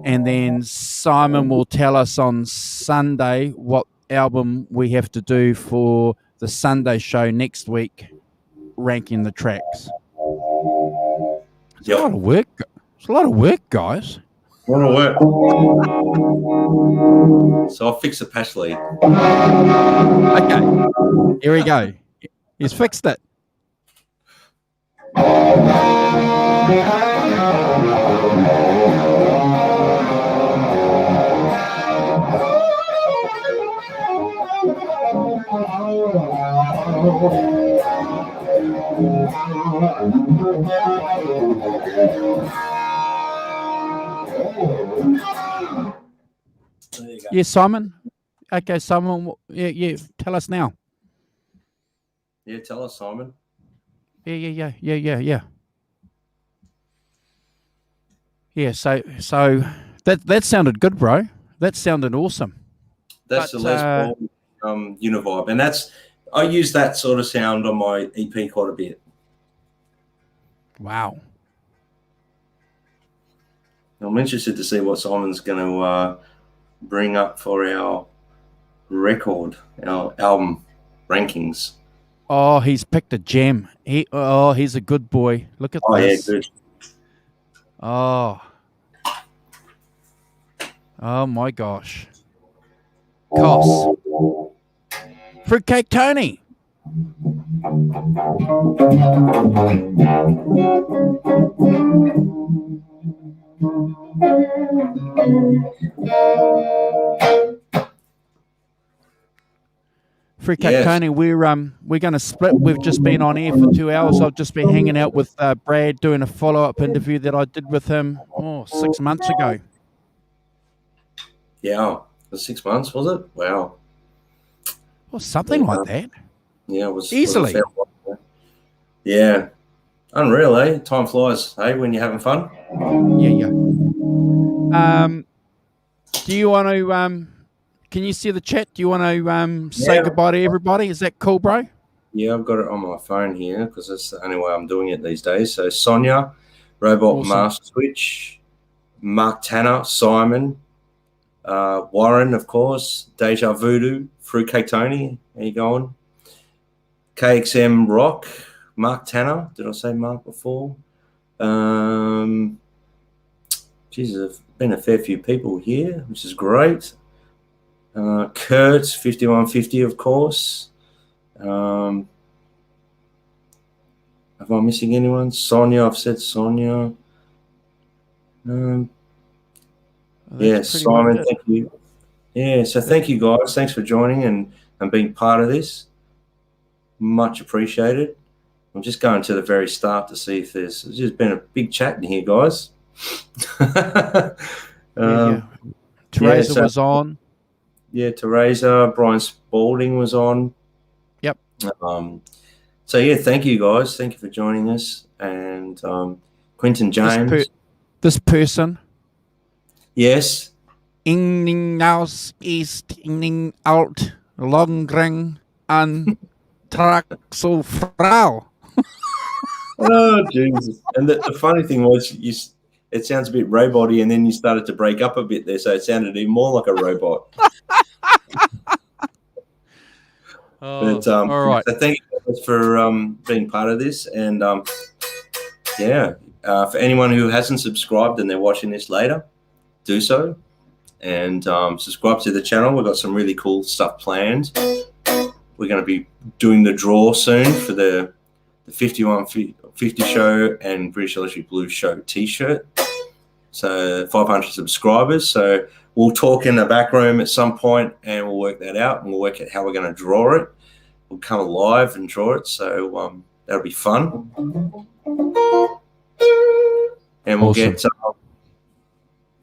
And then Simon will tell us on Sunday what album we have to do for the Sunday show next week, ranking the tracks. It's a lot of work. It's a lot of work, guys. A lot of work. So I'll fix the patch lead. Okay. Here we go. He's fixed it. There you go. Yeah, Simon. Okay, Simon. Yeah. Tell us now. Yeah, tell us, Simon. Yeah. Yeah. So that sounded good, bro. That sounded awesome. That's But, the Les Paul Univibe, and I use that sort of sound on my EP quite a bit. Wow. I'm interested to see what Simon's going to bring up for our record, our album rankings. Oh, he's picked a gem. He's a good boy. Look at Oh this. yeah, good. Oh my gosh. Koss. Fruitcake Tony. Fruitcake Yes. Tony, we're going to split. We've just been on air for 2 hours. I've just been hanging out with Brad doing a follow-up interview that I did with him 6 months ago. Yeah, it was 6 months, was it? Wow. Well, something like that. Yeah, it was Easily. Was a fair while. Yeah, unreal, eh? Time flies, eh? When you're having fun. Yeah. Do you want to? Can you see the chat? Do you want to say Yeah. goodbye to everybody? Is that cool, bro? Yeah, I've got it on my phone here because that's the only way I'm doing it these days. So Sonia, Robot Awesome. Master Switch, Mark Tanner, Simon, Warren, of course, Deja Voodoo, Fruitcake Tony. How you going? KXM Rock, Mark Tanner. Did I say Mark before? Jesus, there's been a fair few people here, which is great. Kurt, 5150, of course. Am I missing anyone? Sonia, I've said Sonia. That's pretty Simon, much it. thank you. Yeah, so thank you guys. Thanks for joining and being part of this. Much appreciated. I'm just going to the very start to see if there's just been a big chat in here, guys. Yeah. Teresa so- was on. Yeah, Teresa, Brian Spalding was on. Yep. So yeah, thank you guys. Thank you for joining us. And Quentin James. This person. Yes. Ingning aus ist ingning out longring an Traxel Frau. Oh Jesus! And the funny thing was, it sounds a bit robot-y, and then you started to break up a bit there, so it sounded even more like a robot. But, all right. So thank you guys for being part of this, and for anyone who hasn't subscribed and they're watching this later, do so, and subscribe to the channel. We've got some really cool stuff planned. We're going to be doing the draw soon for the 5150 show and British Electric Blues show T-shirt. So 500 subscribers. So we'll talk in the back room at some point, and we'll work that out, and we'll work out how we're going to draw it. We'll come alive and draw it. So that'll be fun. And we'll Awesome.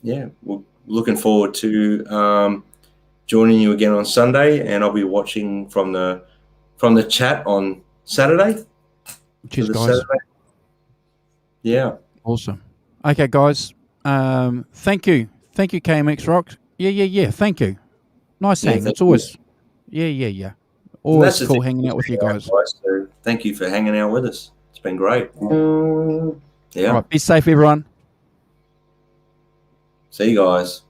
get we're looking forward to joining you again on Sunday, and I'll be watching from the chat on Saturday. Cheers, For the guys. Saturday. Yeah. Awesome. Okay, guys. Thank you, KMX Rocks. Yeah. Thank you. Nice Yeah, hang. thank It's always. Yeah. Always the cool thing. hanging out with you guys. So thank you for hanging out with us. It's been great. Yeah. All right. Be safe, everyone. See you guys.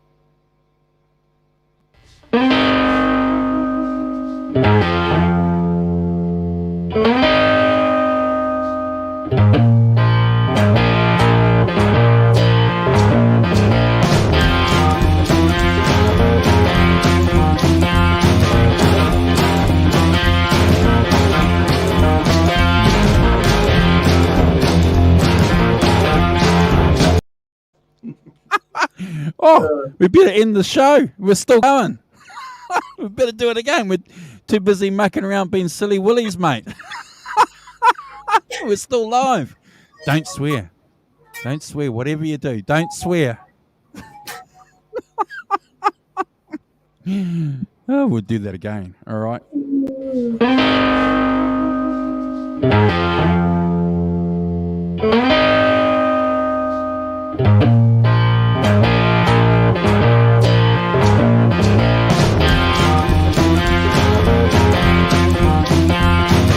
Oh, we better end the show. We're still going. We better do it again. We're too busy mucking around being silly willies, mate. We're still live. Don't swear. Don't swear. Whatever you do, don't swear. Oh, we'll do that again. All right.